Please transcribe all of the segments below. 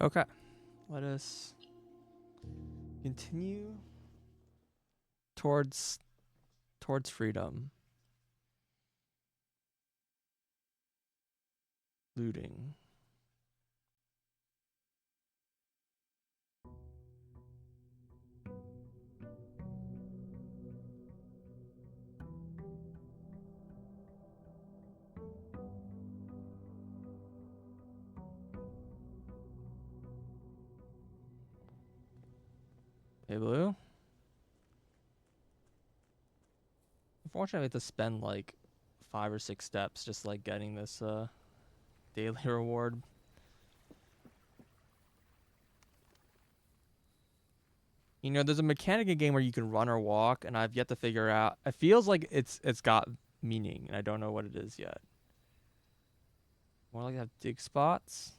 Okay, let us continue towards freedom. Looting. Hey, Blue. Unfortunately, I have to spend like 5 or 6 steps just like getting this daily reward. You know, there's a mechanic in game where you can run or walk, and I've yet to figure out. It feels like it's got meaning, and I don't know what it is yet. More like have dig spots,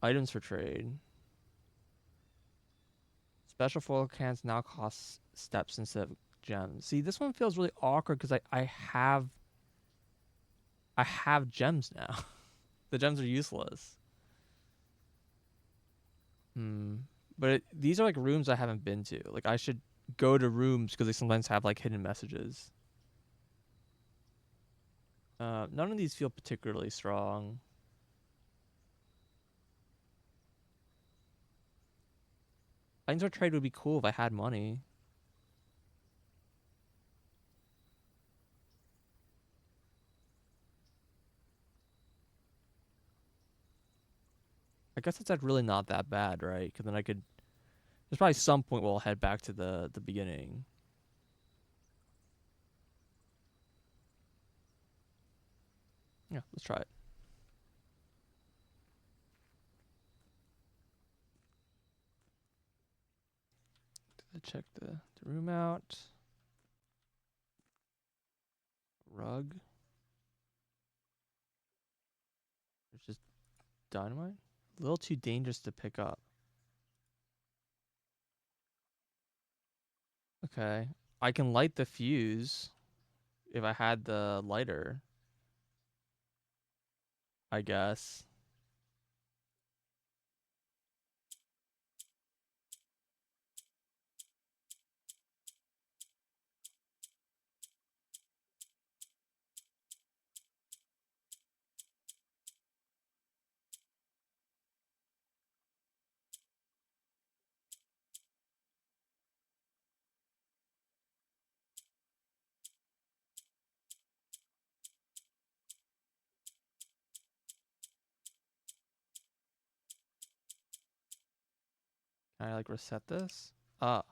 items for trade. Special foil cans now cost steps instead of gems. See, this one feels really awkward because I have gems now. The gems are useless. Hmm. But these are like rooms I haven't been to. Like I should go to rooms because they sometimes have like hidden messages. None of these feel particularly strong. Items for trade would be cool if I had money. I guess it's like really not that bad, right? Because then I could. There's probably some point where I'll head back to the beginning. Yeah, let's try it. Check the room out. Rug. There's just dynamite. A little too dangerous to pick up. Okay. I can light the fuse if I had the lighter, I guess. Can I like reset this? Ah.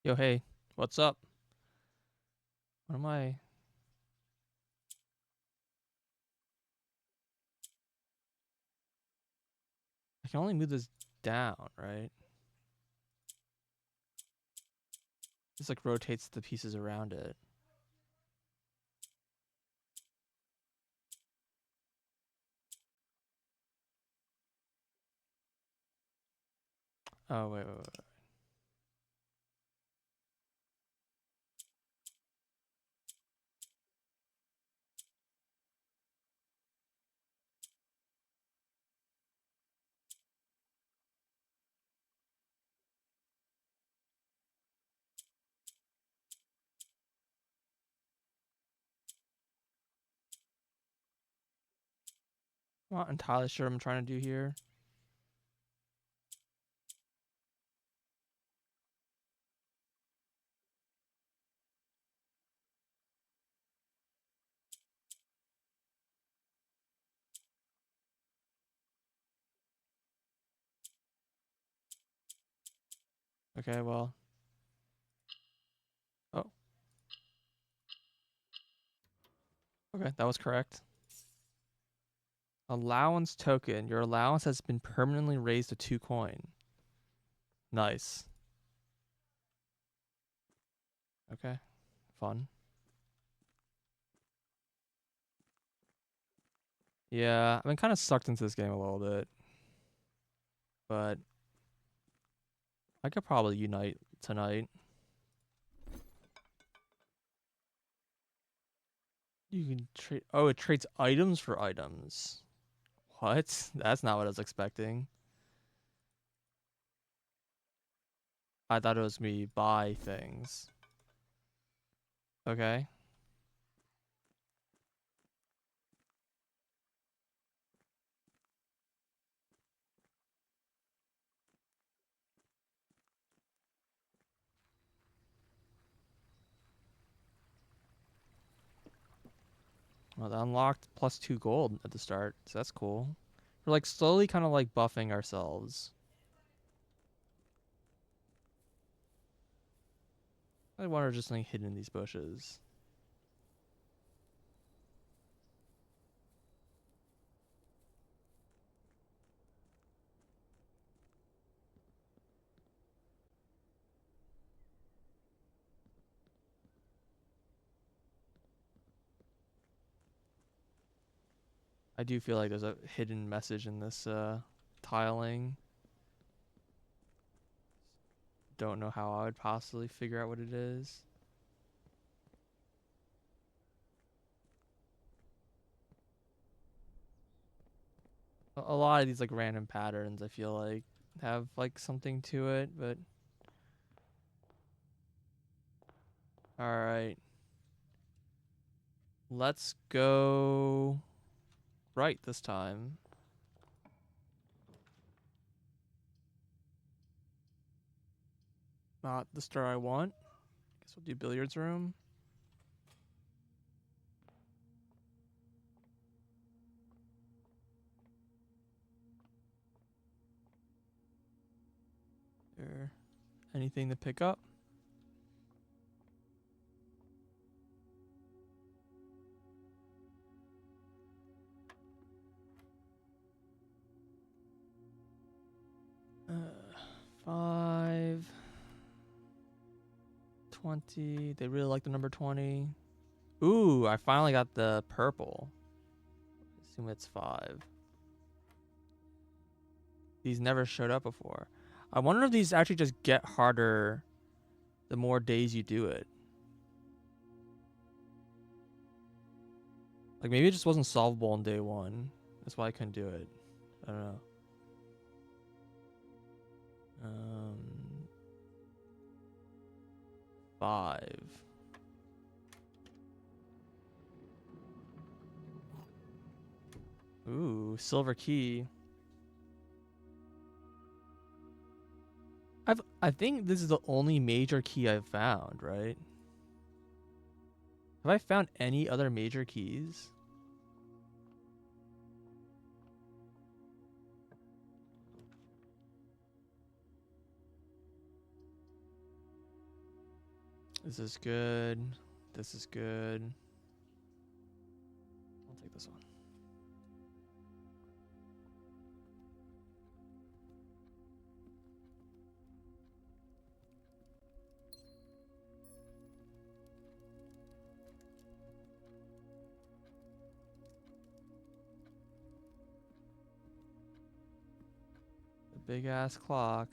Yo, hey. What's up? What am I? I can only move this down, right? This like rotates the pieces around it. Oh, wait. I'm not entirely sure what I'm trying to do here. Okay, well. Oh. Okay, that was correct. Allowance token. Your allowance has been permanently raised to 2 coin. Nice. Okay. Fun. Yeah, I've been kind of sucked into this game a little bit. But I could probably unite tonight. You can trade. Oh, it trades items for items. What? That's not what I was expecting. I thought it was me buy things. Okay. Well, that unlocked +2 gold at the start, so that's cool. We're like slowly kind of like buffing ourselves. I wonder just like hidden in these bushes. I do feel like there's a hidden message in this tiling. Don't know how I would possibly figure out what it is. A lot of these like random patterns I feel like have like something to it, but all right. Let's go right this time. Not the star I want. Guess we'll do billiards room. There anything to pick up? Uh, 5, 20. They really like the number 20. Ooh, I finally got the purple. Assume it's 5. These never showed up before. I wonder if these actually just get harder the more days you do it. Like maybe it just wasn't solvable on day 1. That's why I couldn't do it. I don't know. 5. Ooh, silver key. I think this is the only major key I've found, right? Have I found any other major keys? This is good. This is good. I'll take this one. The big ass clock.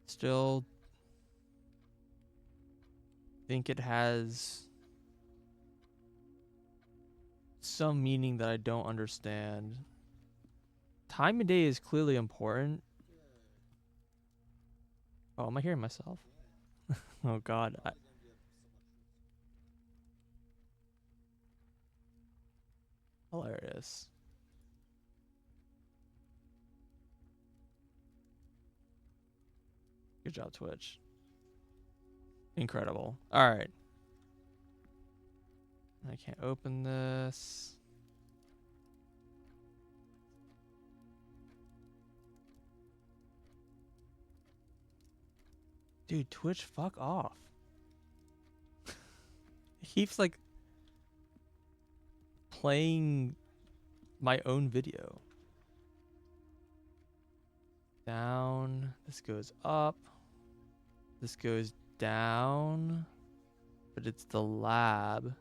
Still think it has some meaning that I don't understand. Time of day is clearly important. Oh, am I hearing myself? Oh god. Hilarious. Good job, Twitch. Incredible. All right. I can't open this. Dude, Twitch, fuck off. It keeps like playing my own video. Down. This goes up. This goes down. But it's the lab.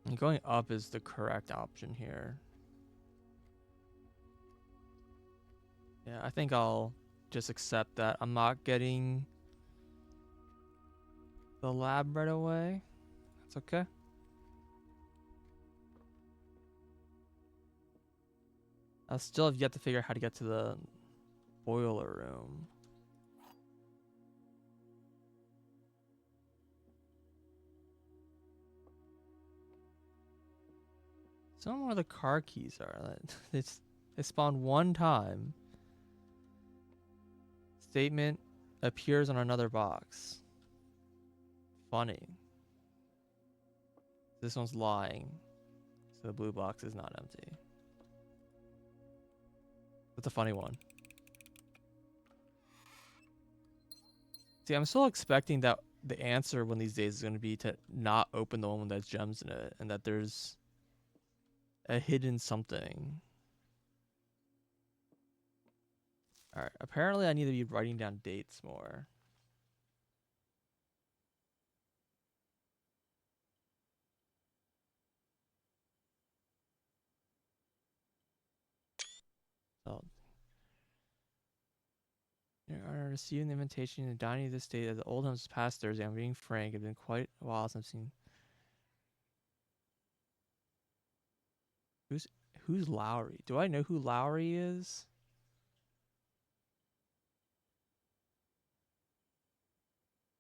And going up is the correct option here. Yeah, I think I'll just accept that I'm not getting the lab right away. That's okay. I still have yet to figure out how to get to the boiler room. I don't know where the car keys are. They spawn one time. Statement appears on another box. Funny. This one's lying. So the blue box is not empty. That's a funny one. See, I'm still expecting that the answer one of these days is going to be to not open the one that has gems in it, and that there's a hidden something. Alright, apparently I need to be writing down dates more. So, in order to receive an invitation to dining this date at the Old Homes past Thursday, I'm being frank. It's been quite a while since I've seen. Who's Lowry? Do I know who Lowry is?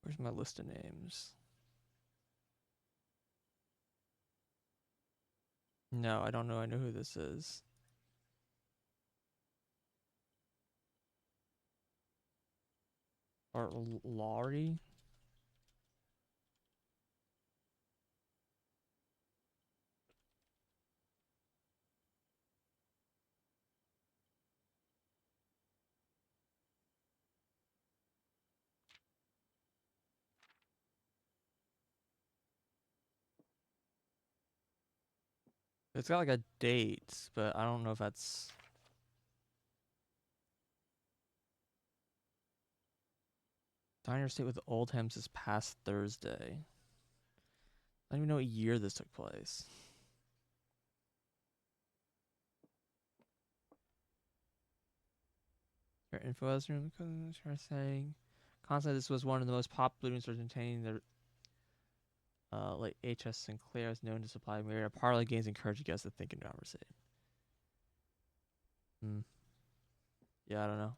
Where's my list of names? No, I don't know. I know who this is. Or Lowry? It's got like a date, but I don't know if that's. Diner State with Old Hems this past Thursday. I don't even know what year this took place. Your info as room saying constantly this was one of the most popular rooms containing the like H.S. Sinclair is known to supply myriad parlor games, encourage guests to think and conversate. Yeah, I don't know.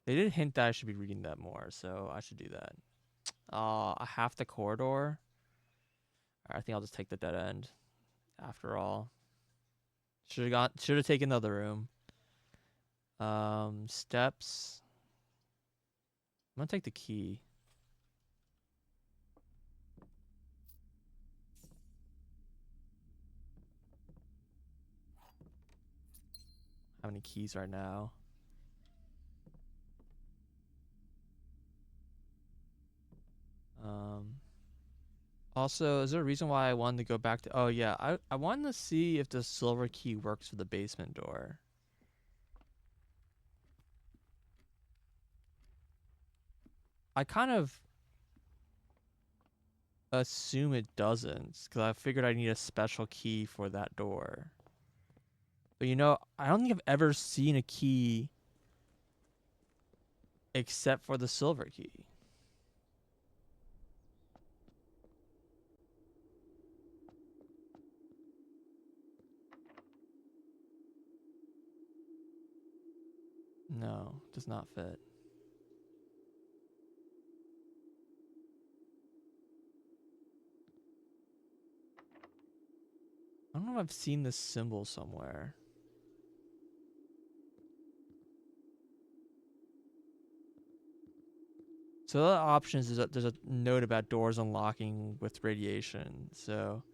They did hint that I should be reading that more, so I should do that. Half the corridor. I think I'll just take the dead end. After all, should have taken the other room. Steps. I'm gonna take the key. How many keys right now? Also, is there a reason why I wanted to go back to? Oh yeah, I wanted to see if the silver key works for the basement door. I kind of assume it doesn't, because I figured I need a special key for that door. But you know, I don't think I've ever seen a key except for the silver key. No, does not fit. I don't know if I've seen this symbol somewhere. So the other options is that there's a note about doors unlocking with radiation. So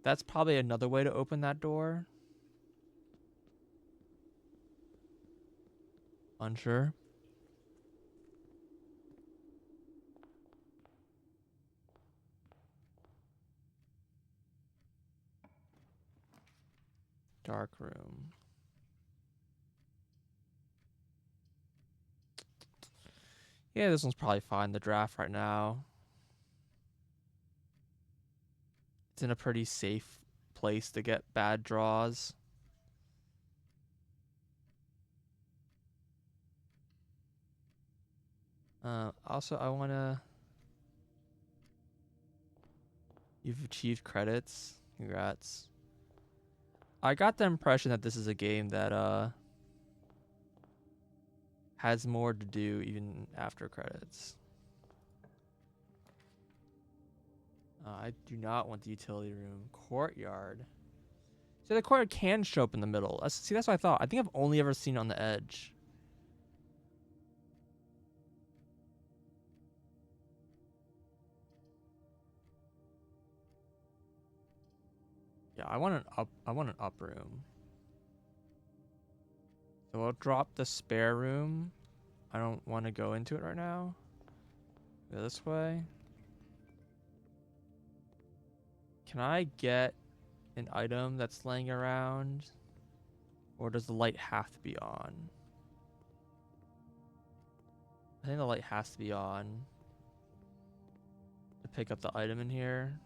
that's probably another way to open that door. Unsure. Dark room. Yeah, this one's probably fine. The draft right now. It's in a pretty safe place to get bad draws. Also, I wanna. You've achieved credits. Congrats. I got the impression that this is a game that has more to do even after credits. I do not want the utility room. Courtyard. So the courtyard can show up in the middle. See, that's what I thought. I think I've only ever seen it on the edge. Yeah, I want an up room. So we'll drop the spare room. I don't want to go into it right now. Go this way. Can I get an item that's laying around? Or does the light have to be on? I think the light has to be on to pick up the item in here.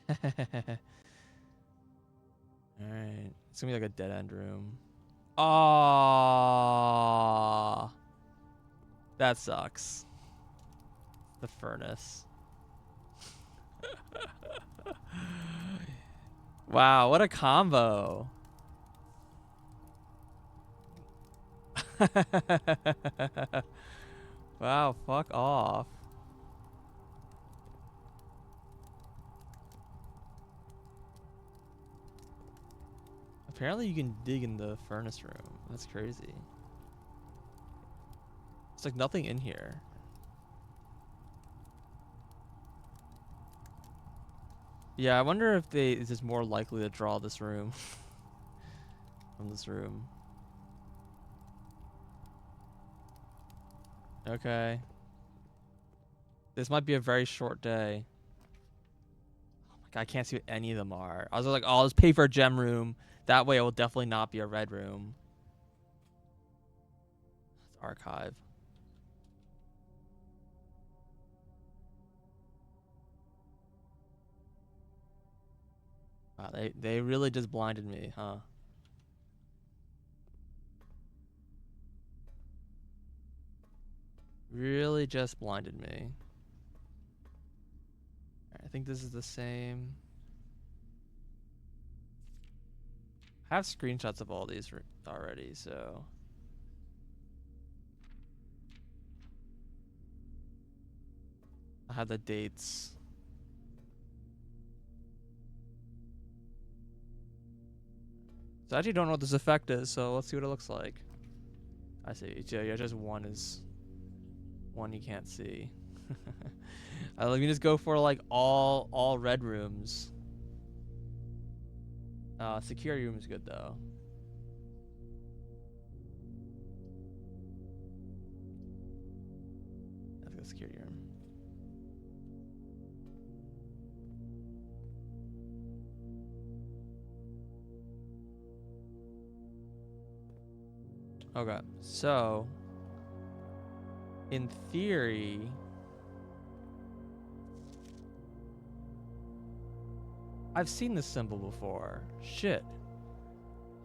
Alright. It's gonna be like a dead end room. Oh, that sucks. The furnace. Wow, what a combo. Wow, fuck off. Apparently you can dig in the furnace room. That's crazy. It's like nothing in here. Yeah, I wonder if is just more likely to draw this room from this room. Okay. This might be a very short day. Oh my god, I can't see what any of them are. I was like, oh, let's pay for a gem room. That way it will definitely not be a red room. Let's archive. Wow, they really just blinded me, huh? Really just blinded me. I think this is the same. I have screenshots of all these already, so. I have the dates. So I actually don't know what this effect is, so let's see what it looks like. I see. Yeah, just one is one you can't see. Let me just go for like all red rooms. Security room is good though. Let's go security room. Okay, so in theory, I've seen this symbol before. Shit.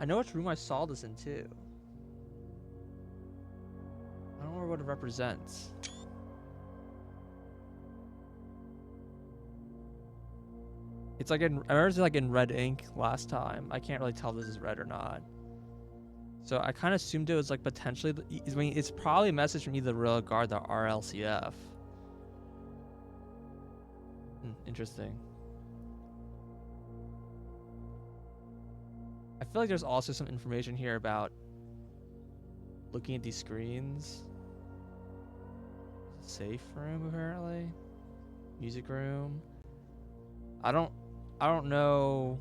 I know which room I saw this in too. I don't know what it represents. It's like I remember it was like in red ink last time. I can't really tell if this is red or not. So I kind of assumed it was like potentially. I mean, it's probably a message from either the Royal Guard or RLCF. Interesting. I feel like there's also some information here about looking at these screens. Safe room apparently. Music room. I don't know.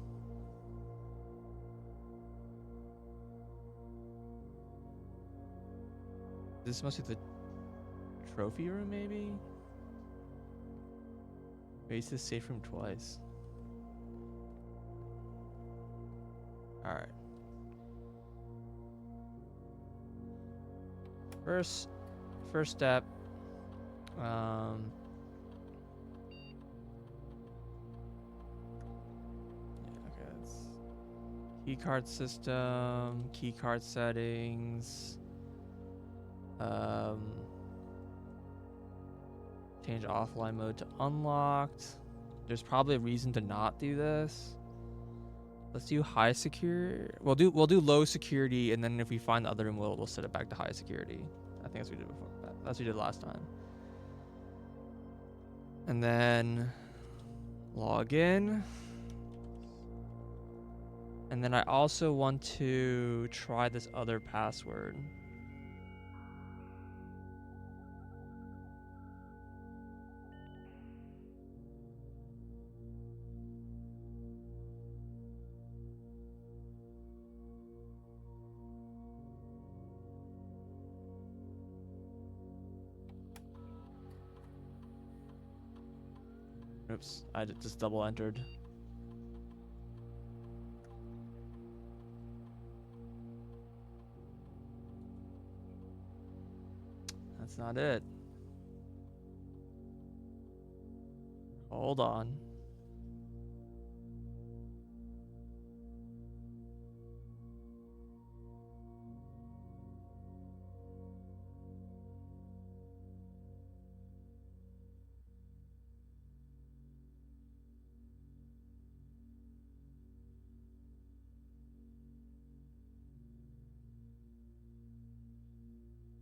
This must be the trophy room, maybe? Maybe it's the safe room twice. Alright. First step. Key card system, key card settings. Change offline mode to unlocked. There's probably a reason to not do this. Let's do high security. We'll do low security, and then if we find the other room, we'll set it back to high security. I think that's what we did before. That's what we did last time. And then log in. And then I also want to try this other password. Oops, I just double entered. That's not it. Hold on.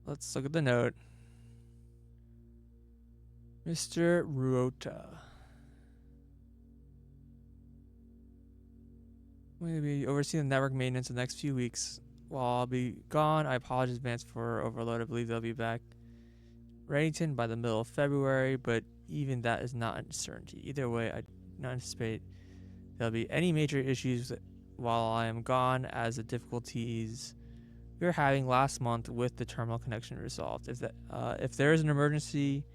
Let's look at the note. Mr. Ruota. We'll be overseeing the network maintenance in the next few weeks. While I'll be gone, I apologize in advance for overload. I believe they'll be back Reddington by the middle of February, but even that is not a certainty. Either way, I do not anticipate there'll be any major issues while I am gone, as the difficulties we were having last month with the terminal connection resolved. If there is an emergency,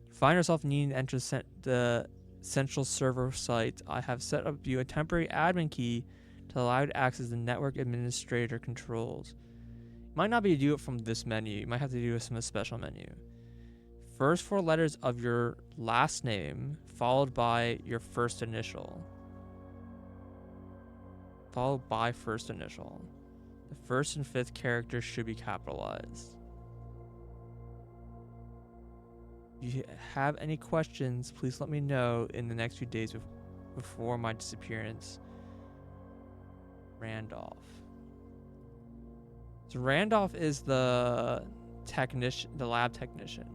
you find yourself needing to enter the central server site, I have set up you a temporary admin key to allow you to access the network administrator controls. You might not be able to do it from this menu. You might have to do it from a special menu. First 4 letters of your last name, followed by your first initial. Followed by first initial. The first and 5th characters should be capitalized. If you have any questions, please let me know in the next few days before my disappearance. Randolph. So Randolph is the technician, the lab technician.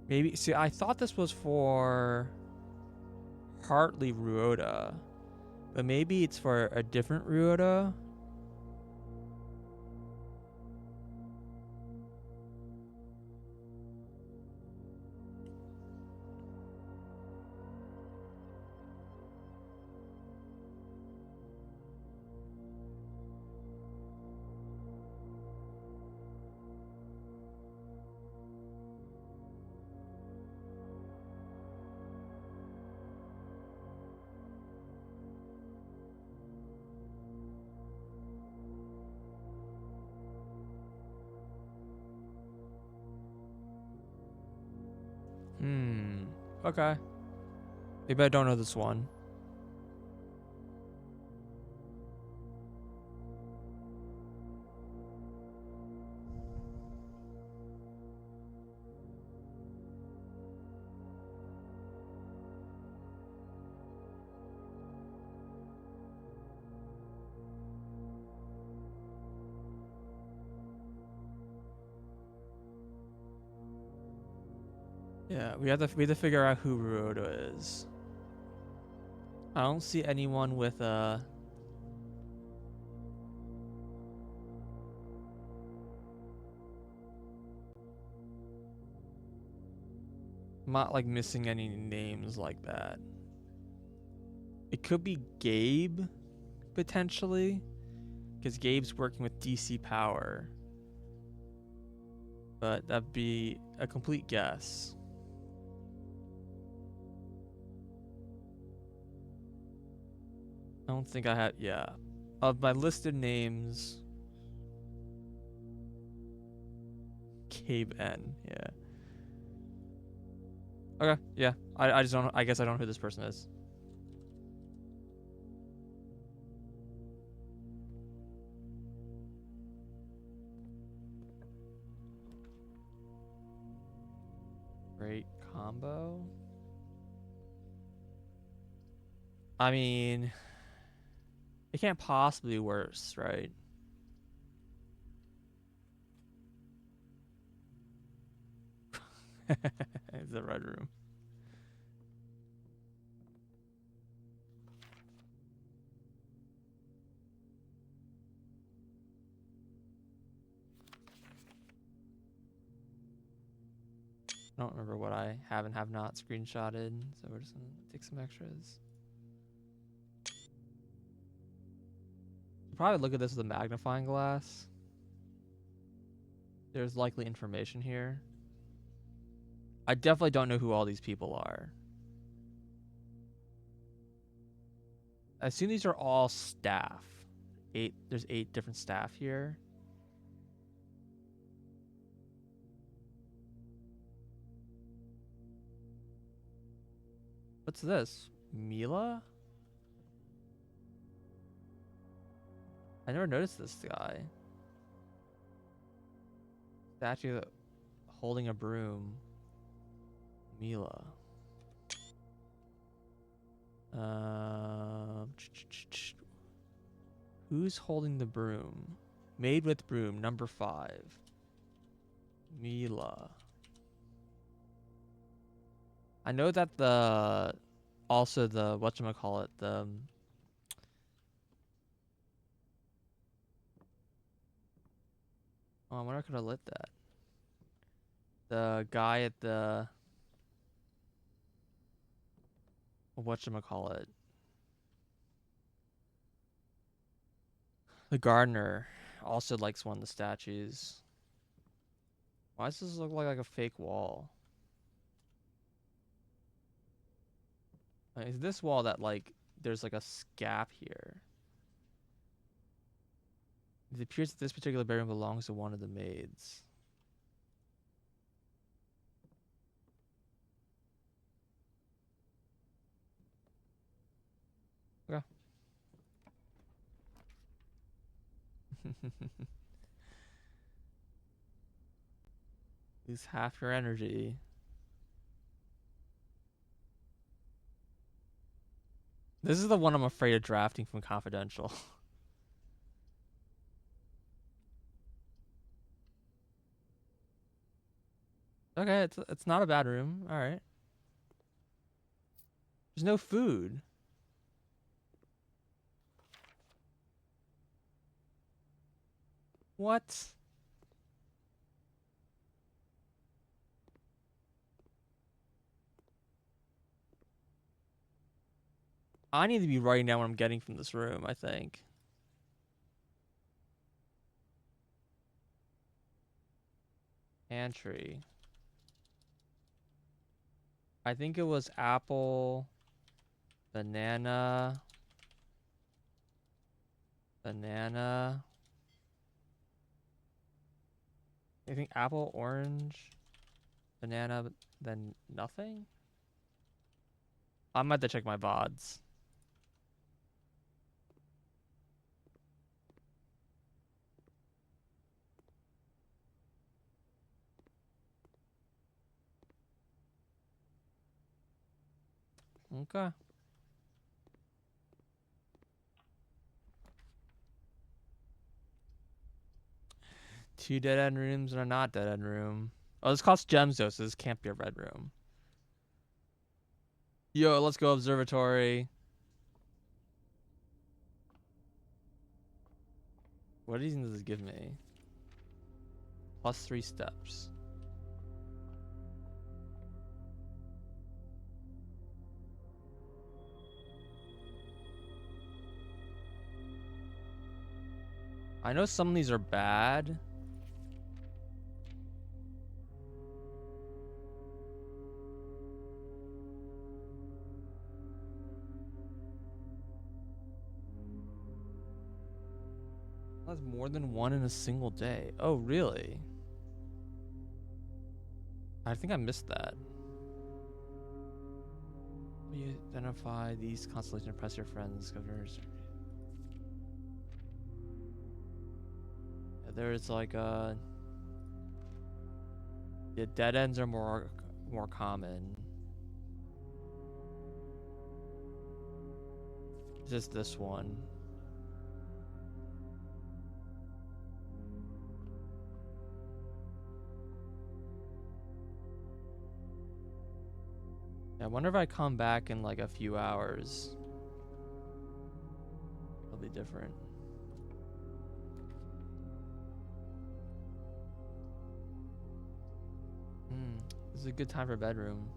Maybe, see, I thought this was for Hartley Ruota, but maybe it's for a different Ruota. Okay. Maybe I don't know this one. Yeah, we have to figure out who Ruota is. I don't see anyone with a not like missing any names like that. It could be Gabe, potentially, because Gabe's working with DC Power. But that'd be a complete guess. I don't think I have, yeah. Of my listed names, Gabe N, yeah. Okay, yeah. I just don't, I guess I don't know who this person is. Great combo. I mean, it can't possibly be worse, right? It's the red room. I don't remember what I have and have not screenshotted, so we're just gonna take some extras. Probably look at this with a magnifying glass. There's likely information here. I definitely don't know who all these people are. I assume these are all staff. There's 8 different staff here. What's this? Mila? I never noticed this guy. Statue holding a broom. Mila. Who's holding the broom? Made with broom, number 5. Mila. I know that also the whatchamacallit, oh, I wonder if I could have lit that. The guy at the whatchamacallit. The gardener also likes one of the statues. Why does this look like a fake wall? Is this wall that there's like a scap here? It appears that this particular bedroom belongs to one of the maids. Okay. Lose half your energy. This is the one I'm afraid of drafting from Confidential. Okay, it's not a bad room. All right. There's no food. What? I need to be writing down what I'm getting from this room, I think. Pantry. I think it was apple, banana, banana. I think apple, orange, banana, then nothing? I might have to check my VODs. Okay. Two dead end rooms and a not dead end room. Oh, this costs gems though, so this can't be a red room. Yo, let's go observatory. What reason does this give me? +3 steps. I know some of these are bad. That's more than one in a single day. Oh, really? I think I missed that. You identify these constellations, impress your friends, governors. Yeah, there's like the dead ends are more more common. Just this one. I wonder if I come back in like a few hours. It'll be different. This is a good time for bedroom.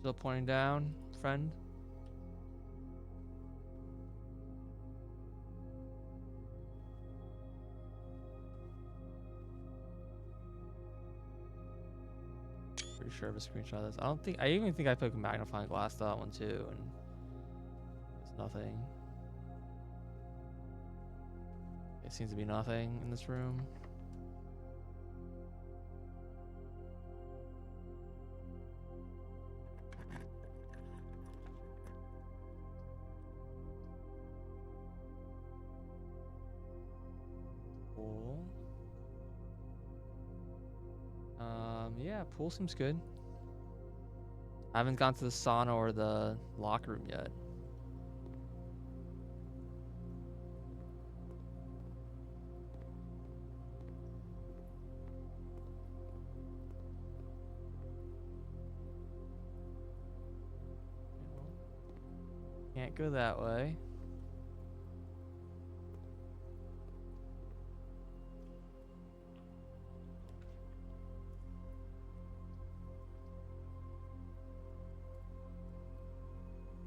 Still pointing down, friend? Pretty sure of a screenshot of this. I even think I put a magnifying glass to that one too, and there's nothing. It seems to be nothing in this room. Cool. Yeah, pool seems good. I haven't gone to the sauna or the locker room yet. Can't go that way.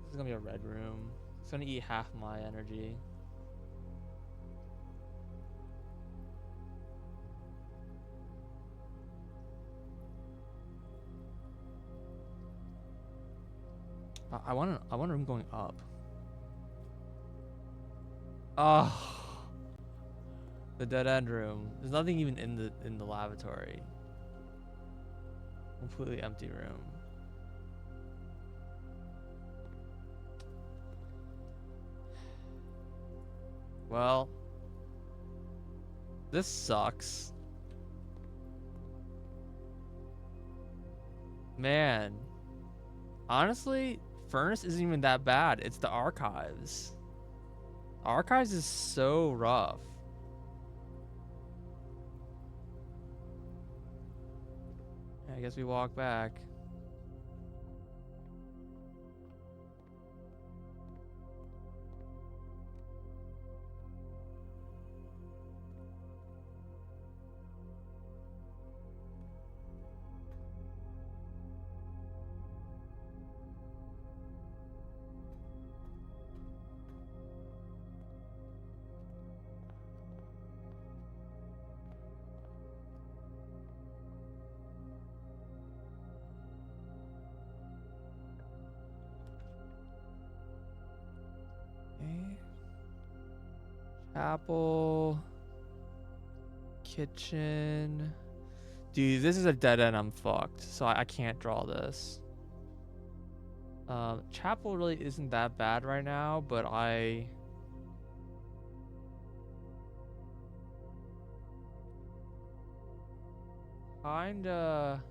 This is gonna be a red room. It's gonna eat half my energy. I want a room going up. Oh, the dead end room. There's nothing even in the lavatory. Completely empty room. Well, this sucks. Man, honestly, Furnace isn't even that bad. It's the Archives. Archives is so rough. I guess we walk back. Apple. Kitchen. Dude, this is a dead end. I'm fucked. So I can't draw this. Chapel really isn't that bad right now, but I kinda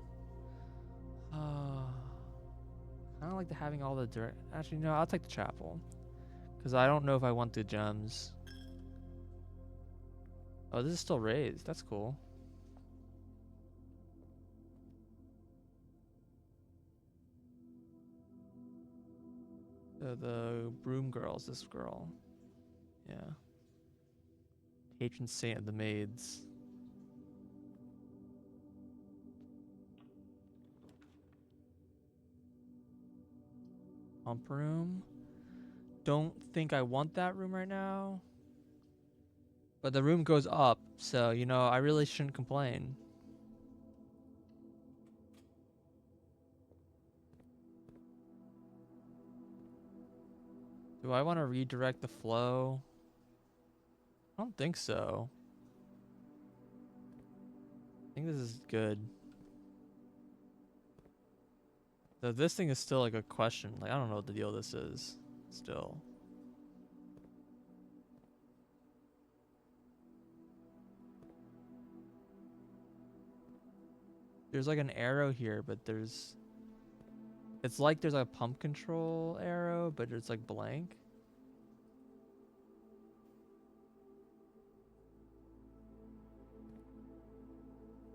kinda like having all the dirt. Actually, no, I'll take the chapel. Because I don't know if I want the gems. Oh, this is still raised. That's cool. The broom girl's this girl. Yeah. Patron saint of the maids. Pump room. Don't think I want that room right now. But the room goes up, so, you know, I really shouldn't complain. Do I want to redirect the flow? I don't think so. I think this is good. So this thing is still like a question. Like I don't know what the deal this is. Still. There's like an arrow here, but there's... It's like there's a pump control arrow, but it's like blank.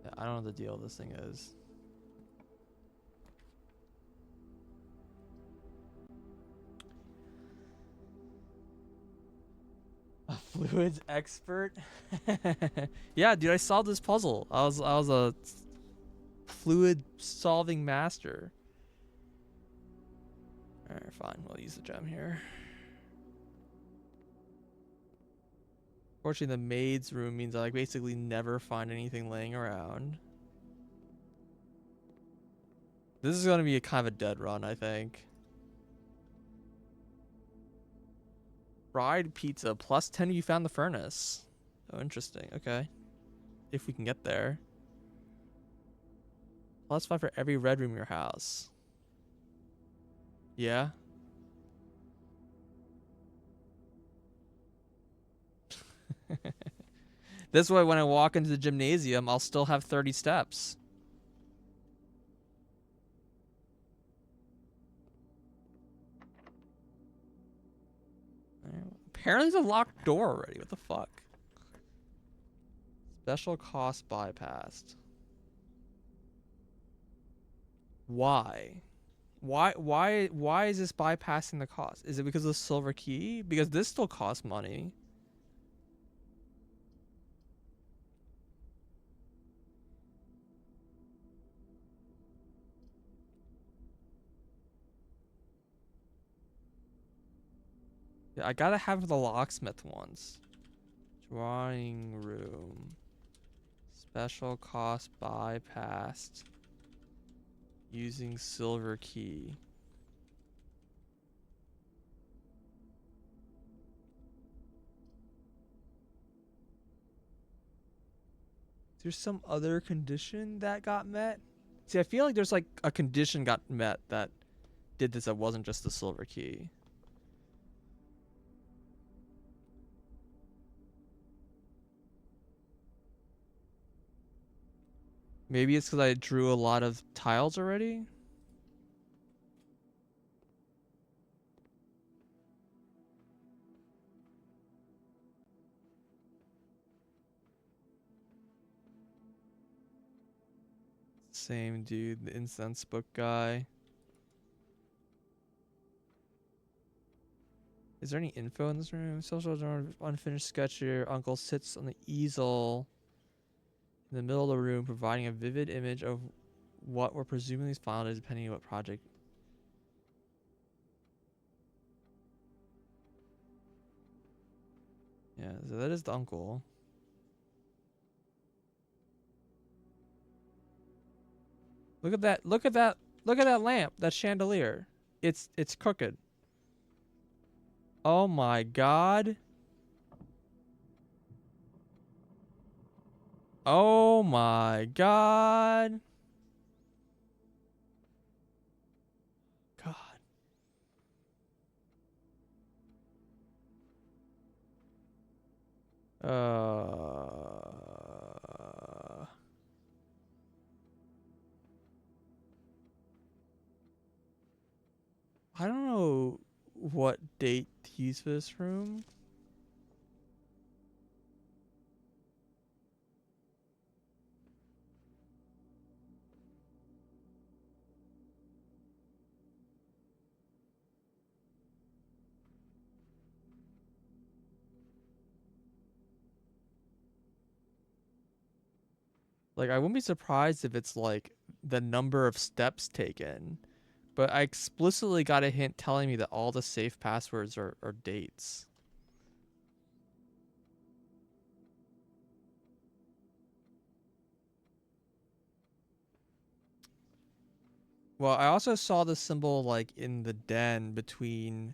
Yeah, I don't know what the deal this thing is. A fluids expert? Yeah, dude, I solved this puzzle. I was a fluid solving master. Alright, fine. We'll use the gem here. Fortunately, the maid's room means I like basically never find anything laying around. This is gonna be a kind of a dead run, I think. Fried pizza plus 10 you found the furnace. Oh, interesting. Okay. If we can get there. Plus 5 for every red room in your house. Yeah. This way, when I walk into the gymnasium, I'll still have 30 steps. Apparently, there's a locked door already. What the fuck? Special cost bypassed. Why? Why is this bypassing the cost? Is it because of the silver key? Because this still costs money. Yeah, I gotta have the locksmith ones. Drawing room. Special cost bypassed. Using silver key. Is there some other condition that got met? See, I feel like there's like a condition got met that did this that wasn't just the silver key. Maybe it's because I drew a lot of tiles already? Same dude, the incense book guy. Is there any info in this room? Social unfinished sketch. Your uncle sits on the easel in the middle of the room, providing a vivid image of what were presumably his final days, depending on what project. Yeah, so that is the uncle. Look at that! Look at that! Look at that lamp! That chandelier! It's crooked. Oh my god! Oh my god! God. I don't know what date to use for this room. Like, I wouldn't be surprised if it's like the number of steps taken, but I explicitly got a hint telling me that all the safe passwords are dates. Well, I also saw the symbol like in the den between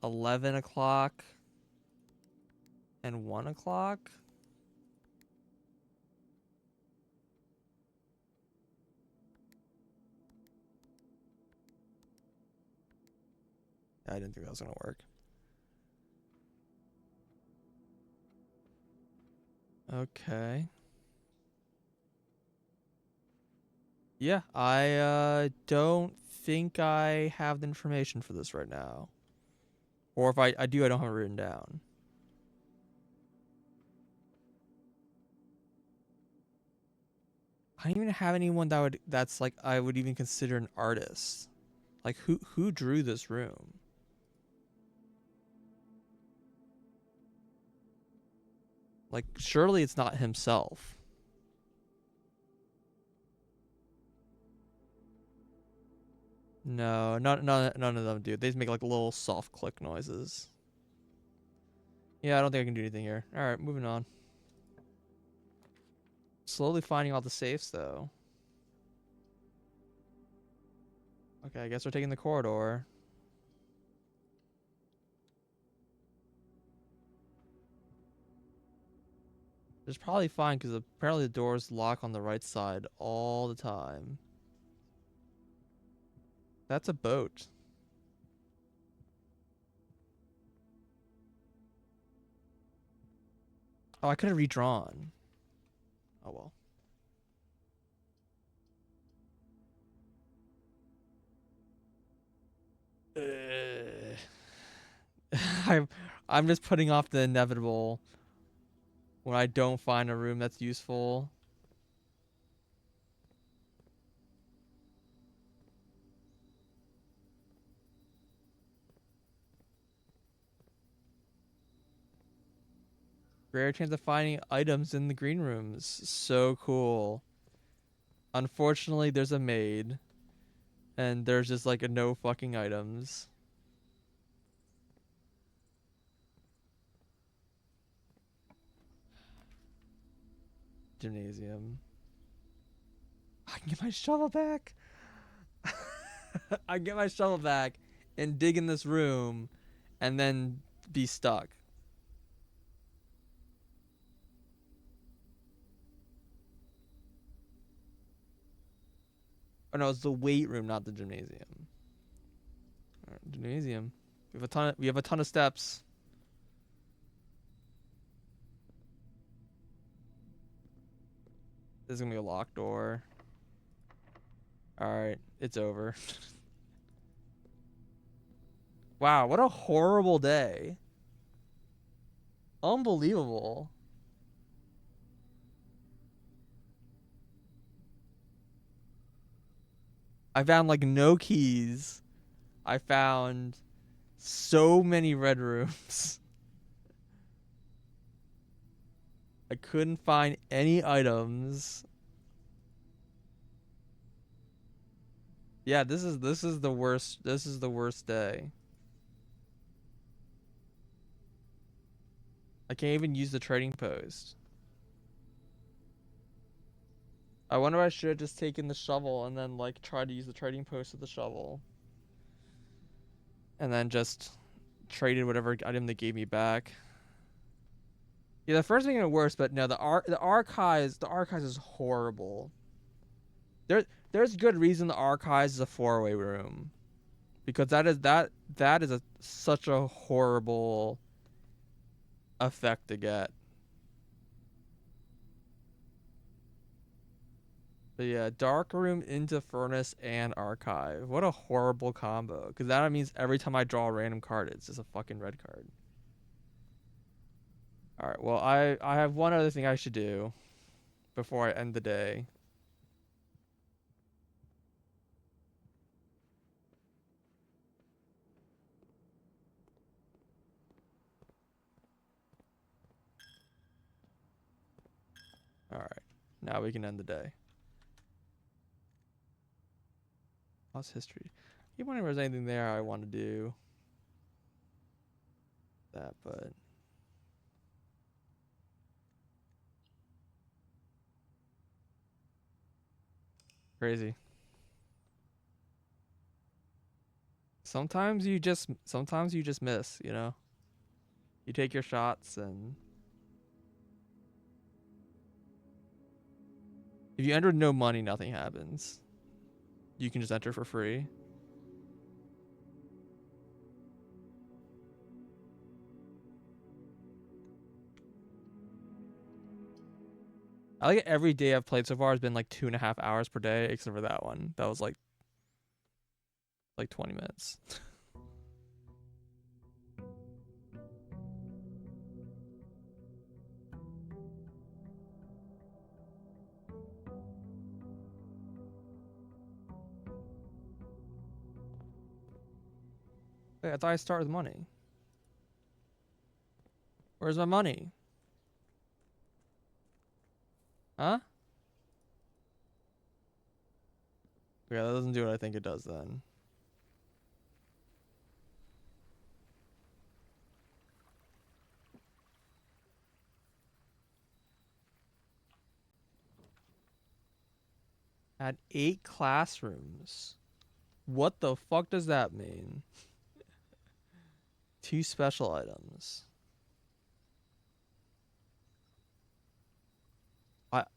11 o'clock and 1 o'clock. I didn't think that was gonna work. Okay. Yeah, I don't think I have the information for this right now. Or if I do, I don't have it written down. I don't even have anyone that's like I would even consider an artist. Like who drew this room? Like surely it's not himself. No, none of them do. They just make like little soft click noises. Yeah, I don't think I can do anything here. All right, moving on. Slowly finding all the safes though. Okay, I guess we're taking the corridor. It's probably fine because apparently the doors lock on the right side all the time. That's a boat. Oh, I could have redrawn. Oh well. I'm I'm just putting off the inevitable when I don't find a room that's useful. Rare chance of finding items in the green rooms. So cool. Unfortunately, there's a maid, and there's just like a no fucking items. Gymnasium. I can get my shovel back. I can get my shovel back and dig in this room, and then be stuck. Oh no, it's the weight room, not the gymnasium. All right, gymnasium. We have a ton of steps. This is gonna be a locked door. All right, it's over. Wow, what a horrible day. Unbelievable. I found like no keys. I found so many red rooms. I couldn't find any items. Yeah, this is the worst. This is the worst day. I can't even use the trading post. I wonder if I should have just taken the shovel and then like tried to use the trading post with the shovel. And then just traded whatever item they gave me back. Yeah, the first thing got worse, but no, the archives is horrible. There's good reason the archives is a 4-way room. Because that is such a horrible effect to get. But yeah, dark room into furnace and archive. What a horrible combo. Because that means every time I draw a random card, it's just a fucking red card. All right. Well, I have one other thing I should do before I end the day. All right. Now we can end the day. Lost history. You wonder if there's anything there I want to do. That, but crazy. Sometimes you just miss, you know? You take your shots, and if you enter with no money, nothing happens. You can just enter for free. I like every day I've played so far has been like 2.5 hours per day, except for that one. That was like 20 minutes. Wait, I thought I started with money. Where's my money? Huh? Yeah, that doesn't do what I think it does then. Add 8 classrooms. What the fuck does that mean? 2 special items.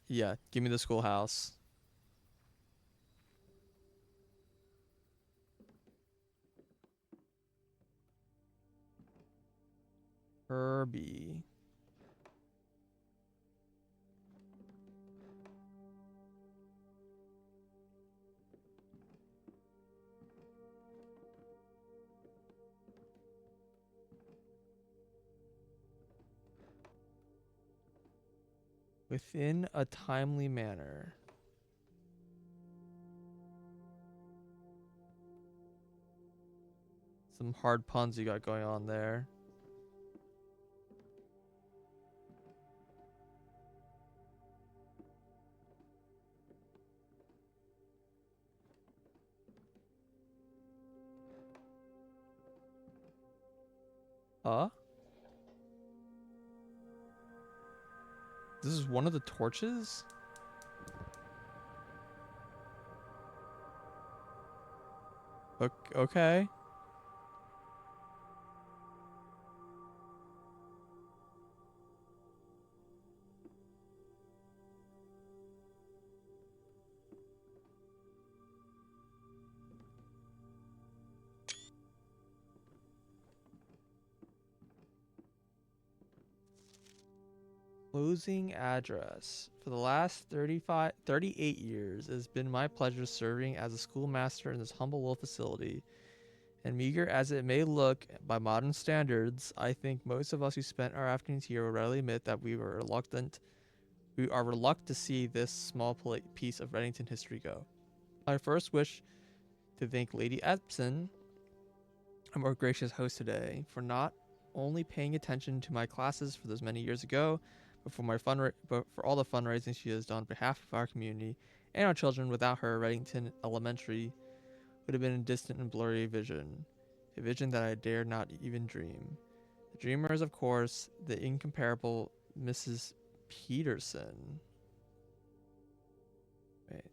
Yeah, give me the schoolhouse. Herbie. Within a timely manner. Some hard puns you got going on there. Huh? This is one of the torches? Okay. Closing address. For the last 38 years, it has been my pleasure serving as a schoolmaster in this humble little facility. And meager as it may look by modern standards, I think most of us who spent our afternoons here will readily admit that we are reluctant to see this small piece of Reddington history go. I first wish to thank Lady Epson, our more gracious host today, for not only paying attention to my classes for those many years ago, but for all the fundraising she has done on behalf of our community and our children. Without her, Reddington Elementary would have been a distant and blurry vision, a vision that I dare not even dream. The dreamer is, of course, the incomparable Mrs. Peterson. Wait.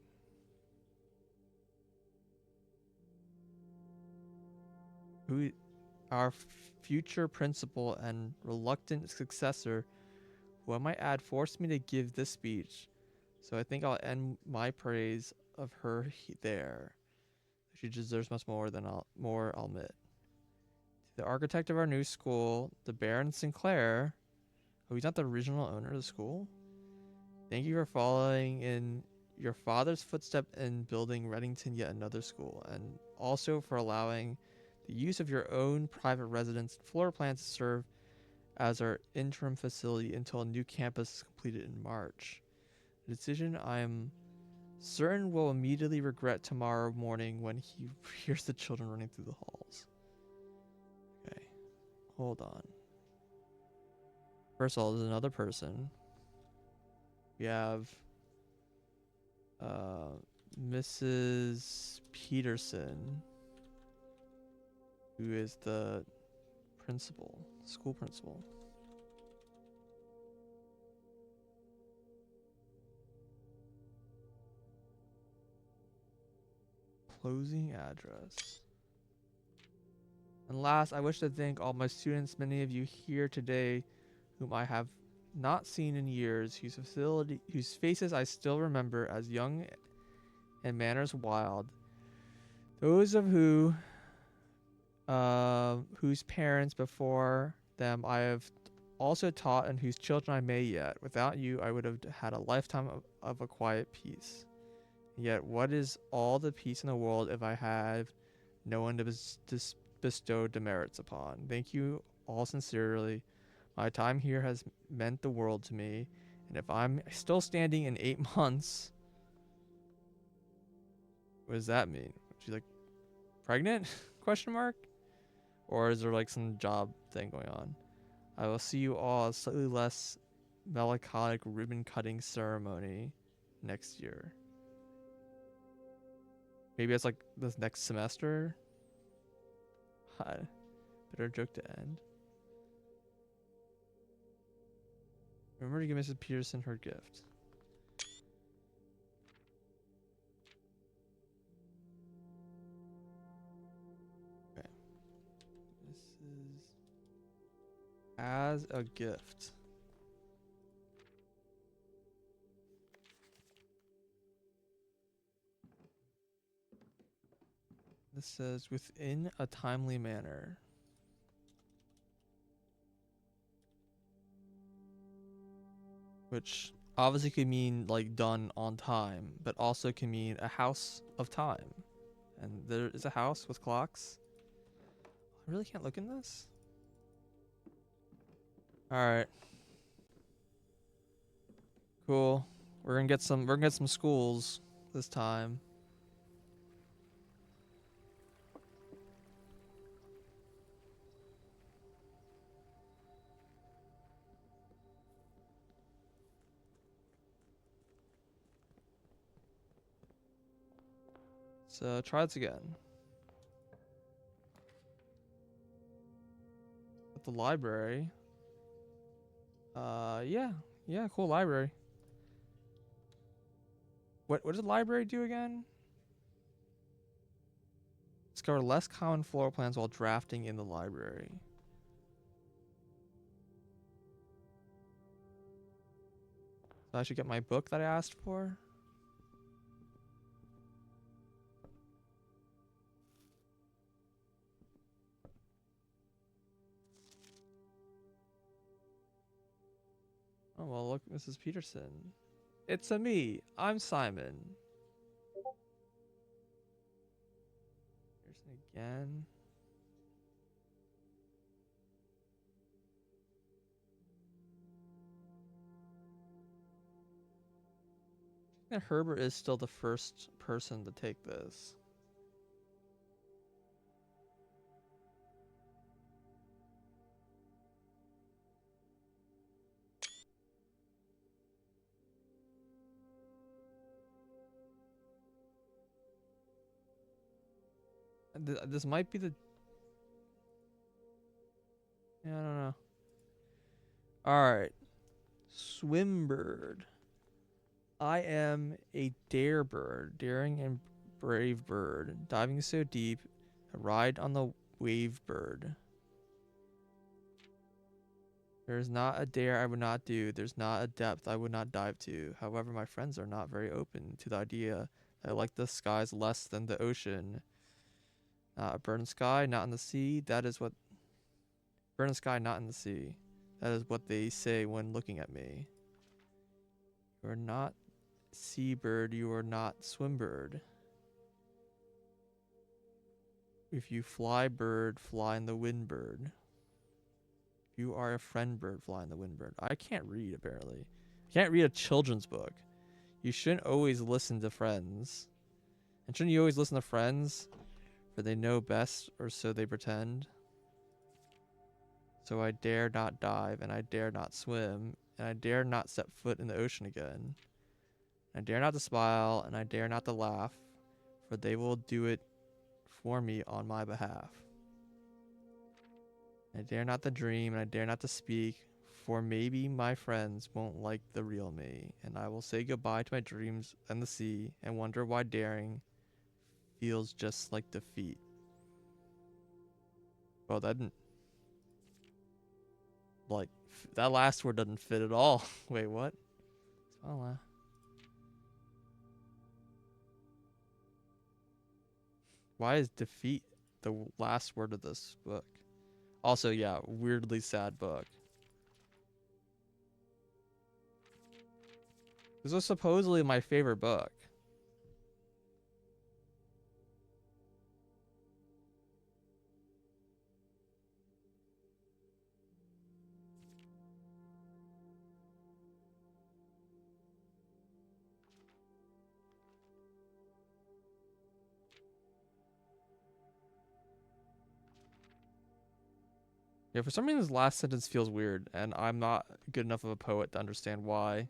Who, our future principal and reluctant successor, who I might add forced me to give this speech, so I think I'll end my praise of her there. She deserves much more than I'll admit. To the architect of our new school, the Baron Sinclair. Oh, he's not the original owner of the school? Thank you for following in your father's footsteps in building Reddington yet another school, and also for allowing the use of your own private residence and floor plans to serve as our interim facility until a new campus is completed in March. A decision I am certain will immediately regret tomorrow morning when he hears the children running through the halls. Okay, hold on. First of all, there's another person. We have Mrs. Peterson, who is the principal, school principal. Closing address. And last, I wish to thank all my students, many of you here today, whom I have not seen in years, whose faces I still remember as young and manners wild. Those of whose parents before them I have also taught and whose children I may yet. Without you, I would have had a lifetime of a quiet peace. Yet, what is all the peace in the world if I have no one to bestow demerits upon? Thank you all sincerely. My time here has meant the world to me, and if I'm still standing in 8 months, what does that mean? She's like pregnant? Question mark? Or is there like some job thing going on? I will see you all at a slightly less melancholic ribbon cutting ceremony next year. Maybe it's like this next semester. Better joke to end. Remember to give Mrs. Peterson her gift. Okay. This is as a gift. This says within a timely manner. Which obviously could mean like done on time, but also can mean a house of time. And there is a house with clocks. I really can't look in this. Alright. Cool. We're gonna get some schools this time. So try this again. At the library. Yeah. Yeah, cool library. What does the library do again? Discover less common floor plans while drafting in the library. So I should get my book that I asked for? Oh, well, look, Mrs. Peterson. It's a me. I'm Simon. Peterson again. And Herbert is still the first person to take this. This might be the... Yeah, I don't know. Alright. Swimbird. I am a dare bird, daring and brave bird, diving so deep, a ride on the wave bird. There's not a dare I would not do, there's not a depth I would not dive to. However, my friends are not very open to the idea that I like the skies less than the ocean. Not a bird in the sky, not in the sea, that is what... Bird in the sky, not in the sea. That is what they say when looking at me. You are not seabird, you are not swimbird. If you fly bird, fly in the wind bird. If you are a friend bird, fly in the wind bird. I can't read, apparently. I can't read a children's book. You shouldn't always listen to friends. And shouldn't you always listen to friends? For they know best, or so they pretend. So I dare not dive, and I dare not swim, and I dare not set foot in the ocean again. I dare not to smile, and I dare not to laugh, for they will do it for me on my behalf. I dare not to dream, and I dare not to speak, for maybe my friends won't like the real me, and I will say goodbye to my dreams and the sea, and wonder why daring feels just like defeat. Well, that didn't... Like, that last word doesn't fit at all. Wait, what? Why is defeat the last word of this book? Also, yeah, weirdly sad book. This was supposedly my favorite book. Yeah, for some reason this last sentence feels weird, and I'm not good enough of a poet to understand why.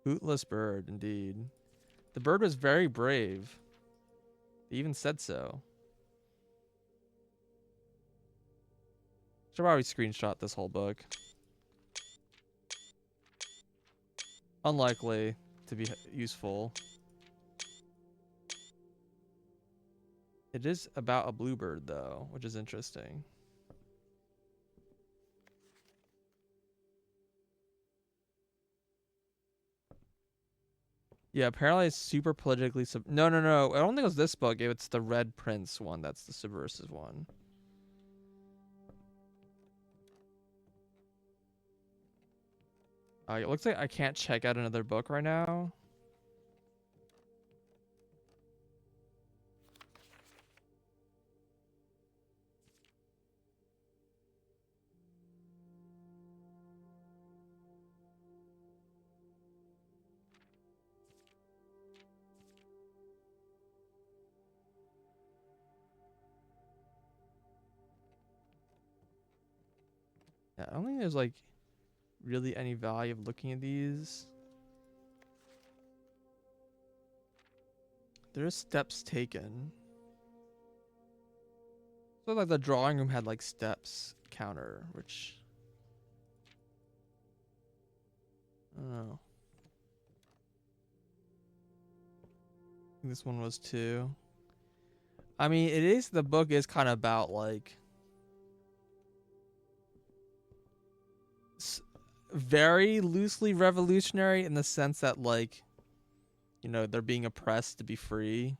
Bootless bird, indeed. The bird was very brave. They even said so. Should probably screenshot this whole book. Unlikely to be useful. It is about a bluebird, though, which is interesting. Yeah, apparently it's super politically no. I don't think it was this book. It's the Red Prince one that's the subversive one. It looks like I can't check out another book right now. Yeah, I don't think there's like really any value of looking at these. There are steps taken. So like the drawing room had like steps counter, which I don't know. I think this one was too. I mean, the book is kind of about like very loosely revolutionary in the sense that like, you know, they're being oppressed to be free.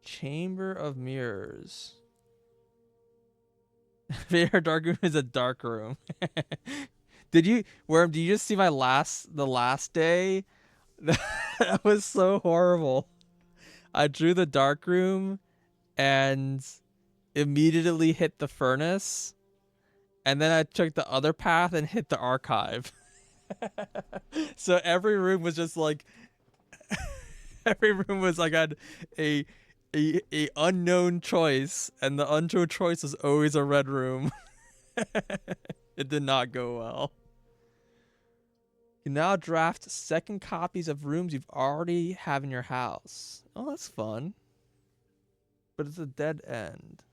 Chamber of Mirrors. Favorite dark room is a dark room. Did you Worm, did you just see the last day? That was so horrible. I drew the dark room and immediately hit the furnace, and then I took the other path and hit the archive. So every room was just like every room was like had a a unknown choice, and the unknown choice was always a red room. It did not go well. You now draft second copies of rooms you've already have in your house. Oh, that's fun. But it's a dead end.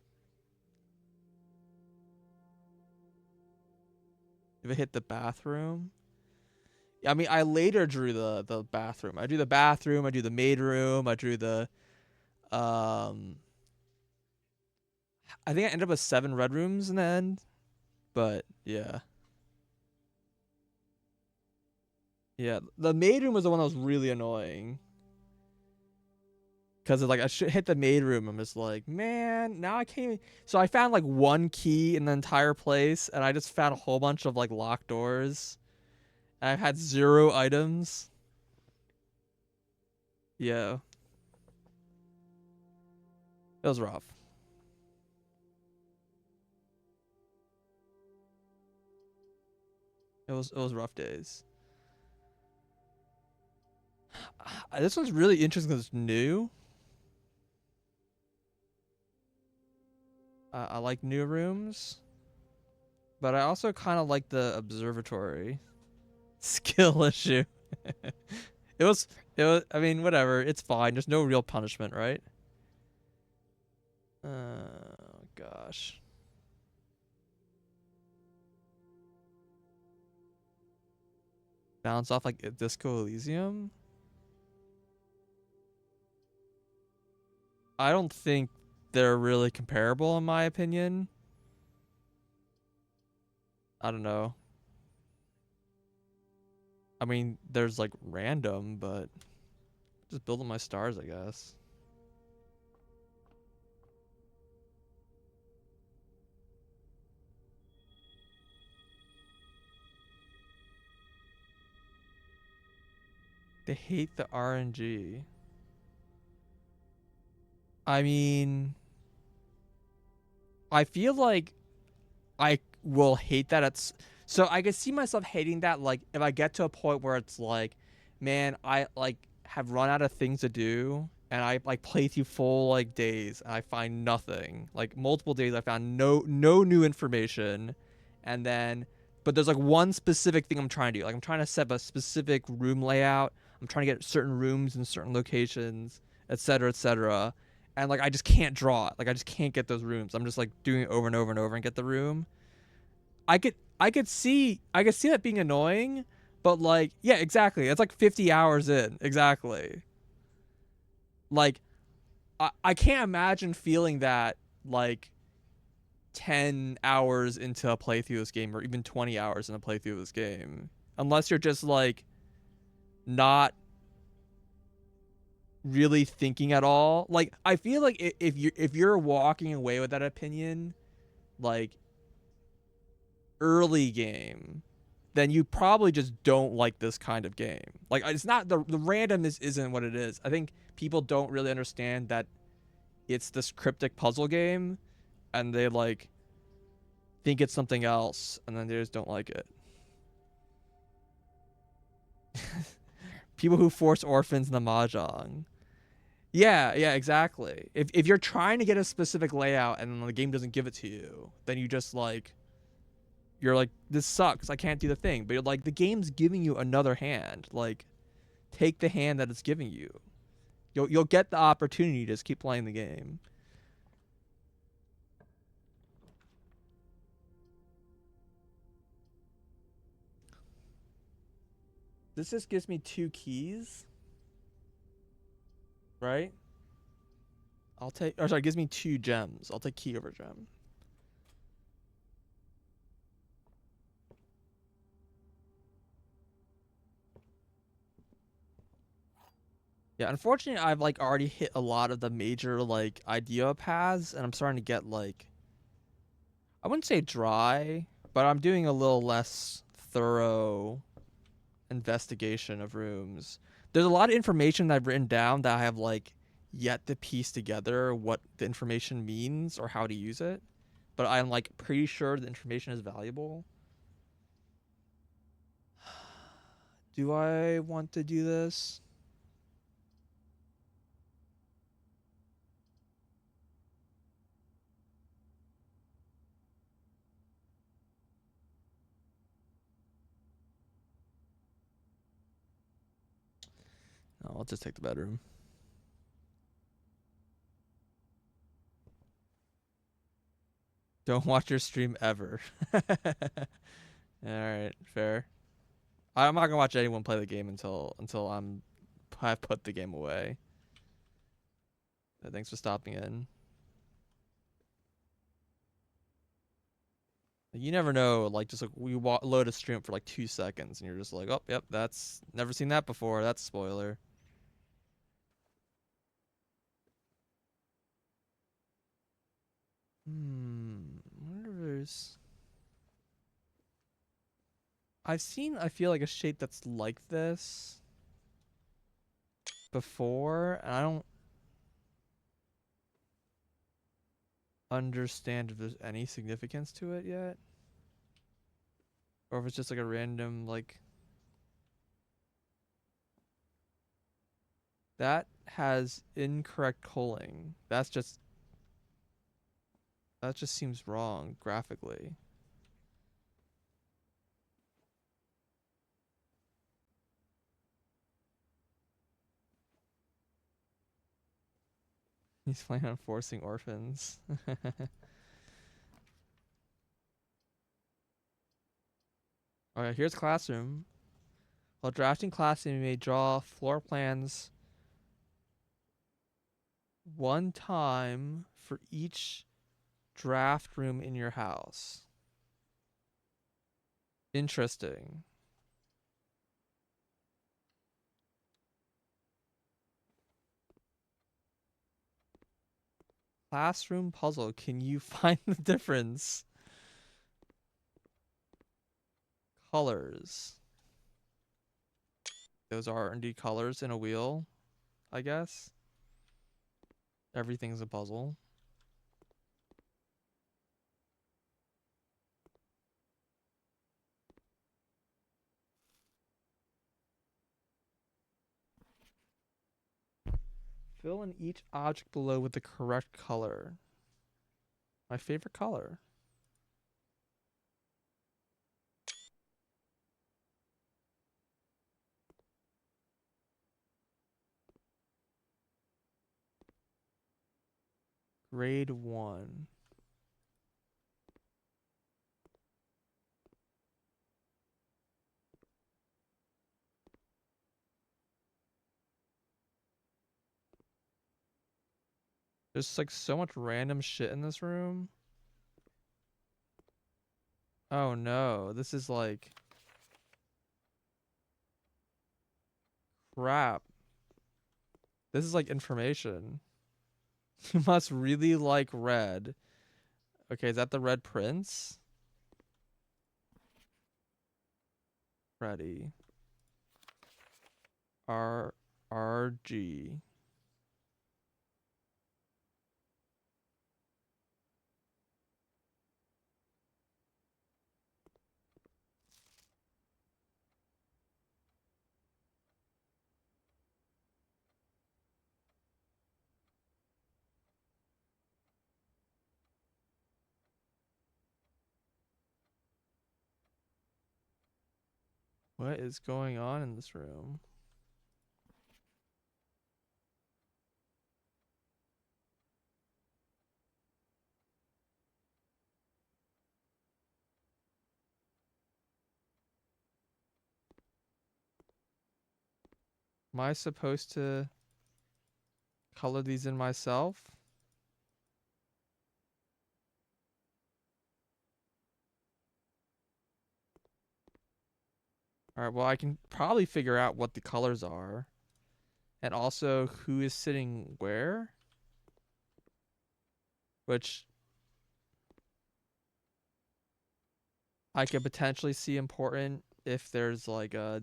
If I hit the bathroom. I mean, I later drew the bathroom. I drew the bathroom, I drew the maid room, I drew the I think I ended up with 7 red rooms in the end. But yeah. Yeah, the maid room was the one that was really annoying. Cause like I should hit the maid room. I'm just like, man, now I can't. So I found like one key in the entire place, and I just found a whole bunch of like locked doors. And I've had 0 items. Yeah, it was rough. It was rough days. This one's really interesting because it's new. I like new rooms, but I also kind of like the observatory. Skill issue. It was. It was. I mean, whatever. It's fine. There's no real punishment, right? Gosh. Bounce off like a Disco Elysium. I don't think they're really comparable in my opinion. I don't know. I mean, there's like random, but just building my stars, I guess. They hate the RNG. I mean, I feel like I will hate that so I could see myself hating that like if I get to a point where it's like, man, I like have run out of things to do and I like play through full like days and I find nothing. Like multiple days I found no new information and then but there's like one specific thing I'm trying to do. Like I'm trying to set up a specific room layout. I'm trying to get certain rooms in certain locations, etc., etc. And like I just can't draw it. Like I just can't get those rooms. I'm just like doing it over and over and over and get the room. I could see that being annoying, but like yeah, exactly. It's like 50 hours in. Exactly. Like I can't imagine feeling that like 10 hours into a playthrough of this game or even 20 hours in a playthrough of this game. Unless you're just like not really thinking at all. Like I feel like if you're walking away with that opinion like early game, then you probably just don't like this kind of game. Like it's not the randomness isn't what it is. I think people don't really understand that it's this cryptic puzzle game and they like think it's something else and then they just don't like it. People who force orphans in the mahjong. Yeah, exactly. If you're trying to get a specific layout and the game doesn't give it to you, then you just like you're like this sucks. I can't do the thing. But you're like the game's giving you another hand. Like take the hand that it's giving you. You'll get the opportunity to just keep playing the game. This just gives me 2 keys, right? I'll take, or sorry, it gives me 2 gems. I'll take key over gem. Yeah, unfortunately, I've like already hit a lot of the major like idea paths, and I'm starting to get like, I wouldn't say dry, but I'm doing a little less thorough investigation of rooms. There's a lot of information that I've written down that I have like yet to piece together what the information means or how to use it, but I'm like pretty sure the information is valuable. Do I want to do this? No, I'll just take the bedroom. Don't watch your stream ever. All right, fair. I'm not gonna watch anyone play the game until I've put the game away. Thanks for stopping in. You never know. Like just like load a stream for like 2 seconds, and you're just like, oh, yep, that's never seen that before. That's a spoiler. I wonder if there's. I've seen. I feel like a shape that's like this before, and I don't understand if there's any significance to it yet, or if it's just like a random like. That has incorrect culling. That just seems wrong graphically. He's planning on forcing orphans. Alright, here's classroom. While drafting classroom, you may draw floor plans one time for each draft room in your house. Interesting. Classroom puzzle. Can you find the difference? Colors. Those are indeed colors in a wheel, I guess. Everything's a puzzle. Fill in each object below with the correct color. My favorite color. Grade 1. There's like so much random shit in this room. Oh no, this is like crap. This is like information. You must really like red. Okay, is that the Red Prince? Ready. RG. What is going on in this room? Am I supposed to color these in myself? All right, well, I can probably figure out what the colors are and also who is sitting where, which I could potentially see important if there's like a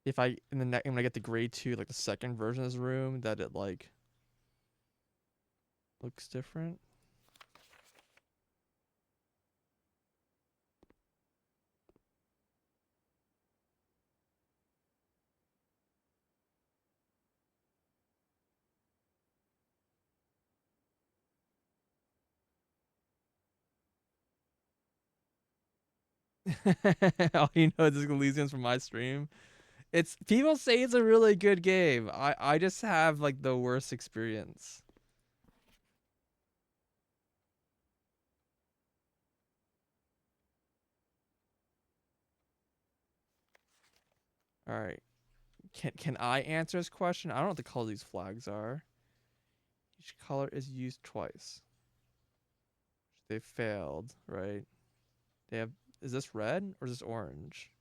if I in the when I get to grade 2, like the second version of this room, that it like looks different. All you know is this Elysium's from my stream. It's people say it's a really good game. I just have like the worst experience. All right. Can I answer this question? I don't know what the color these flags are. Each color is used twice. They failed, right? They have is this red or is this orange?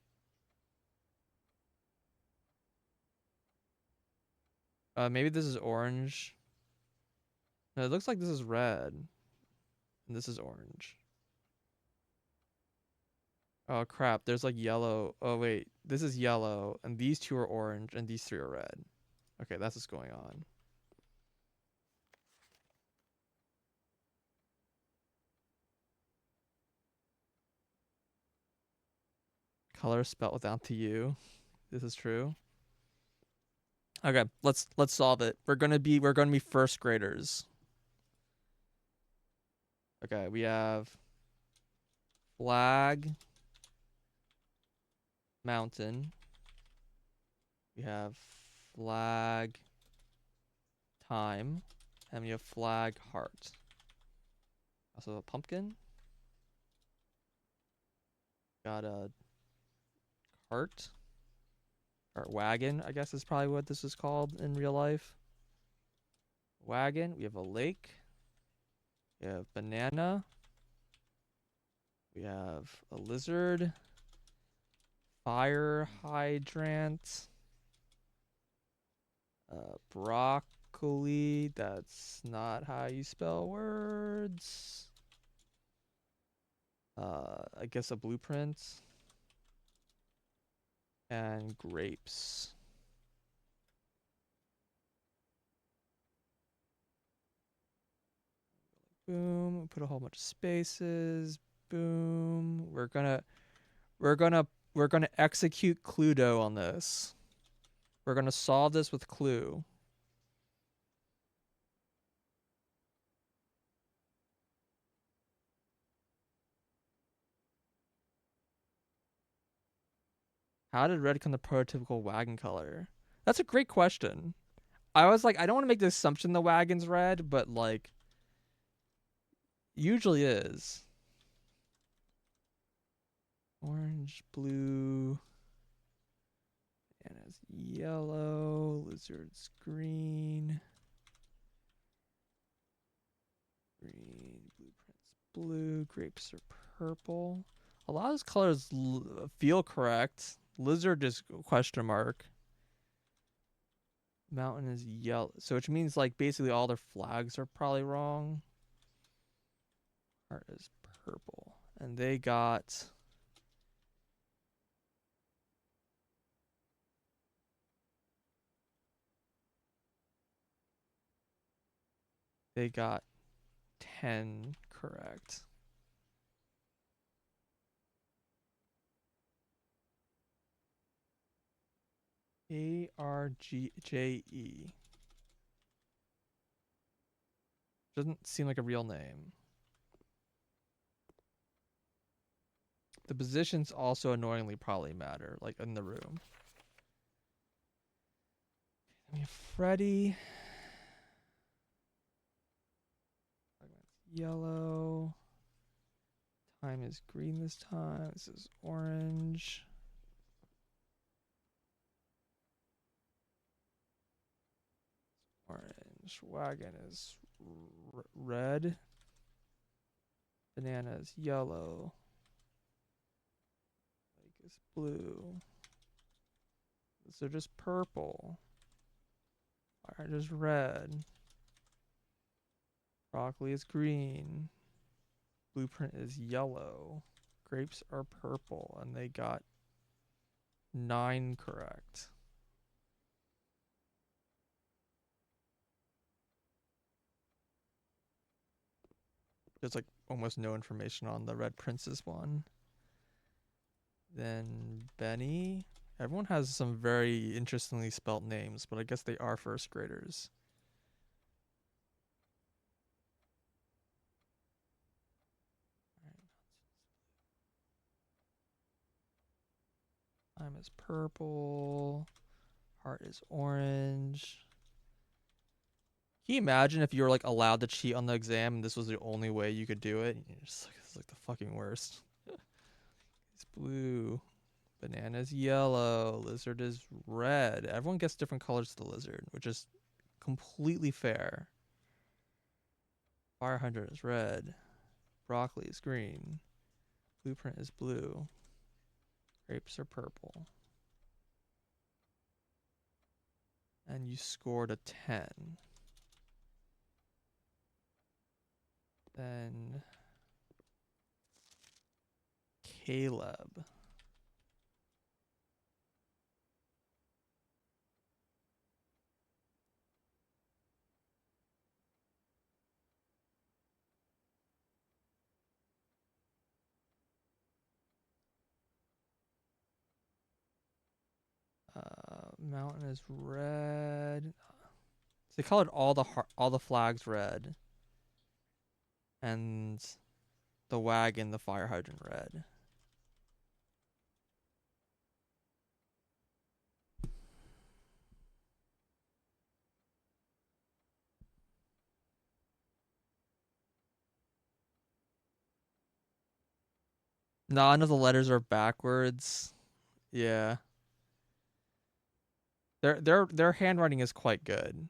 Maybe this is orange. No, it looks like this is red and this is orange. Oh crap, there's like yellow. Oh wait, this is yellow and these two are orange and these three are red. Okay, that's what's going on. Color spelt without the U. This is true. Okay, let's solve it. We're gonna be first graders. Okay, we have flag, mountain. We have flag, time, and we have flag, heart. Also a pumpkin. Got a cart or wagon, I guess is probably what this is called in real life. Wagon. We have a lake. We have banana. We have a lizard. Fire hydrant. Broccoli. That's not how you spell words. I guess a blueprint. And grapes. Boom. Put a whole bunch of spaces. Boom. We're gonna we're gonna execute Cluedo on this. We're gonna solve this with Clue. How did red become the prototypical wagon color? That's a great question. I was like, I don't want to make the assumption the wagon's red, but like usually is. Orange, blue, and it's yellow, lizard's green. Green, blueprints blue, grapes are purple. A lot of those colors feel correct. Lizard is question mark. Mountain is yellow, so which means like basically all their flags are probably wrong. Heart is purple, and they got they got 10 correct. ARGJE doesn't seem like a real name. The positions also annoyingly probably matter, like in the room. We have Freddy. Yellow. Time is green this time. This is orange. Orange. Wagon is red. Banana is yellow. Lake is blue. So just purple. Alright, just red. Broccoli is green. Blueprint is yellow. Grapes are purple, and they got 9 correct. There's like almost no information on the Red Princess one. Then Benny. Everyone has some very interestingly spelt names, but I guess they are first graders. Time is purple. Heart is orange. Can you imagine if you were like allowed to cheat on the exam and this was the only way you could do it? You're just like, it's like the fucking worst. It's blue. Banana's yellow. Lizard is red. Everyone gets different colors to the lizard, which is completely fair. Fire hydrant is red. Broccoli is green. Blueprint is blue. Grapes are purple. And you scored a 10. Then Caleb. Mountain is red. So they colored all the flags red, and the wagon, the fire hydrant red. None of the letters are backwards. Yeah. Their handwriting is quite good.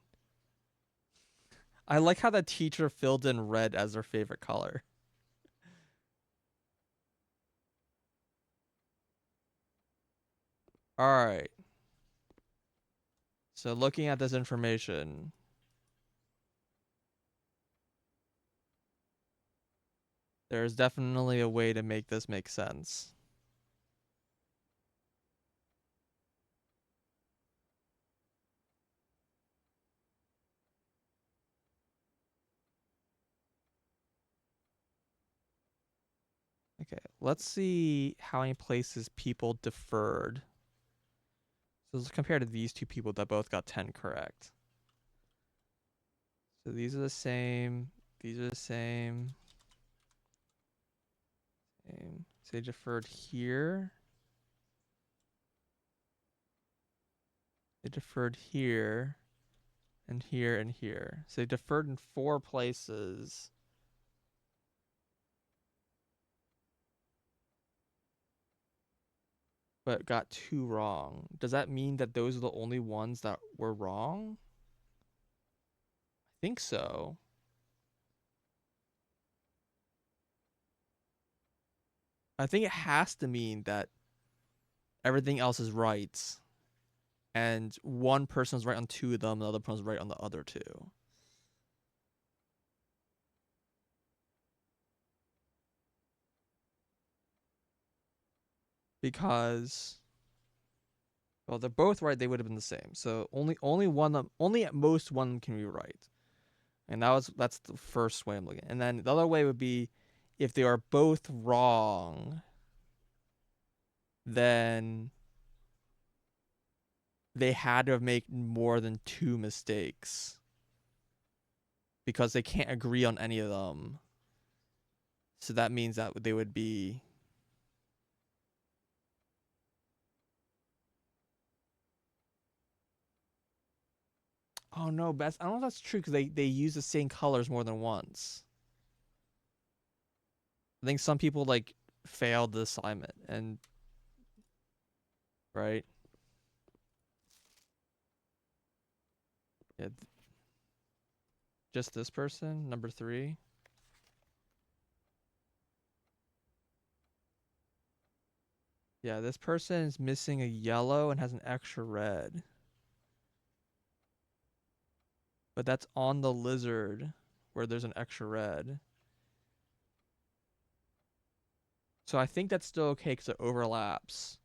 I like how the teacher filled in red as their favorite color. All right. So looking at this information, There's definitely a way to make this make sense. Okay, let's see how many places people deferred. So let's compare to these two people that both got 10 correct. So these are the same. These are the same. Same. So they deferred here. They deferred here and here and here. So they deferred in 4 places. But got 2 wrong. Does that mean that those are the only ones that were wrong? I think so. I think it has to mean that everything else is right, and one person's right on 2 of them, the other person's right on the other 2. Because, well, they're both right, they would have been the same. So only at most one of them can be right. And that's the first way I'm looking. And then the other way would be if they are both wrong, then they had to have made more than 2 mistakes because they can't agree on any of them. So that means that they would be. Oh no, I don't know if that's true because they use the same colors more than once. I think some people like failed the assignment and right. Yeah, just this person, number 3. Yeah, this person is missing a yellow and has an extra red. But that's on the lizard where there's an extra red. So I think that's still okay because it overlaps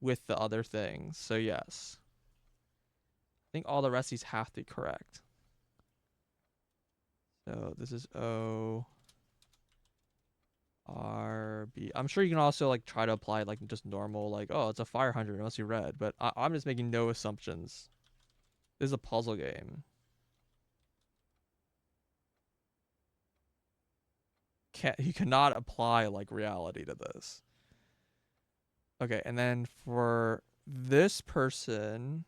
with the other things. So yes. I think all the rest of these have to be correct. So this is O R B. I'm sure you can also like try to apply like just normal, like, oh, it's a fire hydrant, it must be red. But I'm just making no assumptions. This is a puzzle game. You cannot apply like reality to this. Okay, and then for this person,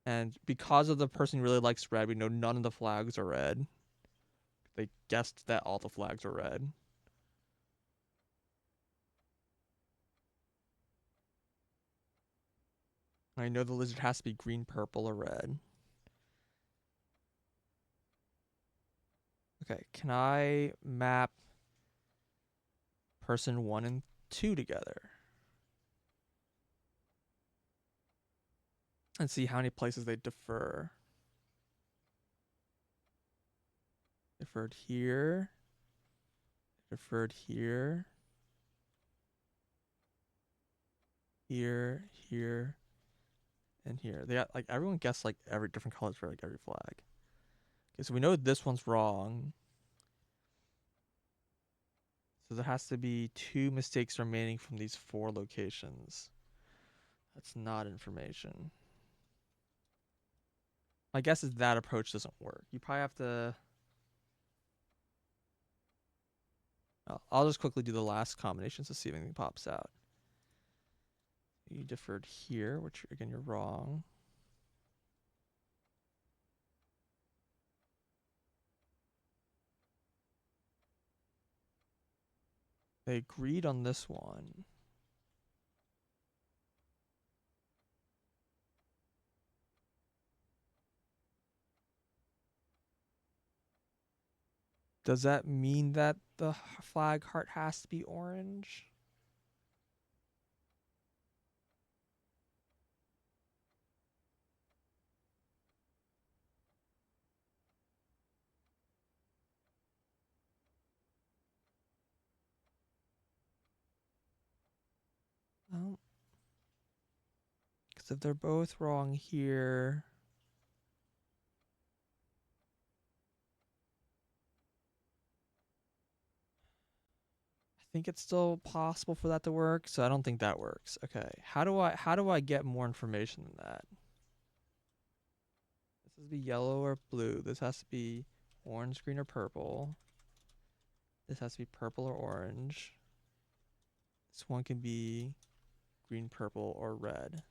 and because of the person who really likes red, we know none of the flags are red. They guessed that all the flags are red. I know the lizard has to be green, purple, or red. Okay, can I map person 1 and 2 together and see how many places they defer? Deferred here, deferred here, here, and here. They got like everyone guessed like every different colors for like every flag. Okay, so we know this one's wrong. So there has to be 2 mistakes remaining from these 4 locations. That's not information. My guess is that approach doesn't work. You probably have to. I'll just quickly do the last combinations to see if anything pops out. You deferred here, which again you're wrong. They agreed on this one. Does that mean that the flag heart has to be orange? Because if they're both wrong here, I think it's still possible for that to work. So I don't think that works. Okay, how do I get more information than that? This has to be yellow or blue. This has to be orange, green, or purple. This has to be purple or orange. This one can be green, purple, or red.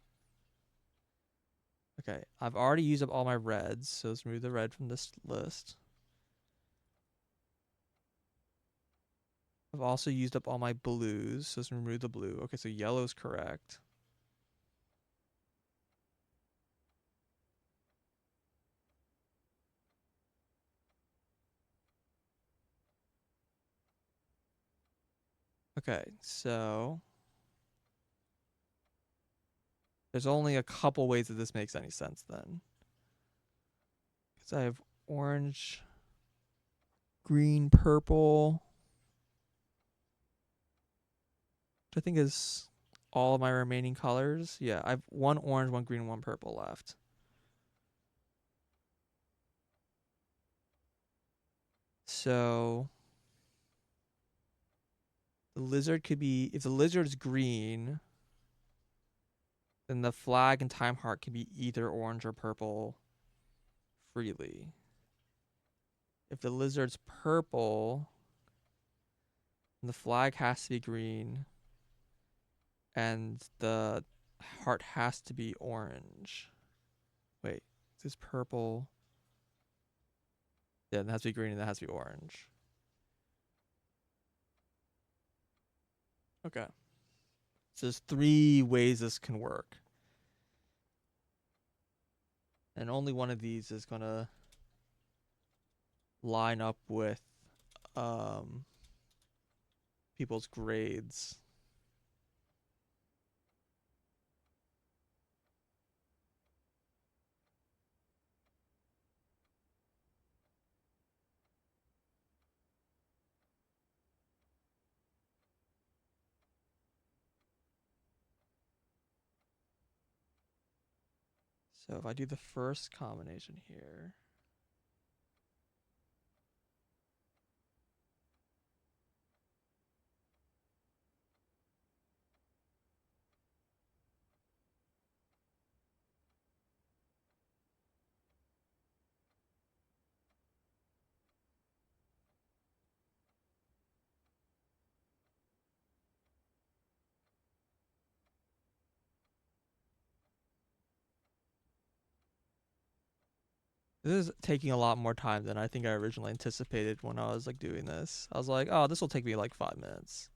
Okay, I've already used up all my reds, so let's remove the red from this list. I've also used up all my blues, so let's remove the blue. Okay, so yellow is correct. Okay, so there's only a couple ways that this makes any sense then. Because I have orange, green, purple, which I think is all of my remaining colors. Yeah, I have one orange, one green, one purple left. So the lizard could be, if the lizard is green, then the flag and time heart can be either orange or purple freely. If the lizard's purple, then the flag has to be green and the heart has to be orange. Wait, is this purple? Yeah, it has to be green and that has to be orange. Okay. So there's 3 ways this can work. And only one of these is going to line up with people's grades. So if I do the first combination here, this is taking a lot more time than I think I originally anticipated when I was like doing this. I was like, oh, this will take me like 5 minutes.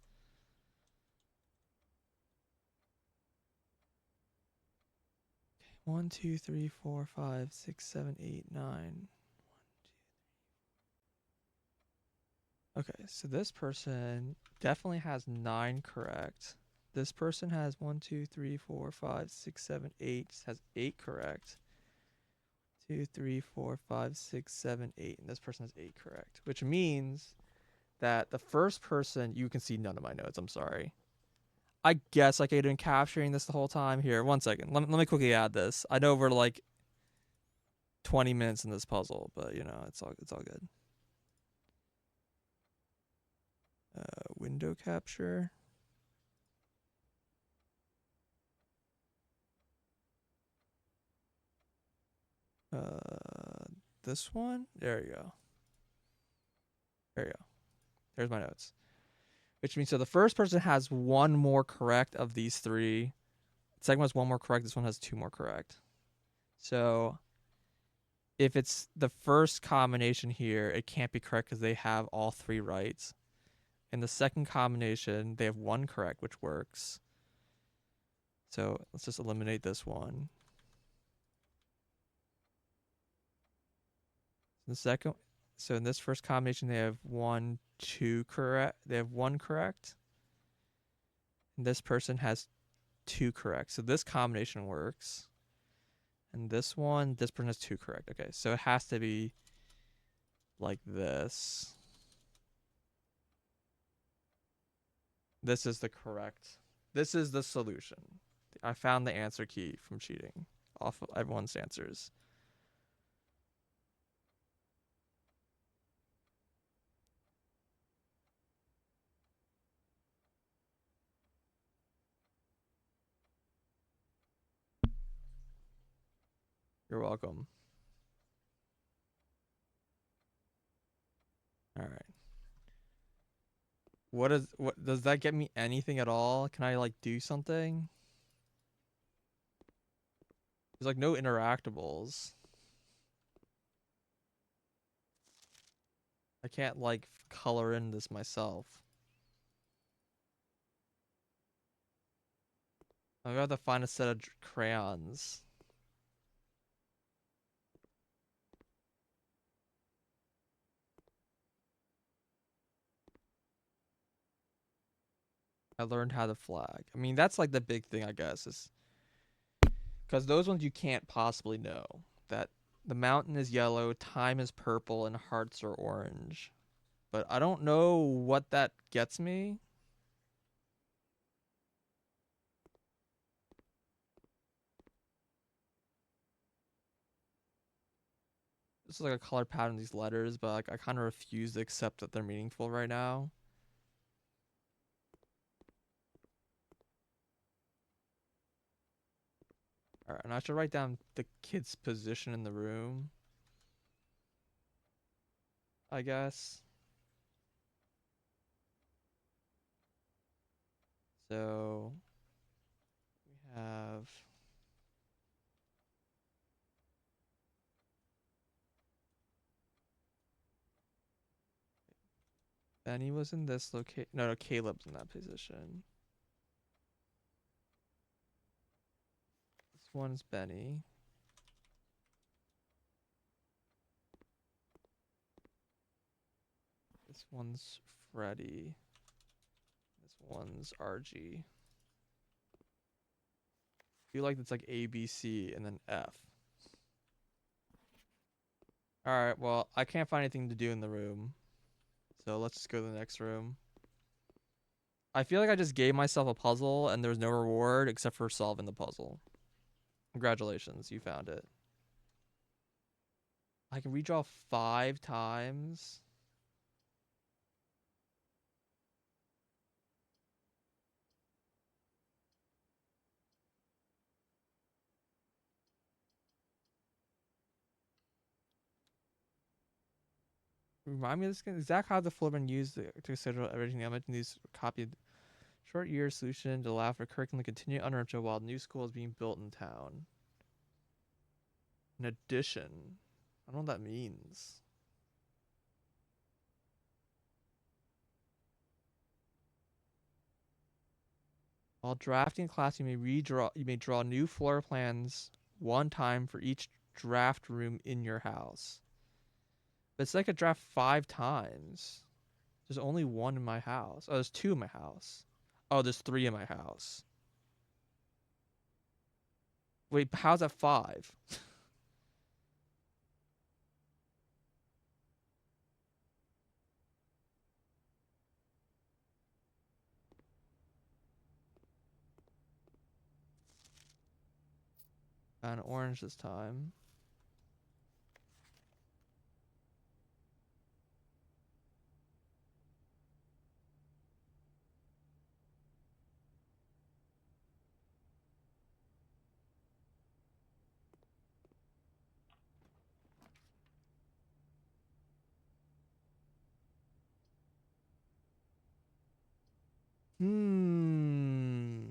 1, 2, 3, 4, 5, 6, 7, 8, 9. Okay, so this person definitely has 9 correct. This person has 1, 2, 3, 4, 5, 6, 7, 8. Has 8 correct. 2, 3, 4, 5, 6, 7, 8. And this person has 8 correct. Which means that the first person, you can see none of my notes. I'm sorry. I guess I could have been capturing this the whole time. Here, 1 second. Let me quickly add this. I know we're like 20 minutes in this puzzle, but you know, it's all good. Window capture. This one. There you go. There you go. There's my notes. Which means so the first person has 1 more correct of these 3. The second one has 1 more correct. This one has 2 more correct. So if it's the first combination here, it can't be correct because they have all 3 rights. In the second combination, they have 1 correct, which works. So let's just eliminate this one. The second, so in this first combination, they have 1, 2 correct. They have 1 correct. And this person has 2 correct. So this combination works. And this person has 2 correct. Okay, so it has to be like this. This is the correct. This is the solution. I found the answer key from cheating off of everyone's answers. You're welcome. All right. What does that get me anything at all? Can I like do something? There's like no interactables. I can't like color in this myself. I'm gonna have to find a set of crayons. I learned how to flag. I mean, that's like the big thing, I guess, is because those ones you can't possibly know. That the mountain is yellow, time is purple, and hearts are orange. But I don't know what that gets me. This is like a color pattern, these letters, but like I kind of refuse to accept that they're meaningful right now. All right, and I should write down the kid's position in the room, I guess. So we have Benny was in this location. No, Caleb's in that position. This one's Benny. This one's Freddy. This one's RG. I feel like it's like A, B, C, and then F. Alright, well, I can't find anything to do in the room. So let's just go to the next room. I feel like I just gave myself a puzzle and there's no reward except for solving the puzzle. Congratulations, you found it. I can redraw 5 times. Remind me of this game. Exact how the floor been used to consider everything element in these copied short year solution to allow for curriculum to continue uninterrupted while new school is being built in town. An addition. I don't know what that means. While drafting a class, you may draw new floor plans one time for each draft room in your house. But it's like a draft 5 times. There's only one in my house. Oh, there's 2 in my house. Oh, there's 3 in my house. Wait, how's that 5? An orange this time. Hmm.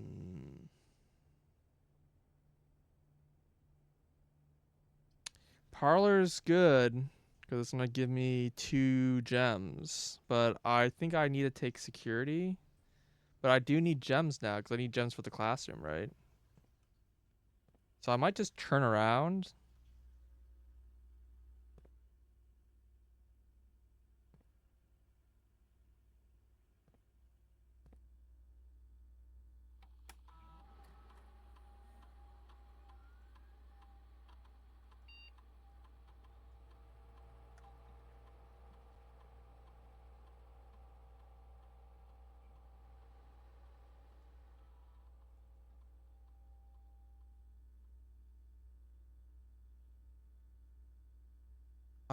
Parlor's good because it's gonna give me 2 gems, but I think I need to take security. But I do need gems now because I need gems for the classroom, right? So I might just turn around.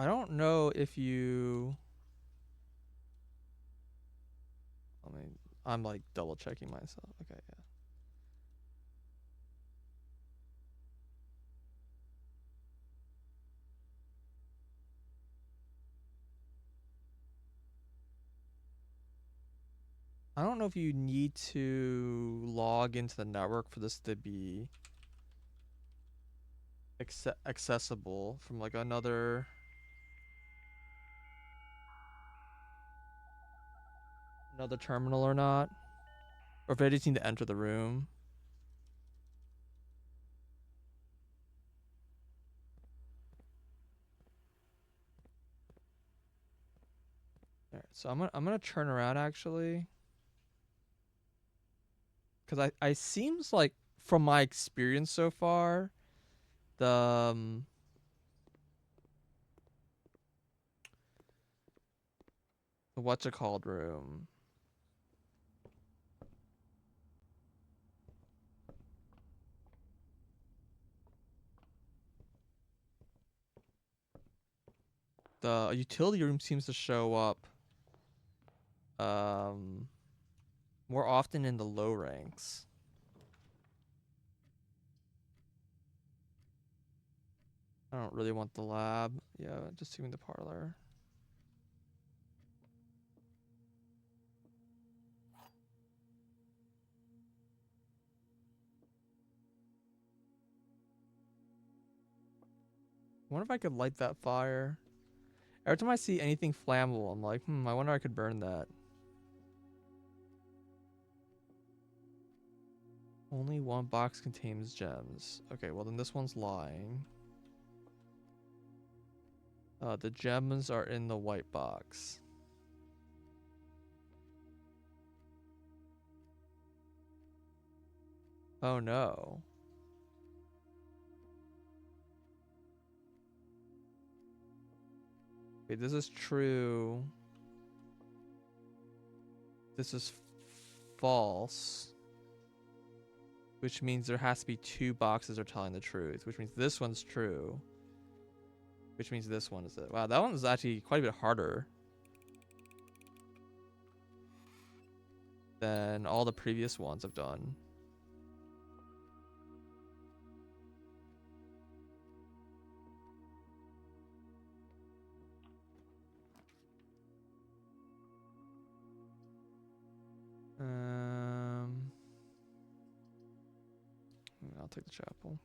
I don't know if you. I mean, I'm like double checking myself. Okay, yeah. I don't know if you need to log into the network for this to be accessible from like another terminal or not, or if I just need to enter the room. Alright, so I'm gonna turn around actually, because I seems like from my experience so far, the what's it called room. The utility room seems to show up um more often in the low ranks. I don't really want the lab. Yeah, just doing the parlor. I wonder if I could light that fire. Every time I see anything flammable, I'm like, I wonder if I could burn that. Only one box contains gems. Okay, well then this one's lying. The gems are in the white box. Oh no. Wait, this is true. This is false. Which means there has to be two boxes are telling the truth. Which means this one's true. Which means this one is it. Wow, that one's actually quite a bit harder than all the previous ones I've done. I'll take the chapel.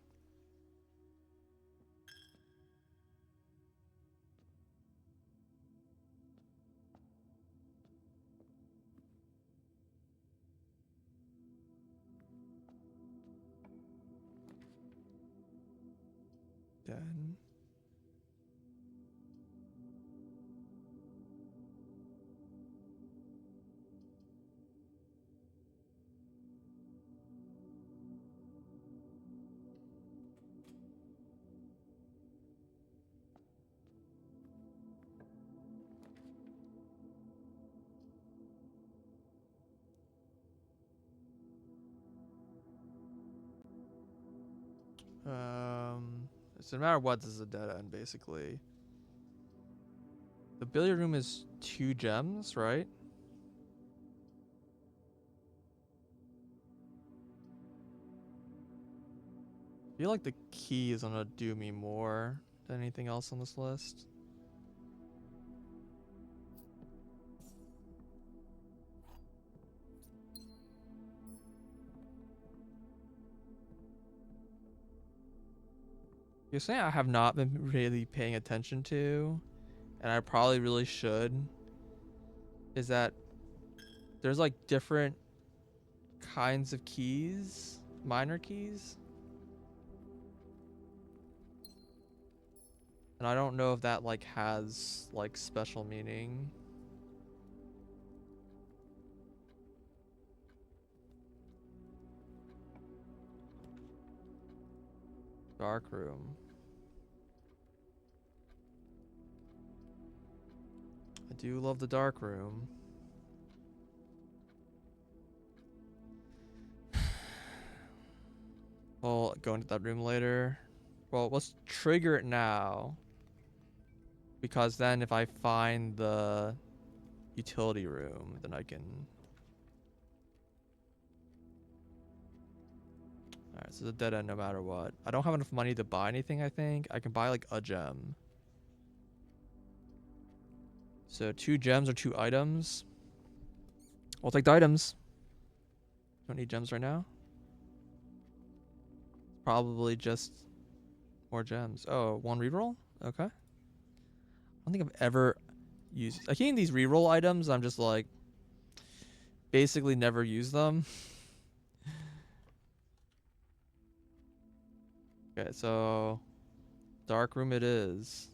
Then so no matter what, this is a dead end basically. The billiard room is 2 gems, right? I feel like the key is gonna do me more than anything else on this list. You're saying I have not been really paying attention to, and I probably really should, is that there's like different kinds of keys, minor keys. And I don't know if that like has like special meaning. Dark room. I do love the dark room. We'll go into that room later. Well, let's trigger it now. Because then if I find the utility room, then I can... Alright, so it's a dead end no matter what. I don't have enough money to buy anything, I think. I can buy like a gem. So 2 gems or 2 items. We'll take the items. Don't need gems right now. Probably just more gems. Oh, 1 reroll? Okay. I don't think I've ever used... I think these reroll items, I'm just like... basically never use them. Okay, so... dark room it is.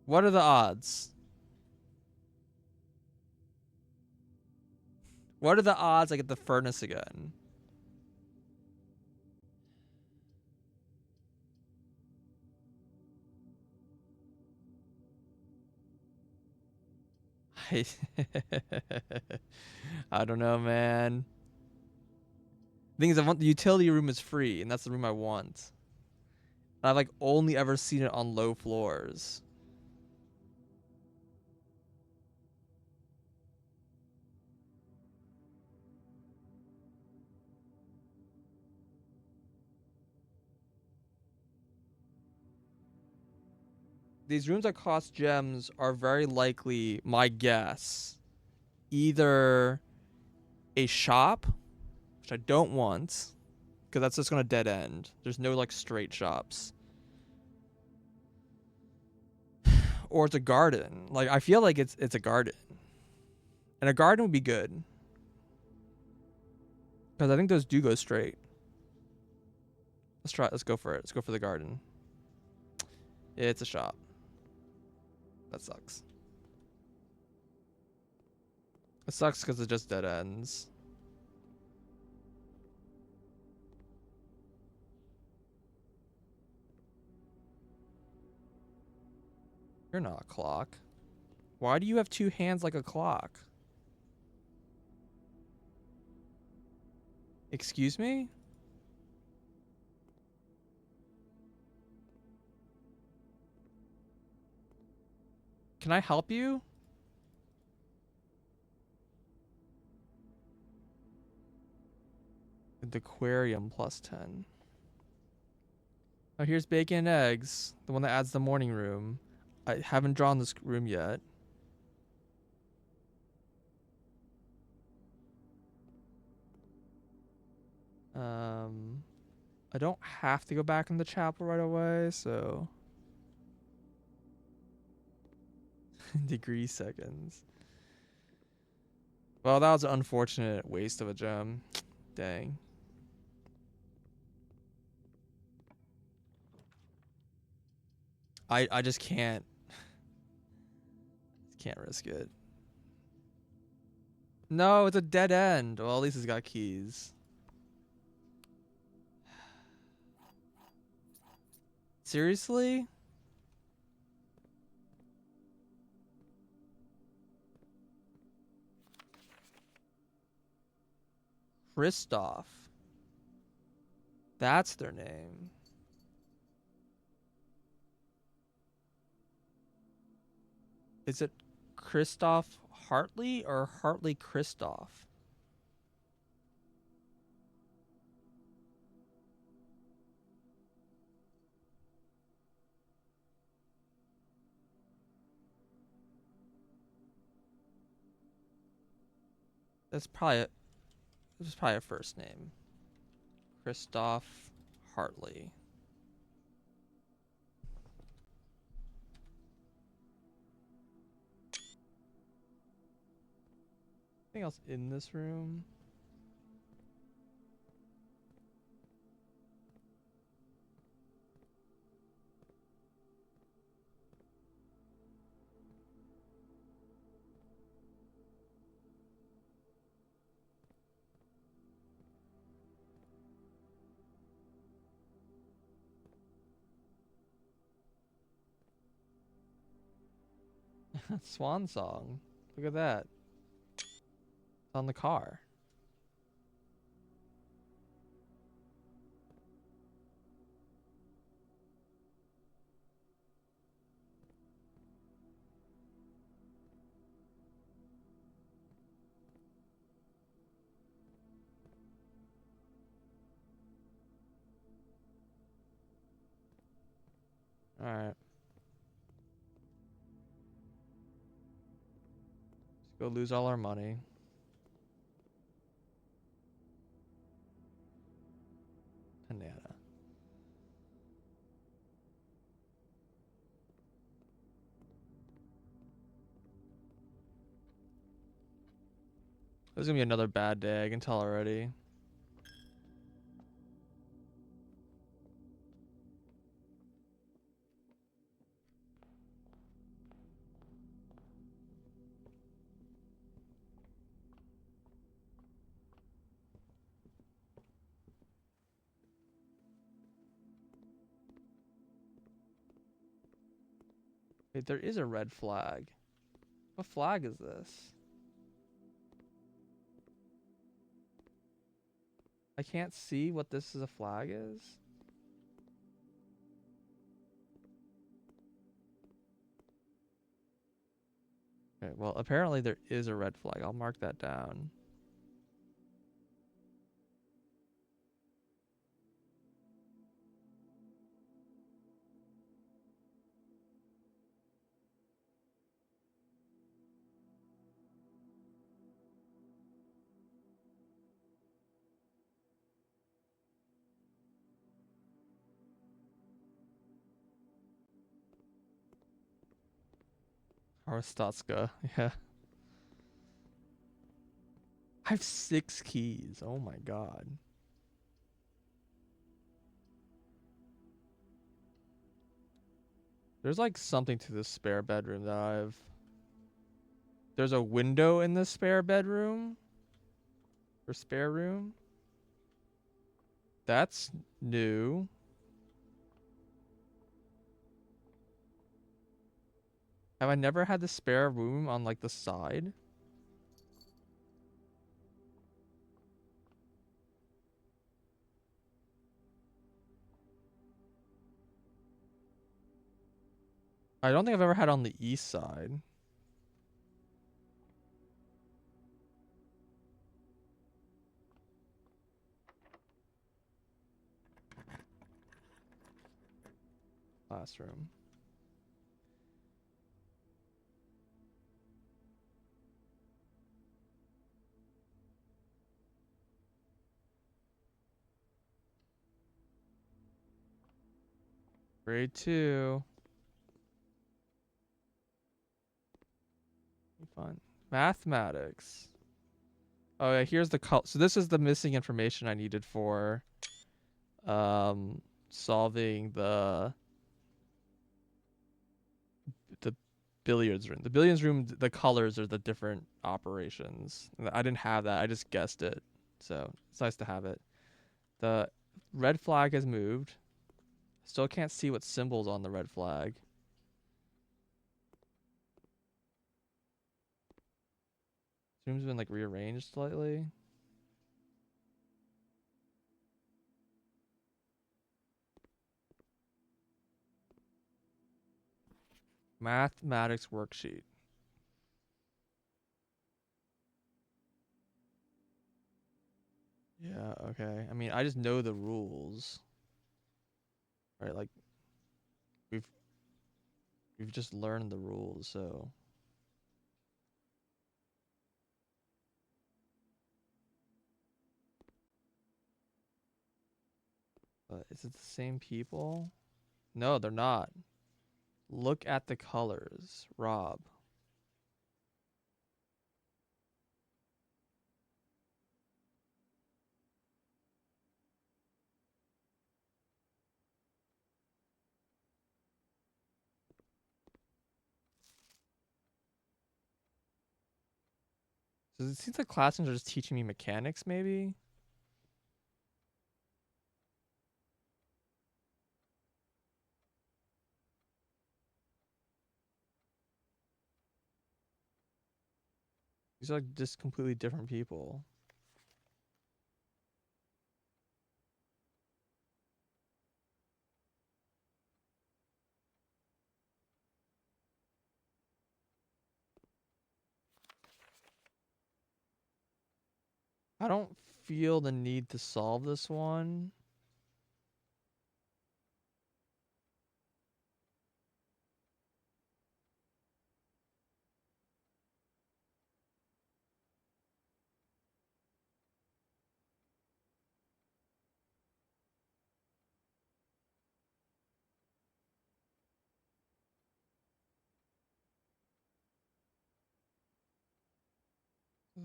What are the odds? What are the odds I get the furnace again? I don't know, man. The thing is, I want the utility room is free, and that's the room I want. And I've like only ever seen it on low floors. These rooms that cost gems are very likely, my guess, either a shop, which I don't want, because that's just gonna dead end. There's no like straight shops. Or it's a garden. Like I feel like it's a garden. And a garden would be good. Because I think those do go straight. Let's try it. Let's go for it. Let's go for the garden. It's a shop. That sucks. It sucks because it just dead ends. You're not a clock. Why do you have 2 hands like a clock? Excuse me? Can I help you? The aquarium +10. Oh, here's bacon and eggs. The one that adds the morning room. I haven't drawn this room yet. I don't have to go back in the chapel right away, so... degree seconds. Well, that was an unfortunate waste of a gem. Dang. I just can't risk it. No, it's a dead end. Well, at least it's got keys. Seriously? Kristoff. That's their name. Is it Kristoff Hartley or Hartley Kristoff? That's probably this is probably a first name. Kristoff Hartley. Anything else in this room? Swan song. Look at that. It's on the car. Alright. Let's go lose all our money. Banana. This is gonna be another bad day, I can tell already. Wait, there is a red flag. What flag is this? I can't see what this is a flag is. Okay, well, apparently there is a red flag. I'll mark that down. Arstotzka, yeah. I have 6 keys. Oh my god. There's like something to this spare bedroom that I've... There's a window in the spare bedroom? Or spare room? That's new. Have I never had the spare room on like the side? I don't think I've ever had on the east side. Classroom. Grade 2. Fun. Mathematics. Oh yeah, here's the color. So this is the missing information I needed for solving the billiards room. The billiards room, the colors are the different operations. I didn't have that. I just guessed it. So it's nice to have it. The red flag has moved. Still can't see what symbol's on the red flag. Room's been like rearranged slightly. Mathematics worksheet. Yeah, okay. I mean, I just know the rules. Right, like we've we've just learned the rules, so but is it the same people? No, they're not. Look at the colors, Rob. So it seems like classrooms are just teaching me mechanics, maybe? These are like just completely different people. I don't feel the need to solve this one.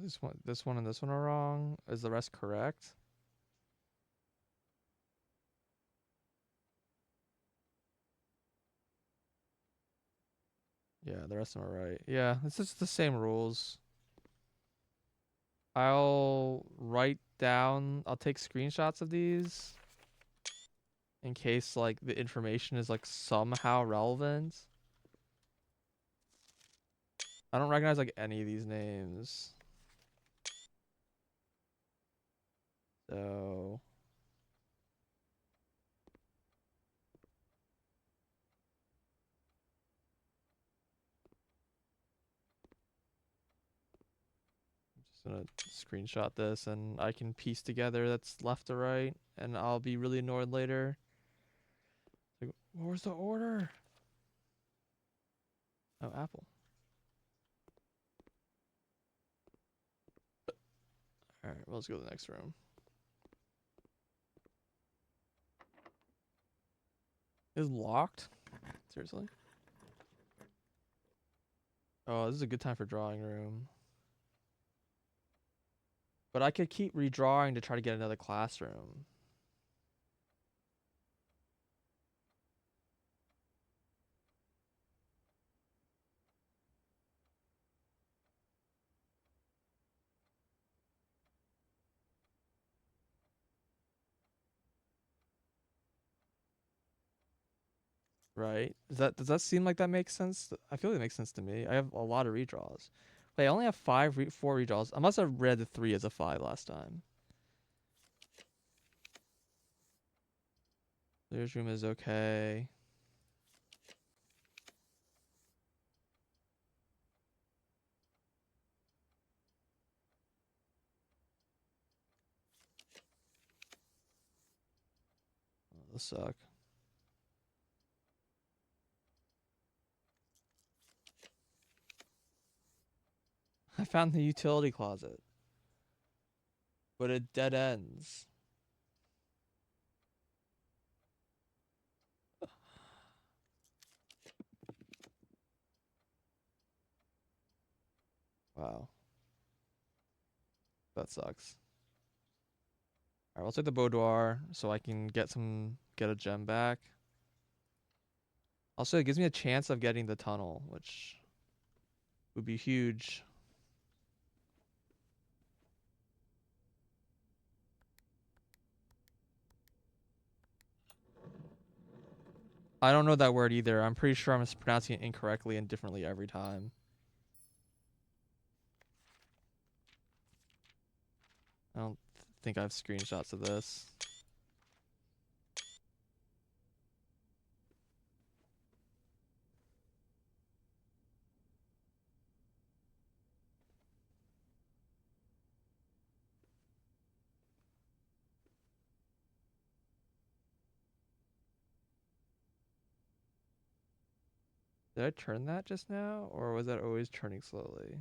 this one, and this one are wrong. Is the rest correct? Yeah, the rest of them are right. Yeah, it's just the same rules. I'll write down. I'll take screenshots of these in case like the information is like somehow relevant. I don't recognize like any of these names. So just gonna screenshot this and I can piece together that's left to right and I'll be really annoyed later. Like, what was the order? Oh, Apple. Alright, well, let's go to the next room. Is locked? Seriously? Oh, this is a good time for drawing room. But I could keep redrawing to try to get another classroom. Right? Does that seem like that makes sense? I feel like it makes sense to me. I have a lot of redraws. Wait, I only have four redraws. I must have read the 3 as a 5 last time. Clear's room is okay. Oh, those suck. I found the utility closet, but it dead ends. Wow, that sucks. All right, let's take the boudoir so I can get a gem back. Also, it gives me a chance of getting the tunnel, which would be huge. I don't know that word either. I'm pretty sure I'm mispronouncing it incorrectly and differently every time. I don't think I have screenshots of this. Did I turn that just now, or was that always turning slowly?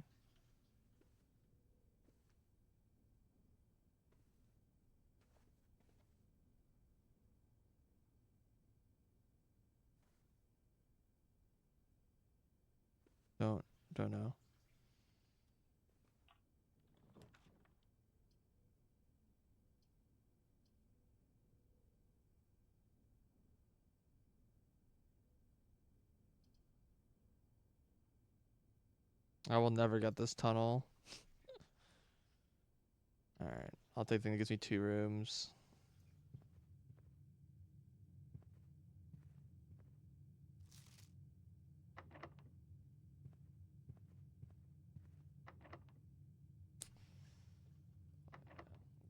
Don't don't know. I will never get this tunnel. All right, I'll take the thing that gives me 2 rooms.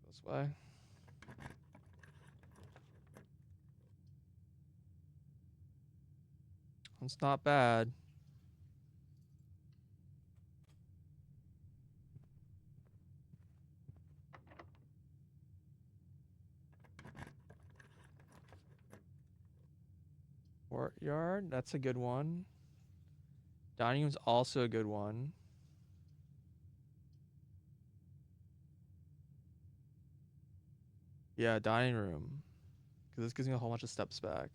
This way. It's not bad. Courtyard, that's a good one. Dining room's also a good one. Yeah, dining room. Because this gives me a whole bunch of steps back.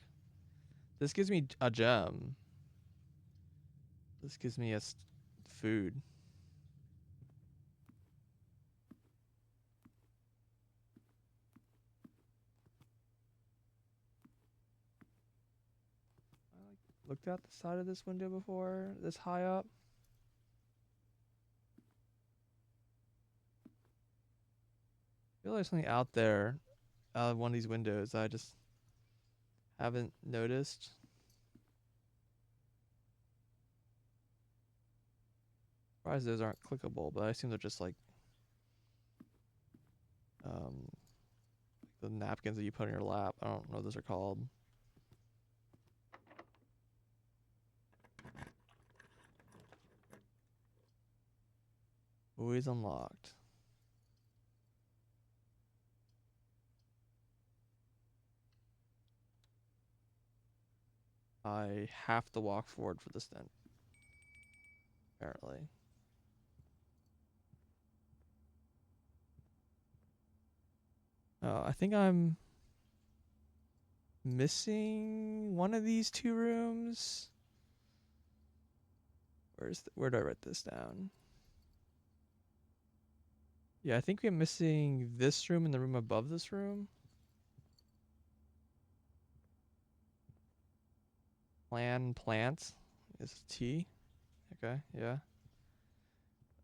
This gives me a gem. This gives me food. looked out the side of this window before, this high up? I feel like there's something out there, out of one of these windows that I just haven't noticed. Surprised those aren't clickable, but I assume they're just like the napkins that you put in your lap. I don't know what those are called. Always unlocked. I have to walk forward for this then. Apparently. Oh, I think I'm missing one of these two rooms. Where do I write this down? Yeah, I think we're missing this room and the room above this room. Plant is T. Okay, yeah.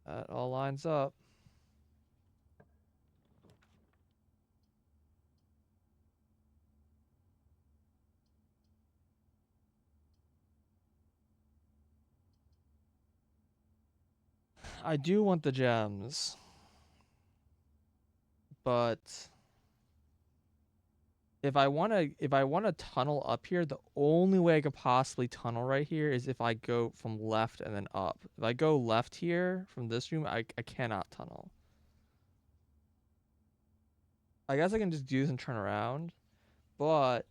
That all lines up. I do want the gems. But if I want to tunnel up here, the only way I could possibly tunnel right here is if I go from left and then up. If I go left here from this room, I cannot tunnel. I guess I can just do this and turn around. But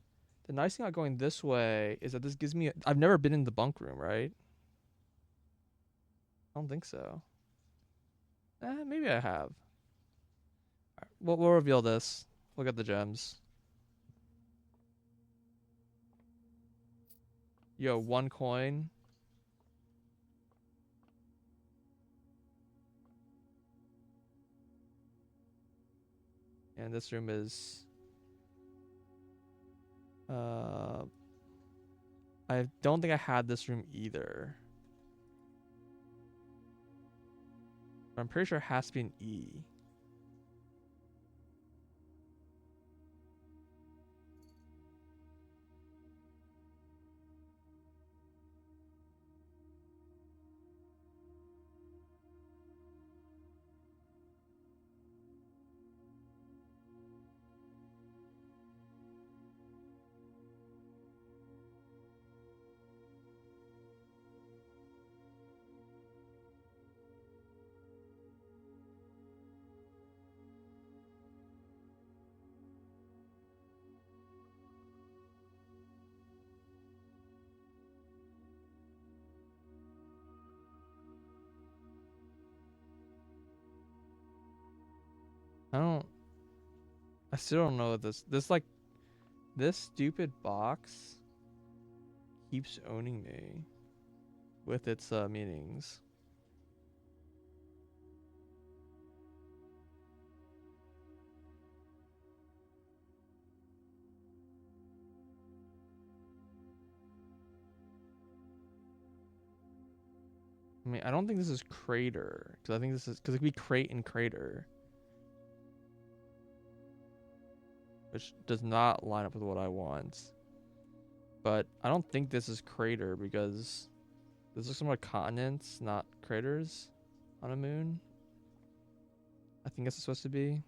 the nice thing about going this way is that this gives me I've never been in the bunk room, right? I don't think so. Maybe I have. Right, we'll reveal this. Look at the gems. Yo, 1 coin. And this room is I don't think I had this room either. But I'm pretty sure it has to be an E. I still don't know what this stupid box keeps owning me with its meanings. I mean, I don't think this is crater because I think this is because it could be crate and crater, which does not line up with what I want. But I don't think this is crater because this looks more like continents, not craters on a moon. I think it's supposed to be.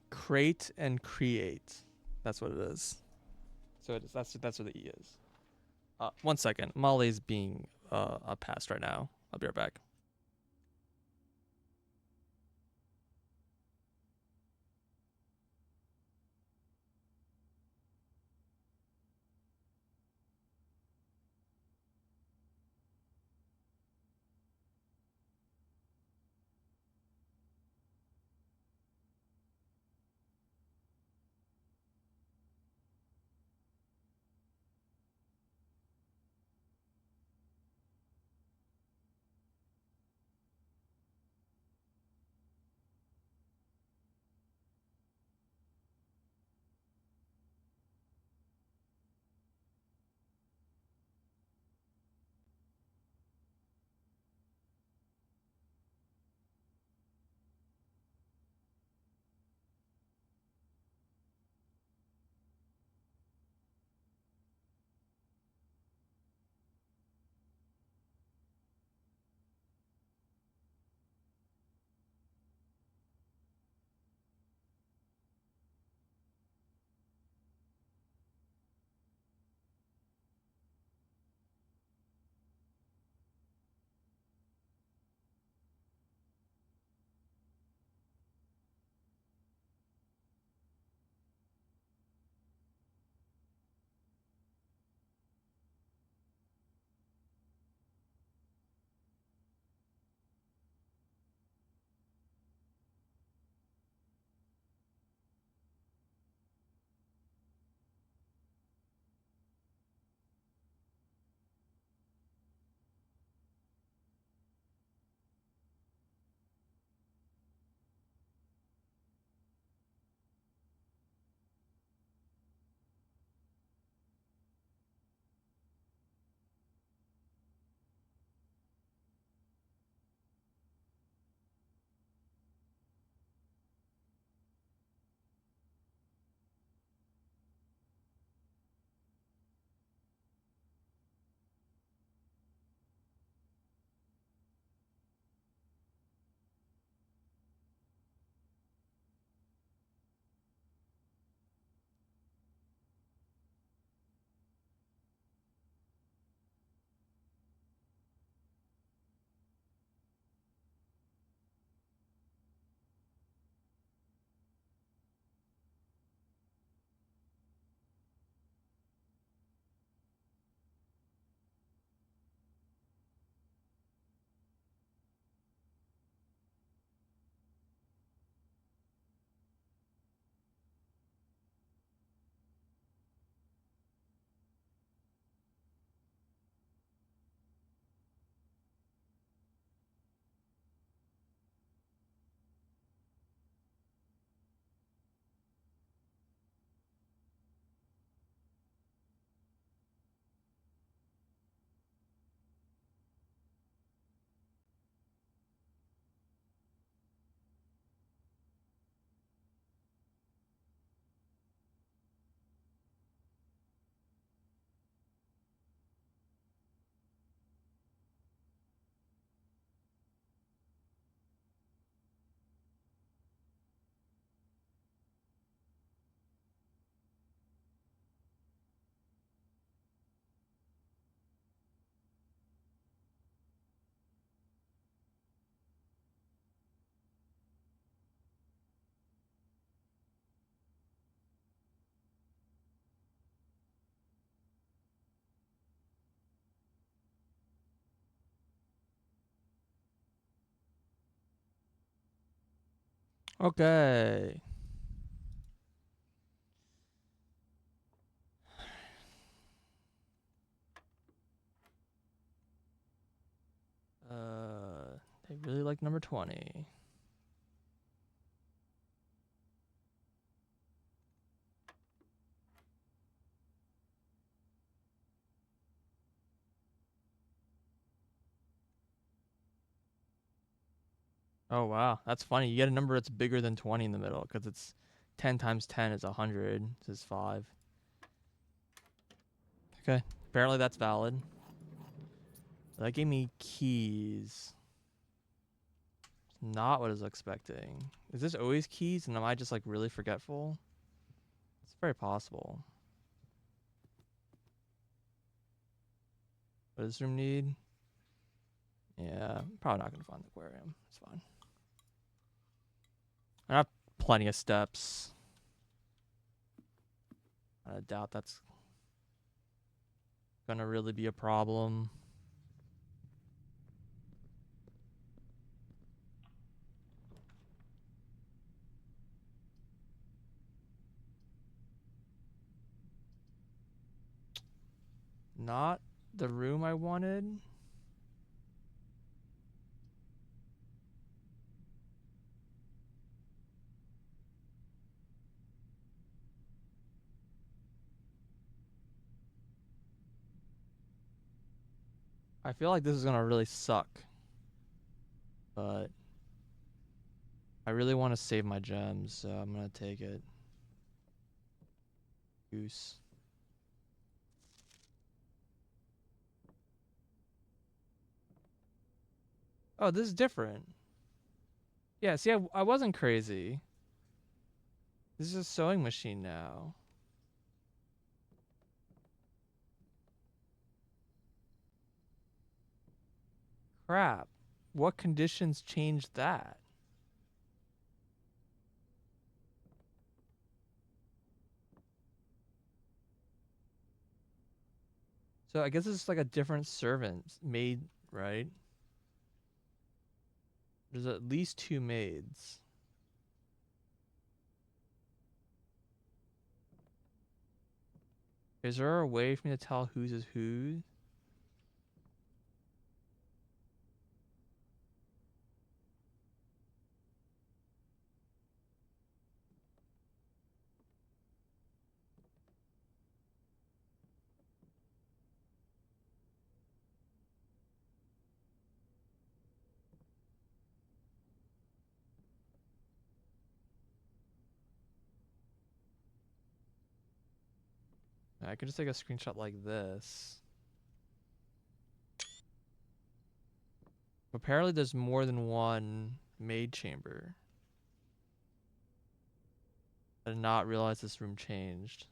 Crate and create. That's what it is. So it is. That's what the E is. 1 second. Molly's being a pest right now. I'll be right back. Okay. They really like number 20. Oh wow, that's funny. You get a number that's bigger than 20 in the middle because it's 10 times 10 is 100. This is 5. Okay, apparently that's valid. That gave me keys. Not what I was expecting. Is this always keys and am I just like really forgetful? It's very possible. What does this room need? Yeah, probably not gonna find the aquarium. It's fine. I have plenty of steps. I doubt that's gonna really be a problem. Not the room I wanted. I feel like this is gonna really suck. But I really want to save my gems, so I'm gonna take it. Goose. Oh, this is different. Yeah, see, I wasn't crazy. This is a sewing machine now. Crap. What conditions changed that? So I guess it's like a different servant maid, right? There's at least 2 maids. Is there a way for me to tell whose is whose? I could just take a screenshot like this. Apparently there's more than one maid chamber. I did not realize this room changed.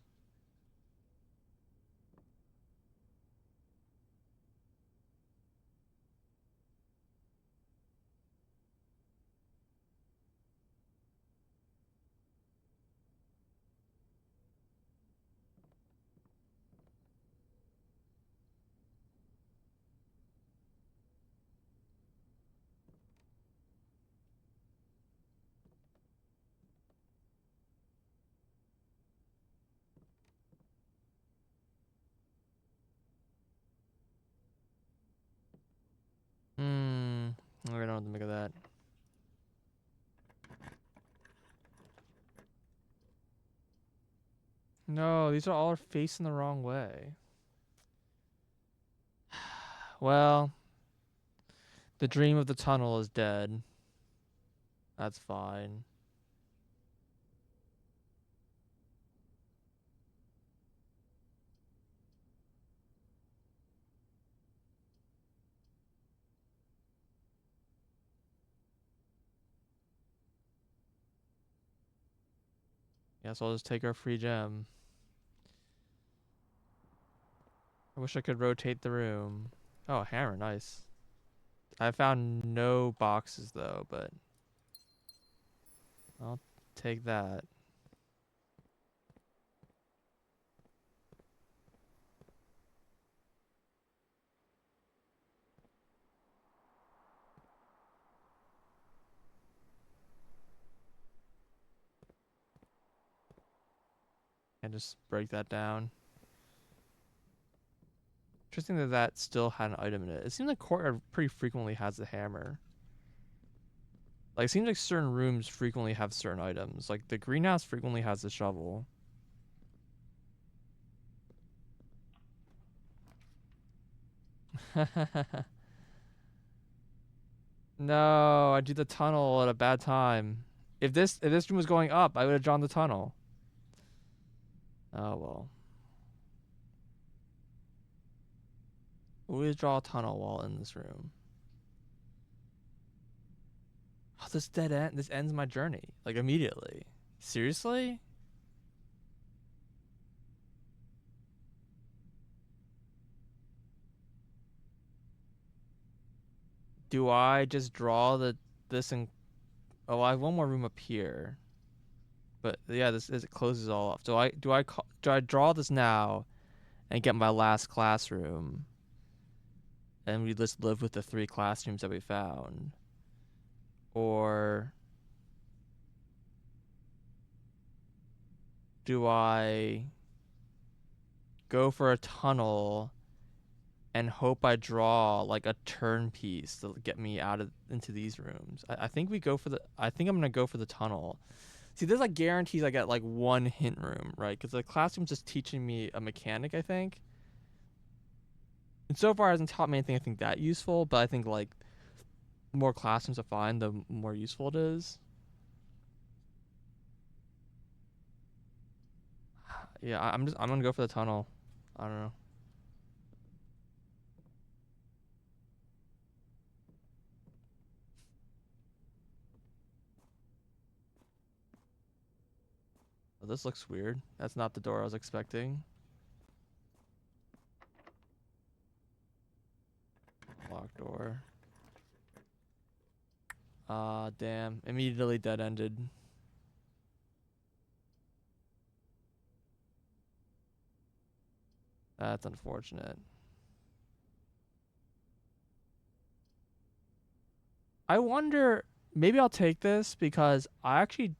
I don't know what to make of that. No, these are all facing the wrong way. Well, the dream of the tunnel is dead. That's fine. Guess I'll just take our free gem. I wish I could rotate the room. Oh, hammer, nice. I found no boxes though, but I'll take that. And just break that down. Interesting that that still had an item in it. It seems like courtyard pretty frequently has the hammer. Like, it seems like certain rooms frequently have certain items. Like, the greenhouse frequently has the shovel. No, I did the tunnel at a bad time. If this room was going up, I would have drawn the tunnel. Oh well. Always draw a tunnel while in this room. this dead end. This ends my journey like immediately. Seriously? Do I just draw this and oh, I have one more room up here. But yeah, this it closes all off. Do I draw this now and get my last classroom and we just live with the 3 classrooms that we found? Or do I go for a tunnel and hope I draw like a turn piece to get me out of into these rooms? I think I think I'm gonna go for the tunnel. See, there's like guarantees I get like 1 hint room, right? Because the classroom's just teaching me a mechanic, I think. And so far, it hasn't taught me anything I think that useful, but I think like the more classrooms I find, the more useful it is. Yeah, I'm gonna go for the tunnel. I don't know. Oh, this looks weird. That's not the door I was expecting. Locked door. Ah, damn. Immediately dead ended. That's unfortunate. I wonder, maybe I'll take this because I actually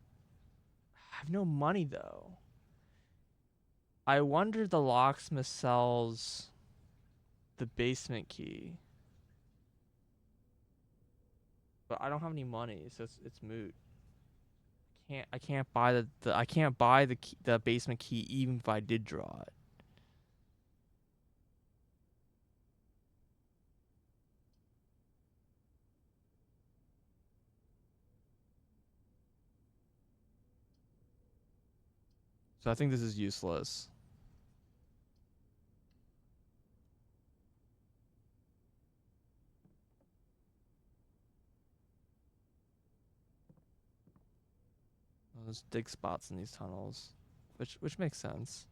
have no money though. I wonder the locksmith sells the basement key. But I don't have any money, so it's moot. I can't buy I can't buy the basement key even if I did draw it. So I think this is useless. There's dig spots in these tunnels, which makes sense.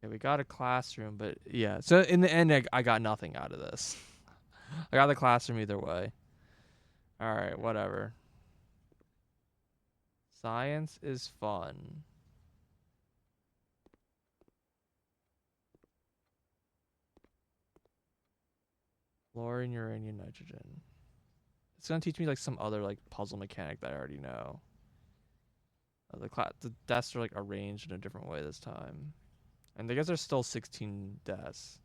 Yeah, we got a classroom, but yeah. So in the end, I got nothing out of this. I got the classroom either way. All right, whatever. Science is fun. Fluorine, uranium, nitrogen. It's gonna teach me like some other like puzzle mechanic that I already know. The desks are like arranged in a different way this time, and I guess there's still 16 desks.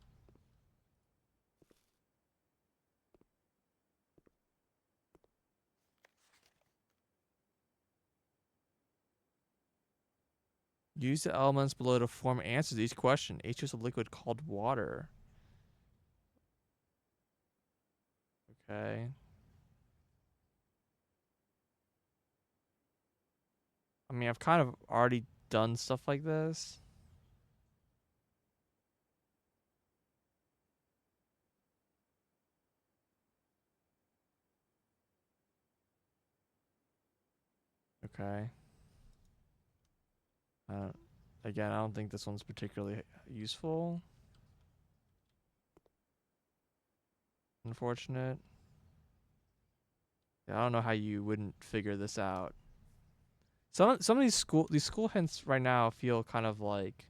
Use the elements below to form answers to each question. H is a liquid called water. Okay. I mean, I've kind of already done stuff like this. Okay. I don't, again, I don't think this one's particularly useful. Unfortunate. Yeah, I don't know how you wouldn't figure this out. Some of these school hints right now feel kind of like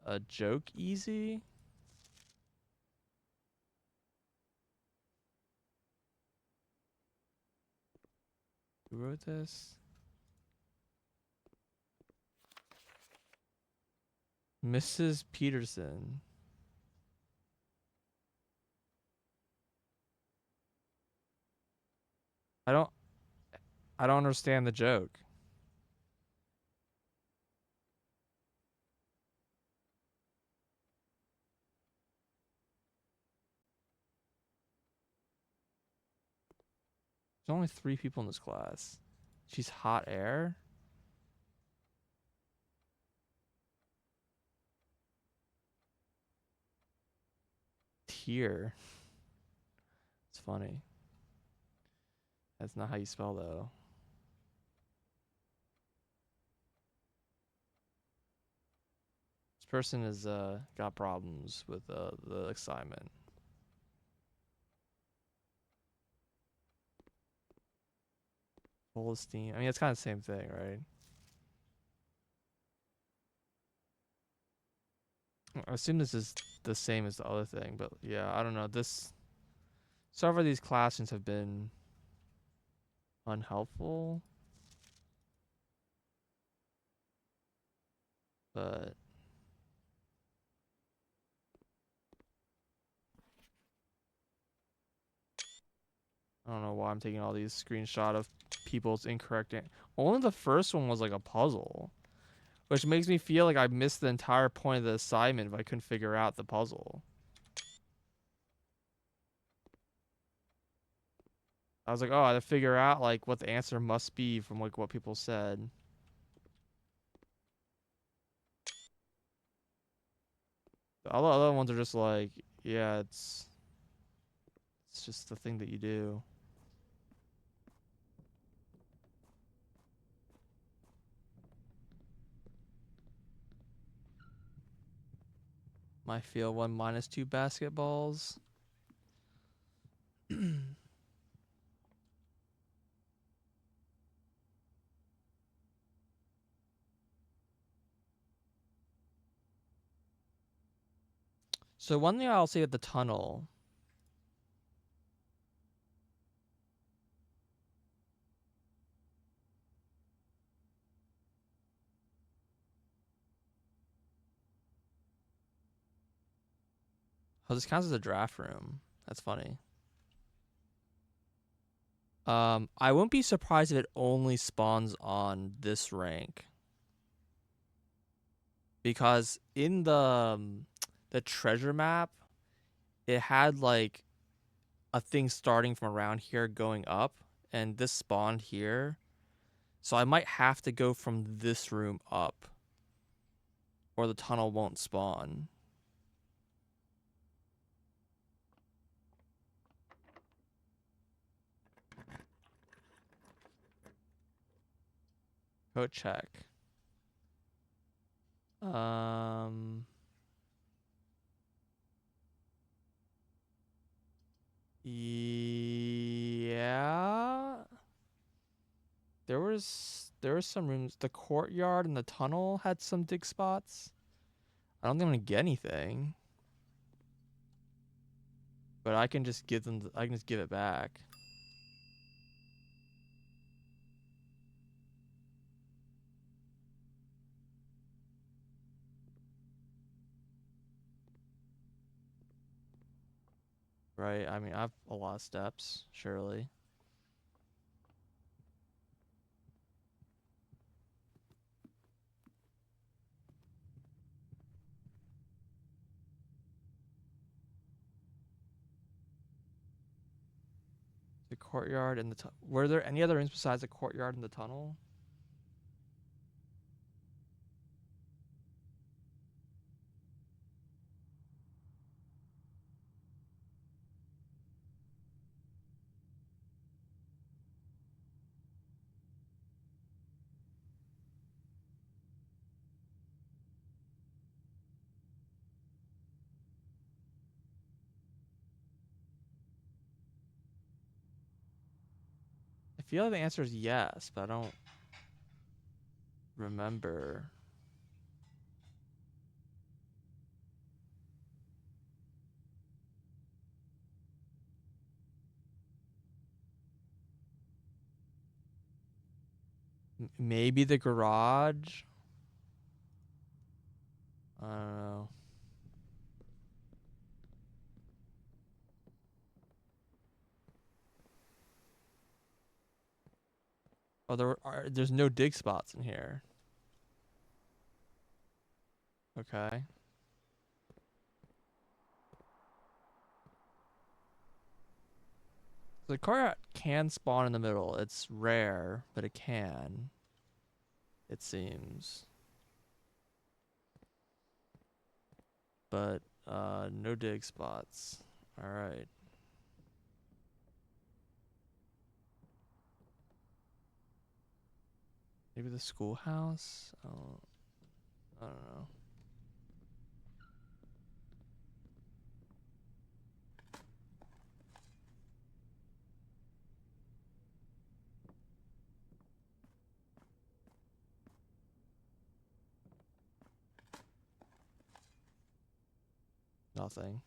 a joke easy. Who wrote this? Mrs. Peterson. I don't I don't understand the joke. There's only 3 people in this class. She's hot air? Tear. It's funny. That's not how you spell though. This person has got problems with the assignment. Full esteem. I mean, it's kind of the same thing, right? I assume this is the same as the other thing, but yeah, I don't know. So far these classrooms have been unhelpful, but I don't know why I'm taking all these screenshot of people's incorrect. Only the first one was like a puzzle, which makes me feel like I missed the entire point of the assignment if I couldn't figure out the puzzle. I was like, oh, I have to figure out like what the answer must be from like what people said. The other ones are just like, yeah, it's just the thing that you do. My field 1 minus 2 basketballs. So one thing I'll say at the tunnel. Oh, this counts as a draft room. That's funny. I wouldn't be surprised if it only spawns on this rank. Because in the treasure map, it had like a thing starting from around here going up, and this spawned here. So I might have to go from this room up, or the tunnel won't spawn. Go check. Yeah. There was some rooms. The courtyard and the tunnel had some dig spots. I don't think I'm gonna get anything, but I can just give them. I can just give it back. Right? I mean, I have a lot of steps, surely. The courtyard and the were there any other rooms besides the courtyard and the tunnel? I feel like the answer is yes, but I don't remember. Maybe the garage. I don't know. Oh, there's no dig spots in here. Okay. The courtyard can spawn in the middle. It's rare, but it can. It seems. But no dig spots. All right. Maybe the schoolhouse? Oh, I don't know. Nothing.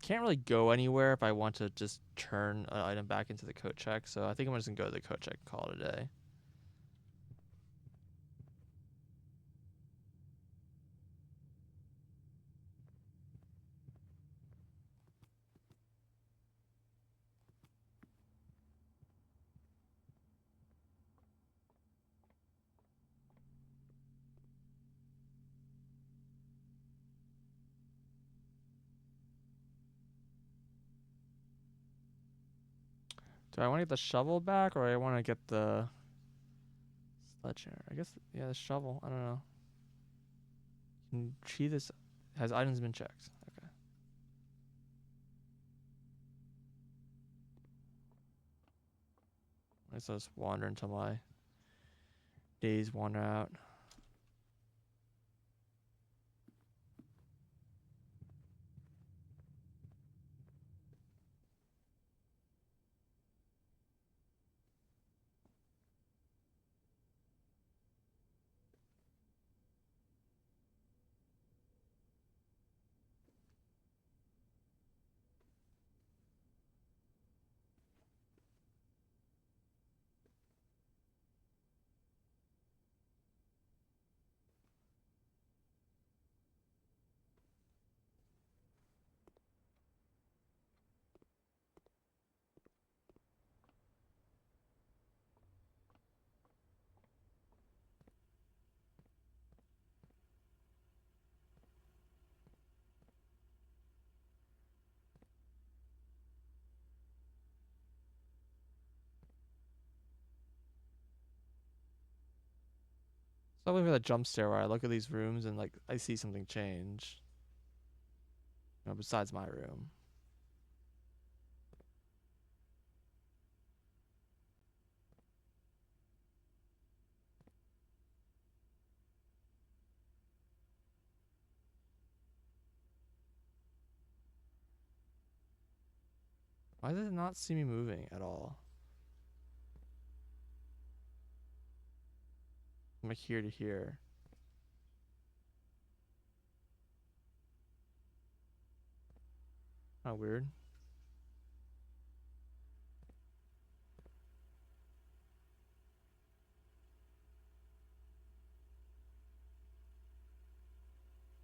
Can't really go anywhere if I want to just turn an item back into the coat check, so I think I'm just gonna go to the coat check and call it a day. Do I want to get the shovel back, or I want to get the sledgehammer? I guess, yeah, the shovel. I don't know. Can see this. Has items been checked? Okay. I guess I'll just wander until my days wander out. So I'm waiting for that jump scare where I look at these rooms and like I see something change. You know, besides my room. Why does it not see me moving at all? I'm like here to here. How weird.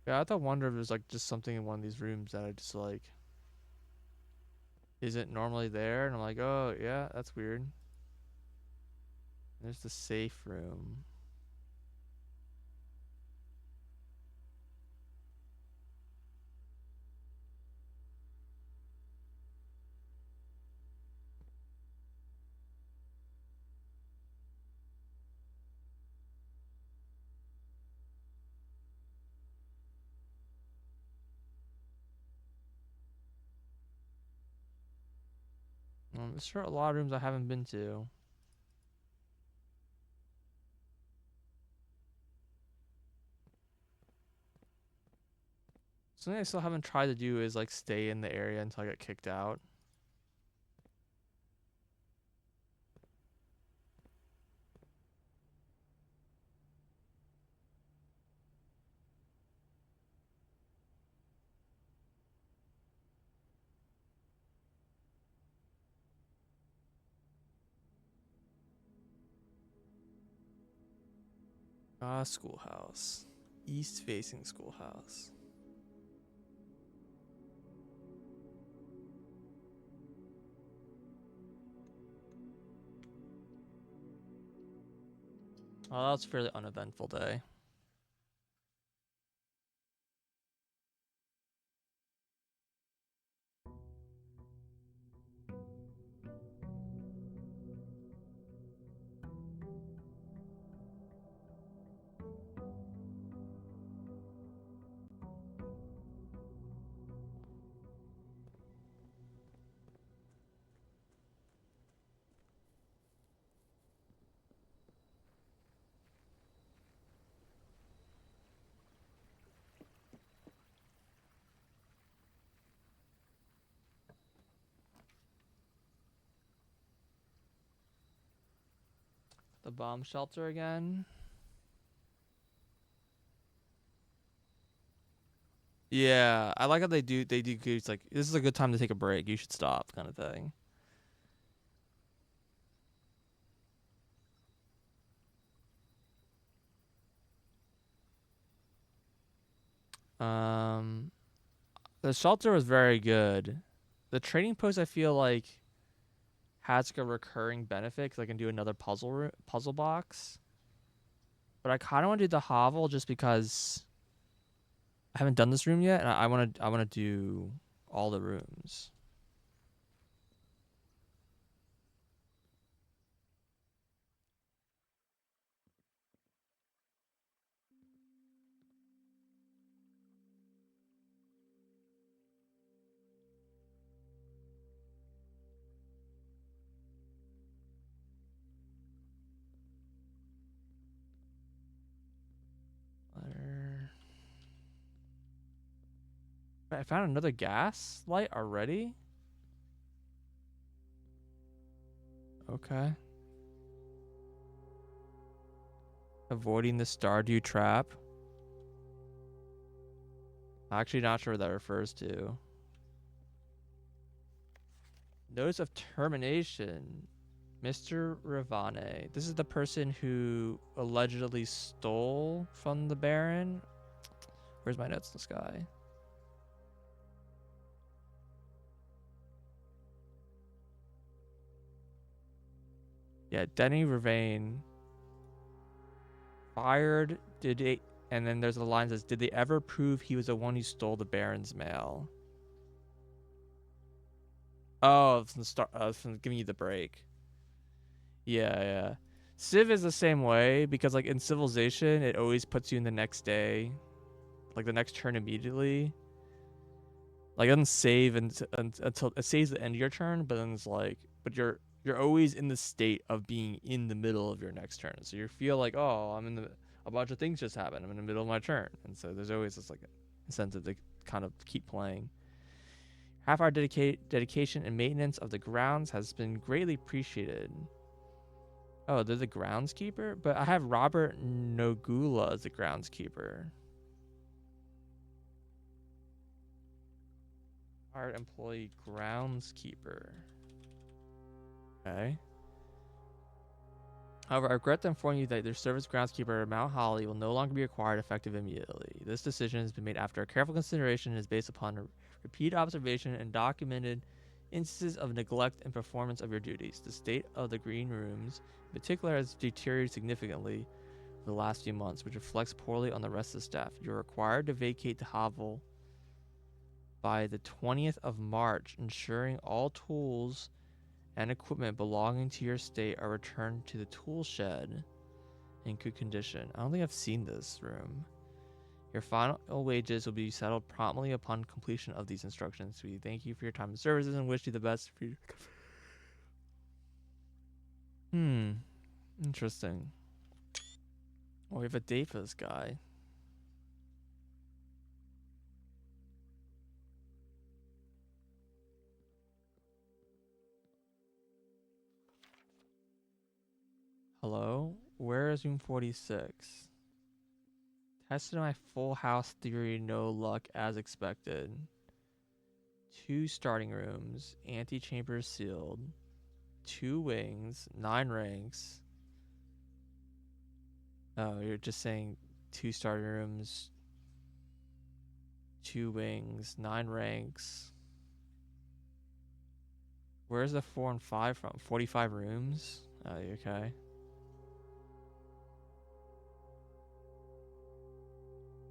Yeah, I have to wonder if there's like just something in one of these rooms that I just like isn't normally there, and I'm like, oh yeah, that's weird. There's the safe room. There's sure a lot of rooms I haven't been to. Something I still haven't tried to do is like stay in the area until I get kicked out. Schoolhouse. East facing schoolhouse. Oh, that was a fairly uneventful day. the bomb shelter again. Yeah, I like how they do good. It's like this is a good time to take a break. You should stop, kind of thing. Um, the shelter was very good. The trading post I feel like has like a recurring benefit because I can do another puzzle box. But I kind of want to do the hovel just because I haven't done this room yet, and I want to do all the rooms. Letter- I found another gas light already. Okay. Avoiding the Stardew trap. I'm actually not sure what that refers to. Notice of termination. Mr. Ravane. This is the person who allegedly stole from the Baron. Where's my notes in the sky? Yeah, Denny Ravane fired. Did they? And then there's a line that says, "Did they ever prove he was the one who stole the Baron's mail?" Oh, from the start, from giving you the break. Yeah, yeah. Civ is the same way because like in Civilization, it always puts you in the next day, like the next turn immediately. Like it doesn't save until it saves the end of your turn, but then it's like, but you're always in the state of being in the middle of your next turn. So you feel like, oh, a bunch of things just happened. I'm in the middle of my turn, and so there's always this like incentive to kind of keep playing. Half our dedication and maintenance of the grounds has been greatly appreciated. Oh, they're the groundskeeper, but I have Robert Nogula as the groundskeeper. Our employee groundskeeper. Okay. However, I regret to inform you that their service groundskeeper at Mount Holly will no longer be required effective immediately. This decision has been made after a careful consideration and is based upon a repeated observation and documented instances of neglect and performance of your duties. The state of the green rooms, in particular, has deteriorated significantly over the last few months, which reflects poorly on the rest of the staff. You're required to vacate the hovel by the 20th of March, ensuring all tools and equipment belonging to your estate are returned to the tool shed in good condition. I don't think I've seen this room. Your final wages will be settled promptly upon completion of these instructions. We thank you for your time and services and wish you the best for your... Interesting. Well, we have a date for this guy. Hello? Where is room 46? Tested my full house theory, no luck as expected. 2 starting rooms, antechambers sealed, 2 wings, 9 ranks. Oh, you're just saying 2 starting rooms, 2 wings, 9 ranks. Where's the 4 and 5 from? 45 rooms? Oh, okay.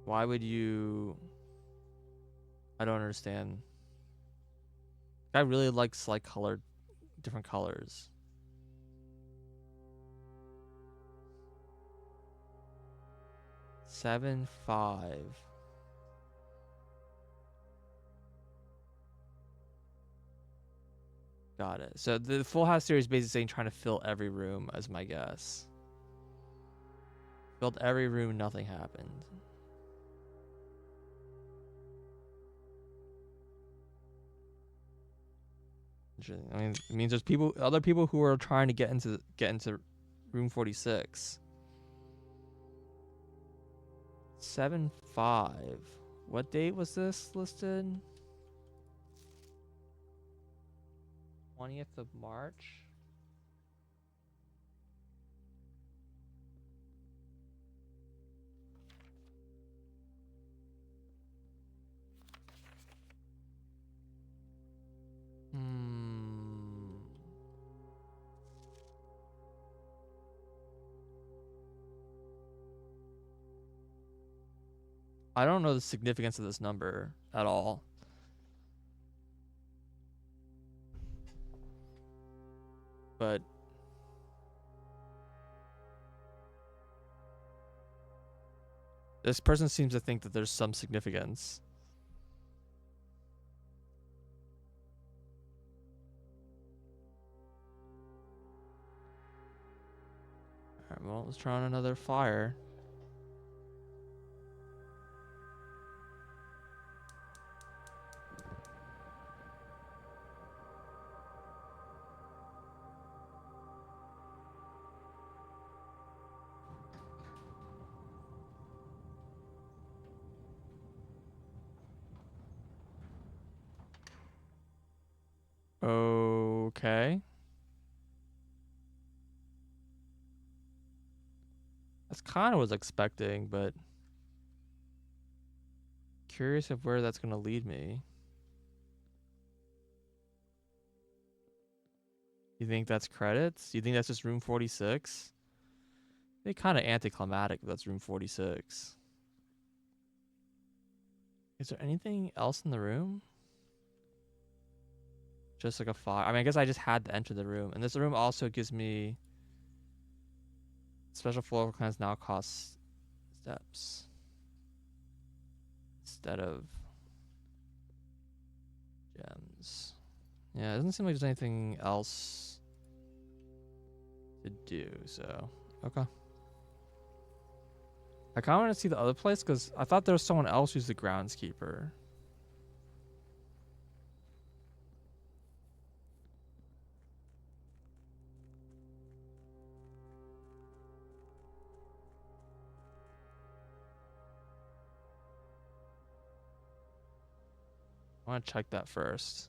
Why would you... I don't understand. I really likes like colored, different colors. 7, 5. Got it. So the Full House series is basically saying trying to fill every room, as my guess. Filled every room, nothing happened. Interesting. I mean, it means there's other people who are trying to get into room 46. 7/5. What date was this listed? 20th of March. I don't know the significance of this number at all. But this person seems to think that there's some significance. Alright, well, let's try on another fire. Okay. That's kind of what I was expecting, but curious of where that's going to lead me. You think that's credits? You think that's just room 46? They kind of anticlimactic if that's room 46. Is there anything else in the room? Just like a fire. I mean, I guess I just had to enter the room. And this room also gives me special floor kinds now cost steps instead of gems. Yeah, it doesn't seem like there's anything else to do, so okay. I kind of want to see the other place because I thought there was someone else who's the groundskeeper. I want to check that first.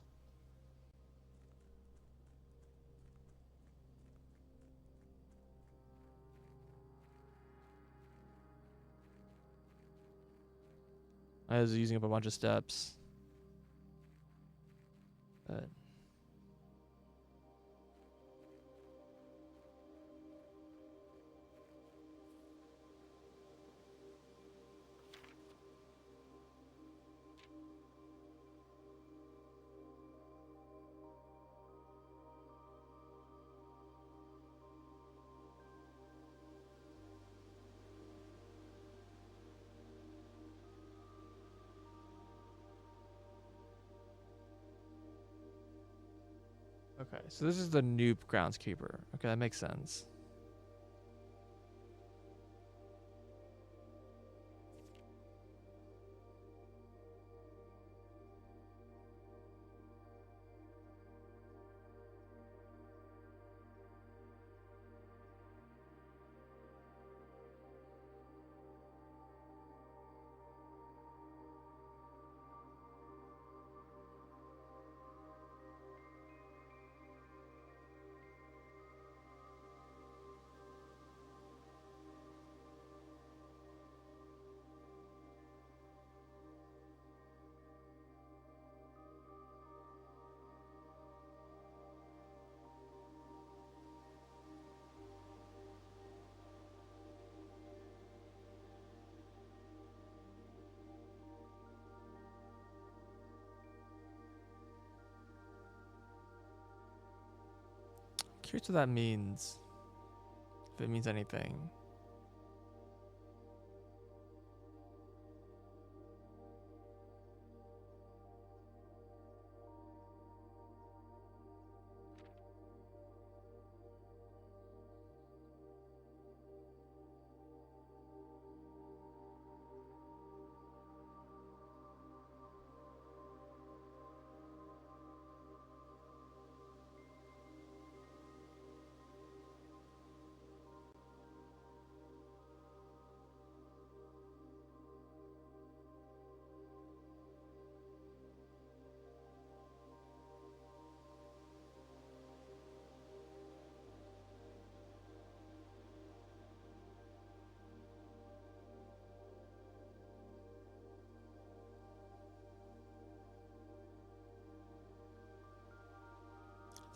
I was using up a bunch of steps. But okay, so this is the noob groundskeeper. Okay, that makes sense. Curious what that means. If it means anything.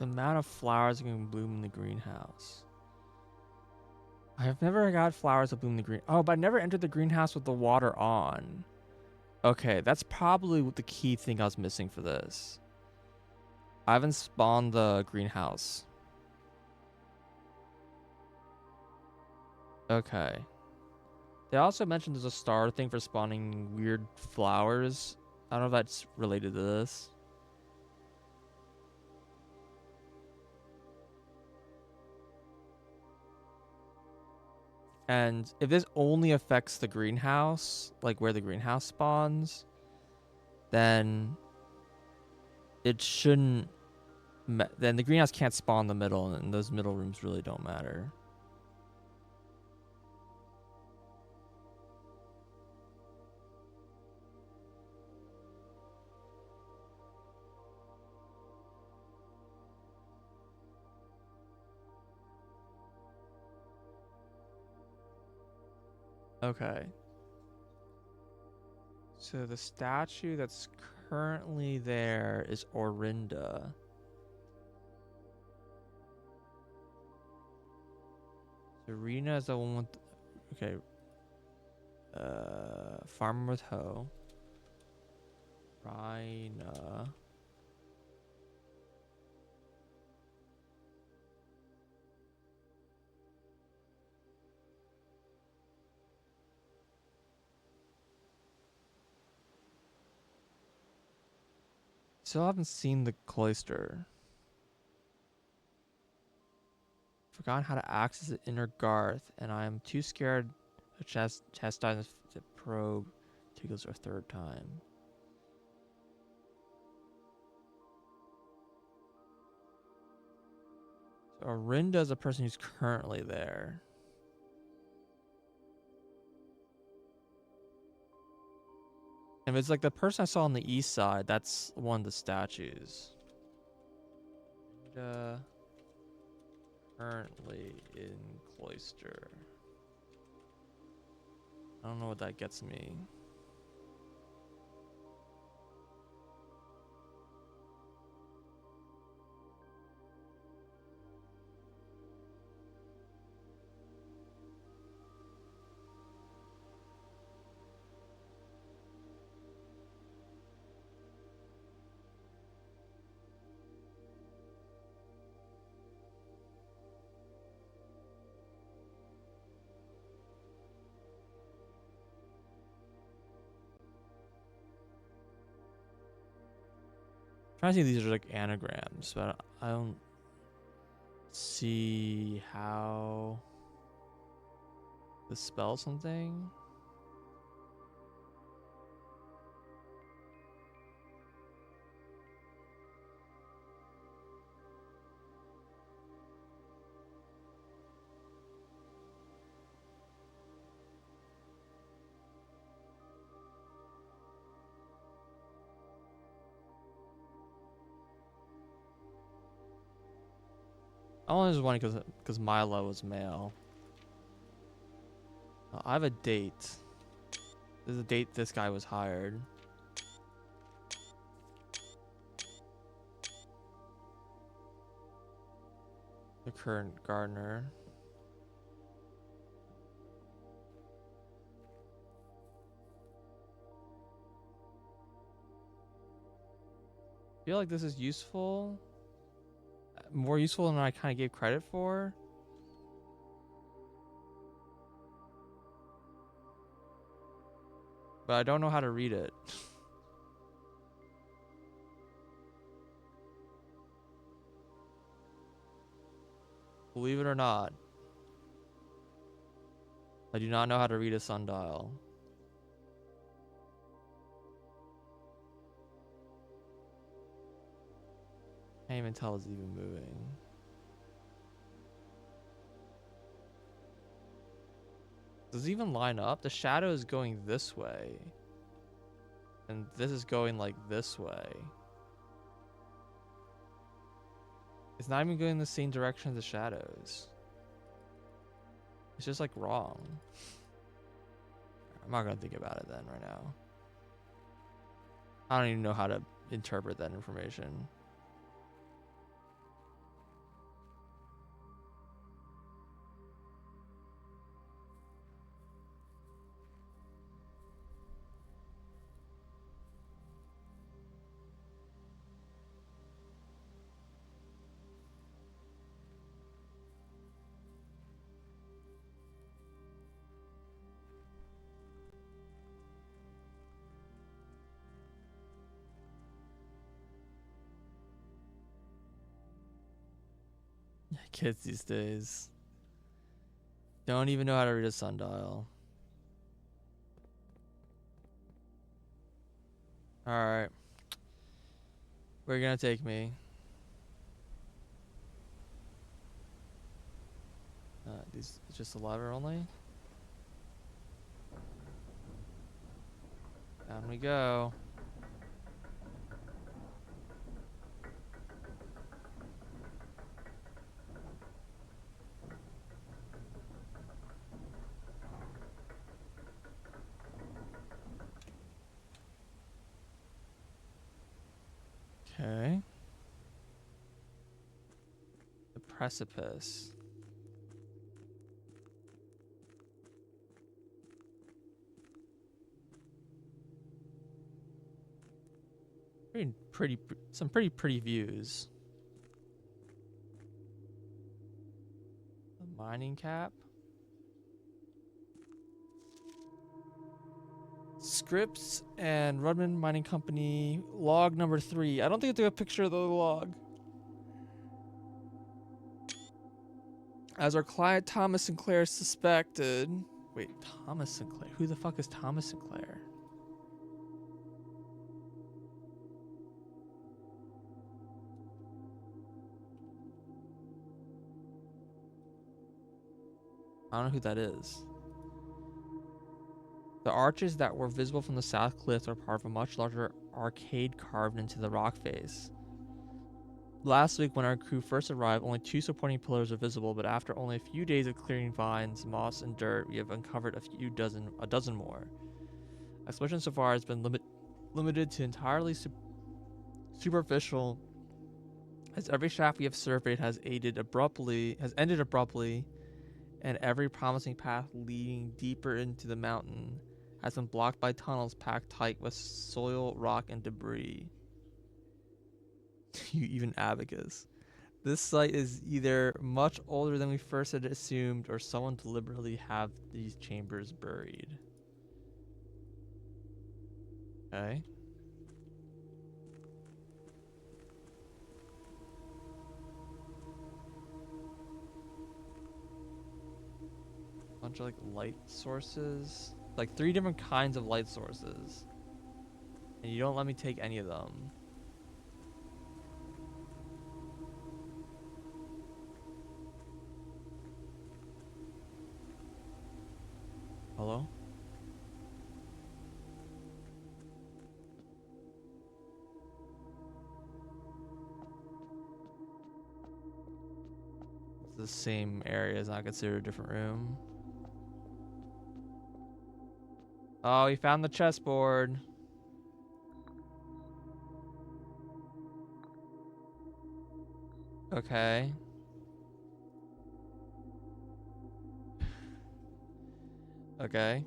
The amount of flowers that can bloom in the greenhouse. I have never got flowers that bloom in the green. Oh, but I never entered the greenhouse with the water on. Okay, that's probably what the key thing I was missing for this. I haven't spawned the greenhouse. Okay. They also mentioned there's a star thing for spawning weird flowers. I don't know if that's related to this. And if this only affects the greenhouse, like where the greenhouse spawns, then it shouldn't. Then the greenhouse can't spawn in the middle, and those middle rooms really don't matter. Okay. So the statue that's currently there is Orinda. Serena is the one with. Okay. Farmer with hoe. Rhina. Still haven't seen the cloister. Forgotten how to access the inner Garth, and I am too scared to chastise the probe tickles a third time. So Orinda is a person who's currently there. If it's like the person I saw on the east side, that's one of the statues. Orinda currently in cloister. I don't know what that gets me. I'm trying to see these are like anagrams, but I don't see how to spell something. I only just wanted because Milo was male. I have a date. This is a date this guy was hired. The current gardener. I feel like this is useful. More useful than I kind of gave credit for. But I don't know how to read it. Believe it or not, I do not know how to read a sundial. Can't even tell it's even moving. Does it even line up? The shadow is going this way. And this is going like this way. It's not even going the same direction as the shadows. It's just like wrong. I'm not gonna think about it then right now. I don't even know how to interpret that information. Kids these days don't even know how to read a sundial. Alright. Where are you gonna take me? These it's just a lever only? Down we go. Okay. The precipice. Some pretty pretty views. The mining cap. Scripps and Rudman Mining Company, log number 3. I don't think I took a picture of the log. As our client Thomas Sinclair suspected. Wait, Thomas Sinclair? Who the fuck is Thomas Sinclair? I don't know who that is. The arches that were visible from the south cliffs are part of a much larger arcade carved into the rock face. Last week, when our crew first arrived, only 2 supporting pillars were visible, but after only a few days of clearing vines, moss, and dirt, we have uncovered a dozen more. Exploration so far has been limited to entirely superficial, as every shaft we have surveyed has ended abruptly, and every promising path leading deeper into the mountain has been blocked by tunnels packed tight with soil, rock, and debris. You even abacus. This site is either much older than we first had assumed, or someone deliberately have these chambers buried. Okay. Bunch of like light sources. Like 3 different kinds of light sources. And you don't let me take any of them. Hello? It's the same area, is not considered a different room. Oh, we found the chessboard. Okay. Okay.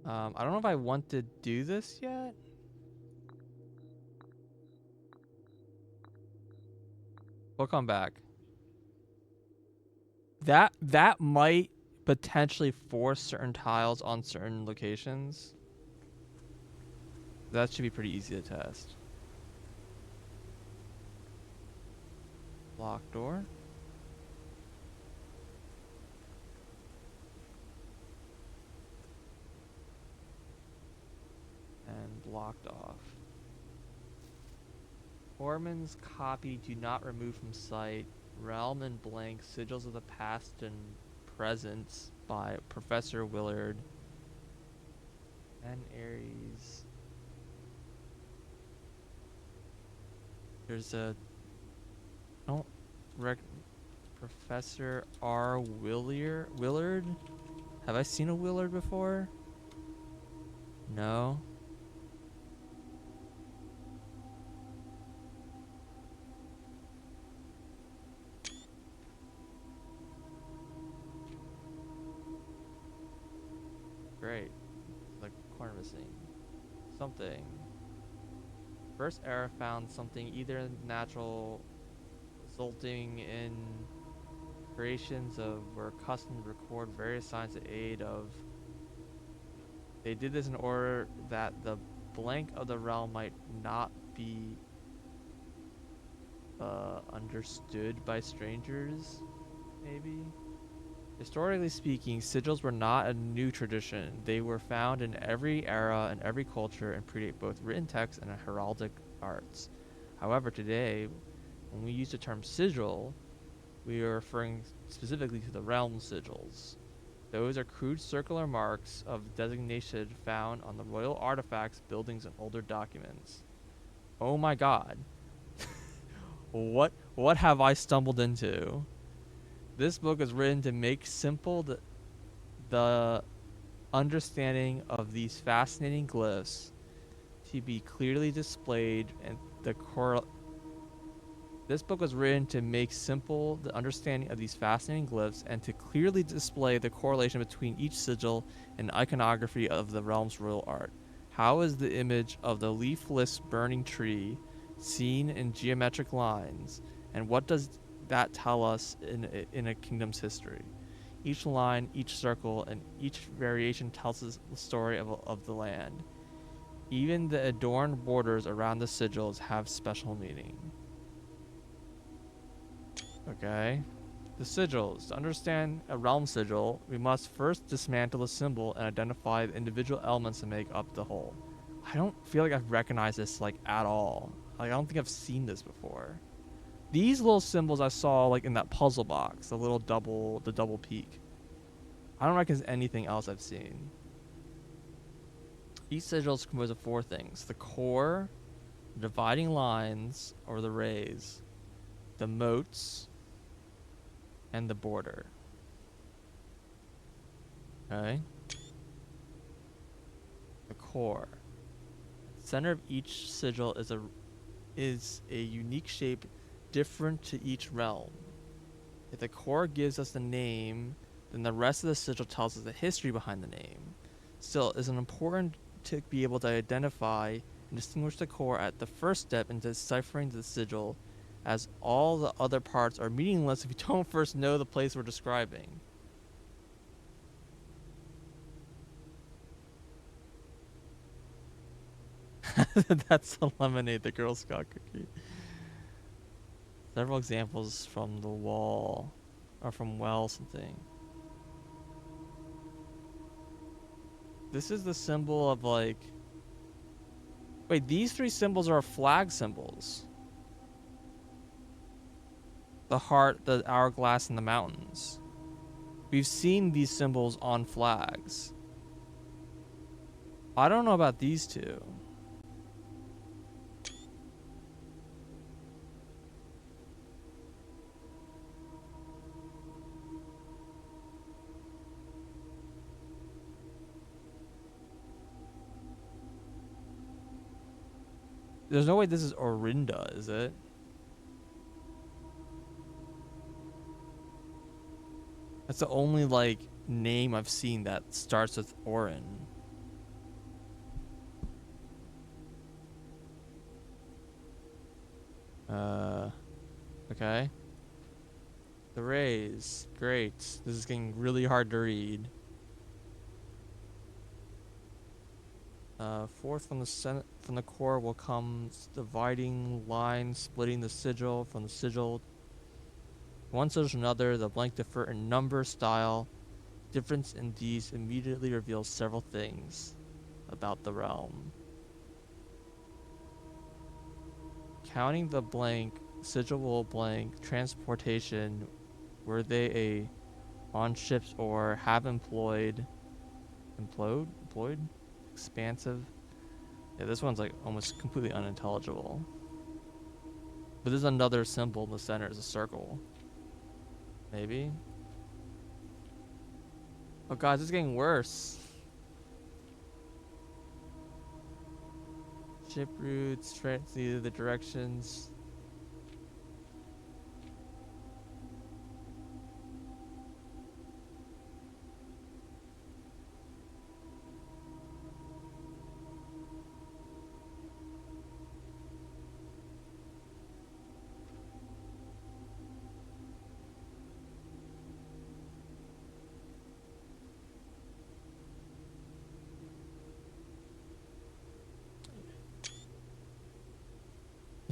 I don't know if I want to do this yet. We'll come back. That might potentially force certain tiles on certain locations. That should be pretty easy to test. Locked door. And blocked off. Foreman's copy do not remove from sight. Realm and blank sigils of the past and present by Professor Willard. And Aries. There's a Professor R. Willard? Have I seen a Willard before? No. Great. Like corner missing. Something. First error found something either natural, resulting in creations of were accustomed to record various signs of aid of. They did this in order that the blank of the realm might not be understood by strangers, maybe. Historically speaking, sigils were not a new tradition. They were found in every era and every culture and predate both written text and heraldic arts. However, today, when we use the term sigil, we are referring specifically to the realm sigils. Those are crude circular marks of designation found on the royal artifacts, buildings, and older documents. Oh my god. What have I stumbled into? This book is written to make simple the understanding of these fascinating glyphs to be clearly displayed and the This book was written to make simple the understanding of these fascinating glyphs and to clearly display the correlation between each sigil and iconography of the realm's royal art. How is the image of the leafless burning tree seen in geometric lines, and what does that tell us in a kingdom's history? Each line, each circle, and each variation tells us the story of the land. Even the adorned borders around the sigils have special meaning. Okay. The sigils. To understand a realm sigil, we must first dismantle the symbol and identify the individual elements that make up the whole. I don't feel like I've recognized this like at all. Like I don't think I've seen this before. These little symbols I saw like in that puzzle box, the double peak. I don't recognize anything else I've seen. Each sigil is composed of 4 things: the core, the dividing lines or the rays, the moats, and the border. Okay. The core. The center of each sigil is a unique shape different to each realm. If the core gives us the name, then the rest of the sigil tells us the history behind the name. Still, it's important to be able to identify and distinguish the core at the first step in deciphering the sigil, as all the other parts are meaningless if you don't first know the place we're describing. That's a lemonade, the Girl Scout cookie. Several examples from the wall, or from well something. This is the symbol of like... Wait, these 3 symbols are flag symbols. The heart, the hourglass, and the mountains. We've seen these symbols on flags. I don't know about these 2. There's no way this is Orinda, is it? That's the only like name I've seen that starts with Orin. Okay. The rays. Great. This is getting really hard to read. Fourth from the core will come dividing line, splitting the sigil from the sigil. One sigil to another, the blank differ in number, style. Difference in these immediately reveals several things about the realm. Counting the blank, sigil blank, transportation, were they on ships or have employed, expansive. Yeah, this one's like almost completely unintelligible. But there's another symbol in the center, is a circle. Maybe. Oh god, this is getting worse. Ship routes, straight the directions.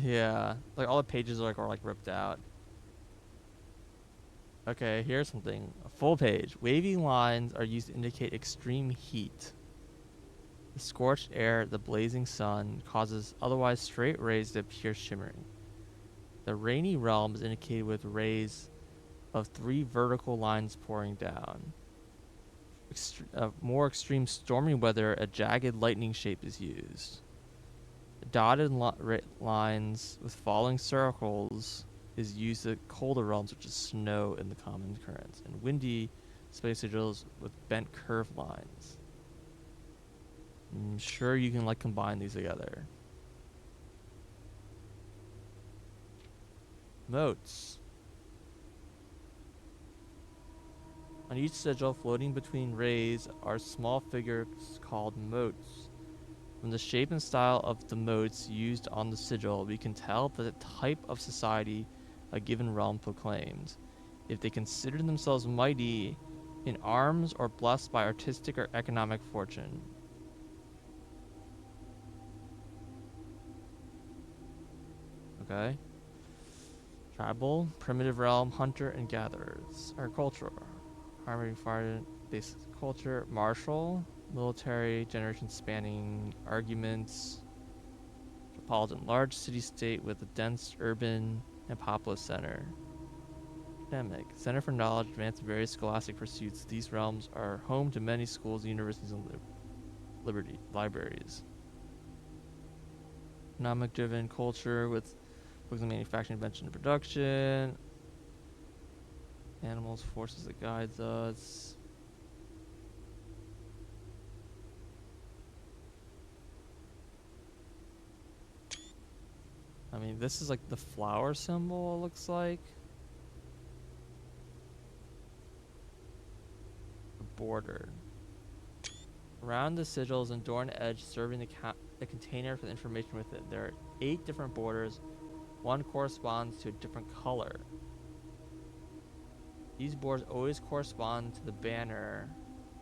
Yeah, like all the pages are like ripped out. Okay, here's something. A full page. Wavy lines are used to indicate extreme heat. The scorched air, the blazing sun, causes otherwise straight rays to appear shimmering. The rainy realm is indicated with rays of 3 vertical lines pouring down. More extreme stormy weather, a jagged lightning shape is used. Dotted lines with falling circles is used at colder realms, such as snow in the common currents, and windy space sigils with bent curved lines. I'm sure you can like combine these together. Motes. On each sigil, floating between rays, are small figures called motes. From the shape and style of the motes used on the sigil, we can tell the type of society a given realm proclaimed. If they consider themselves mighty in arms or blessed by artistic or economic fortune. Okay. Tribal, primitive realm, hunter and gatherers. Agriculture, harmony, fire, basic culture, martial, military, generation spanning arguments, metropolitan, large city-state with a dense urban and populous center. Academic, center for knowledge, advanced in various scholastic pursuits. These realms are home to many schools, universities, and libraries. Economic-driven culture with books on manufacturing, invention, and production. Animals, forces that guides us. I mean, this is like the flower symbol, it looks like. The border. Around the sigil is an adorned edge serving the container for the information within. There are 8 different borders. One corresponds to a different color. These borders always correspond to the banner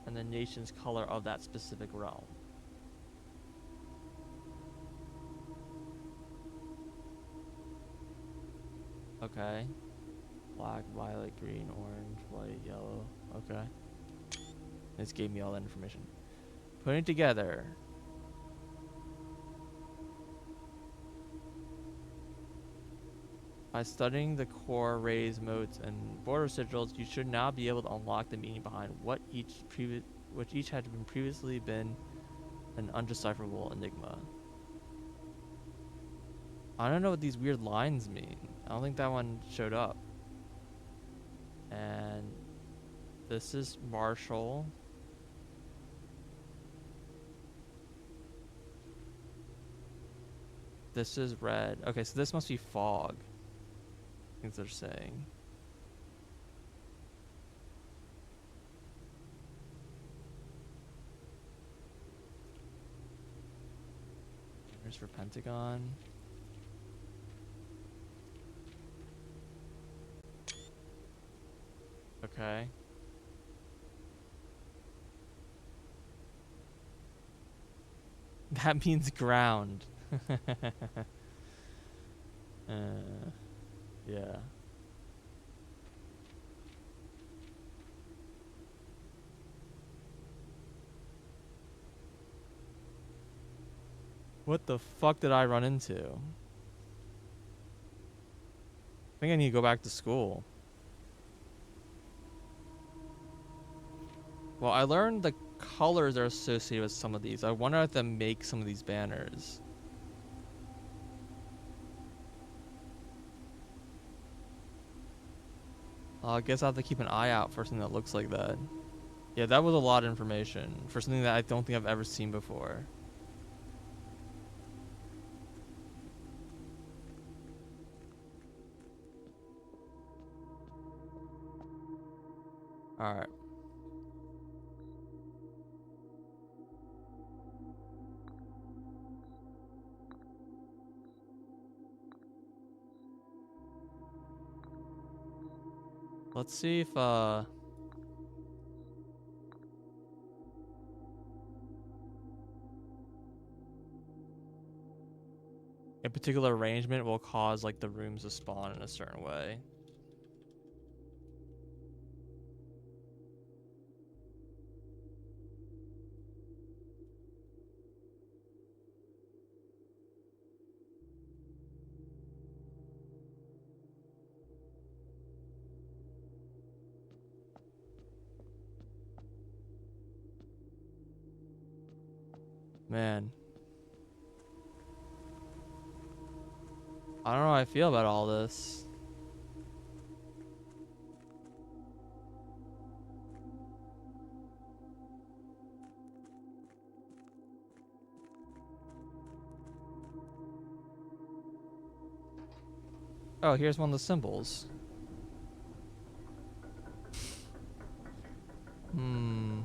and the nation's color of that specific realm. Okay. Black, violet, green, orange, white, yellow. Okay. This gave me all that information. Putting it together. By studying the core, rays, motes, and border sigils, you should now be able to unlock the meaning behind which each had previously been an undecipherable enigma. I don't know what these weird lines mean. I don't think that one showed up. And this is Marshall. This is red. Okay, so this must be fog. Things they're saying. Here's for Pentagon. Okay. That means ground. Yeah. What the fuck did I run into? I think I need to go back to school. Well, I learned the colors are associated with some of these. I wonder if they make some of these banners. I guess I have to keep an eye out for something that looks like that. Yeah, that was a lot of information for something that I don't think I've ever seen before. Alright. Let's see if, a particular arrangement will cause like the rooms to spawn in a certain way. Man. I don't know how I feel about all this. Oh, here's one of the symbols. Hmm.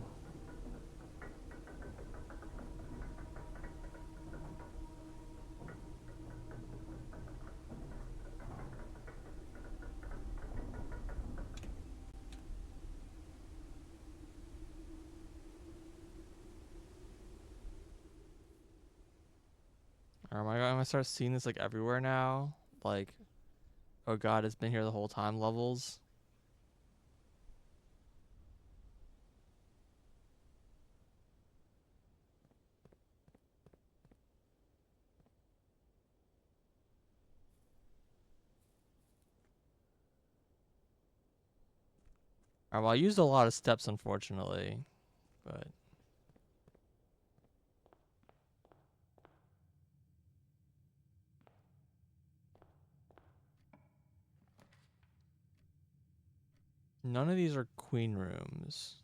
Am I gonna start seeing this like everywhere now? Like, oh god, it's been here the whole time levels. Alright, well I used a lot of steps unfortunately, but none of these are queen rooms.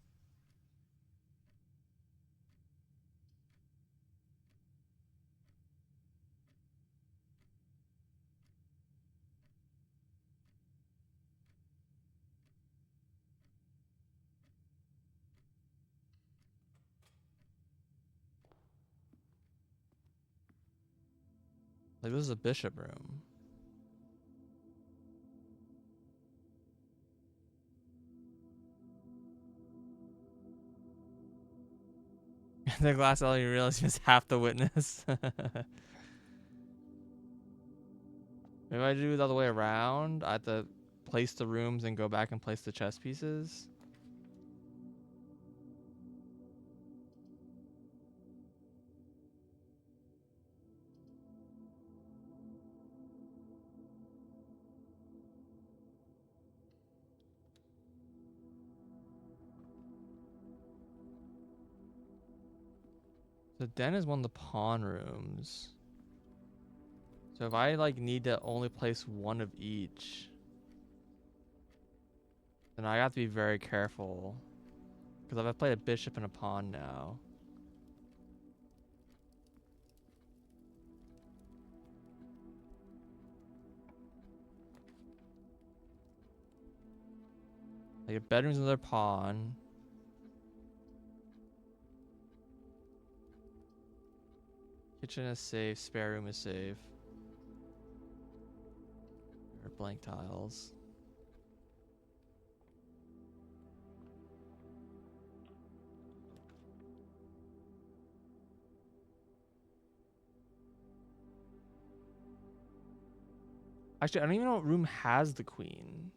Like this is a bishop room. The glass element you realize is half the witness. Maybe I do it the other way around. I have to place the rooms and go back and place the chess pieces. The den is one of the pawn rooms. So if I like need to only place one of each, then I have to be very careful. Because if I played a bishop and a pawn now. Like a bedroom's another pawn. Kitchen is safe, spare room is safe. Or blank tiles. Actually, I don't even know what room has the queen.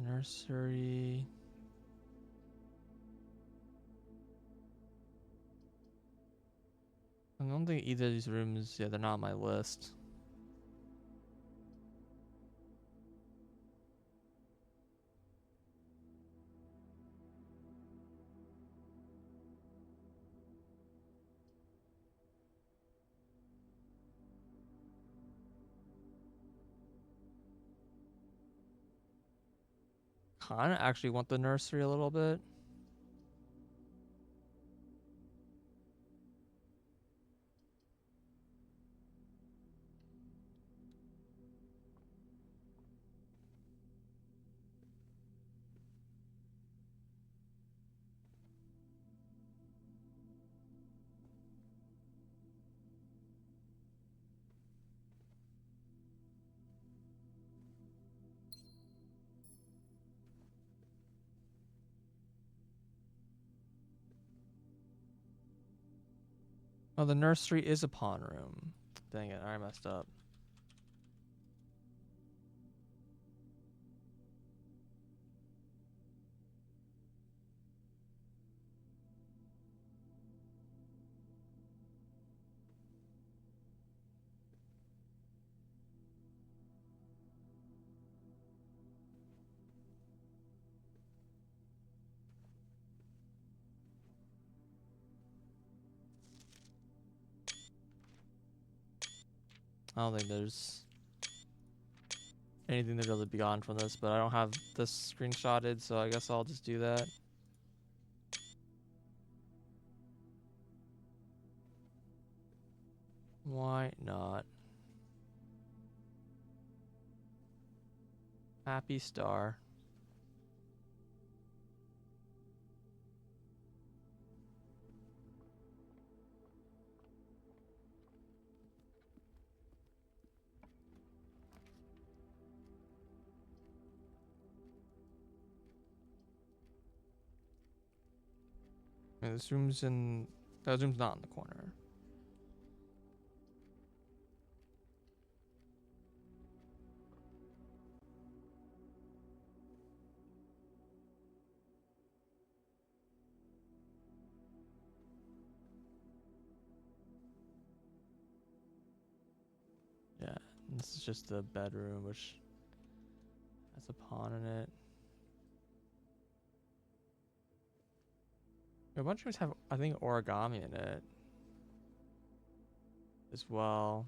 Nursery. I don't think either of these rooms, yeah, they're not on my list. Kinda actually want the nursery a little bit. Oh, the nursery is a pawn room. Dang it, I messed up. I don't think there's anything to really be gone from this, but I don't have this screenshotted, so I guess I'll just do that. Why not? Happy star. I mean, this room's in... That room's not in the corner. Yeah, this is just the bedroom, which has a pawn in it. A bunch of rooms have, I think, origami in it as well.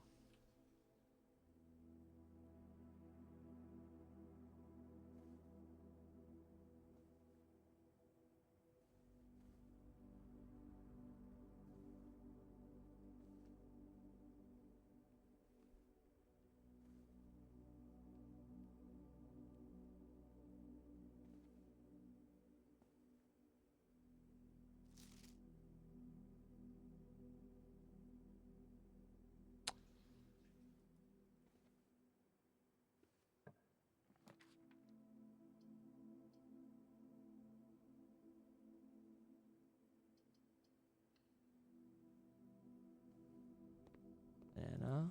Anna?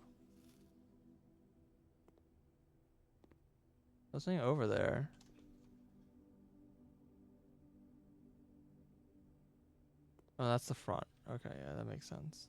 There's something over there. Oh, that's the front. Okay, yeah, that makes sense.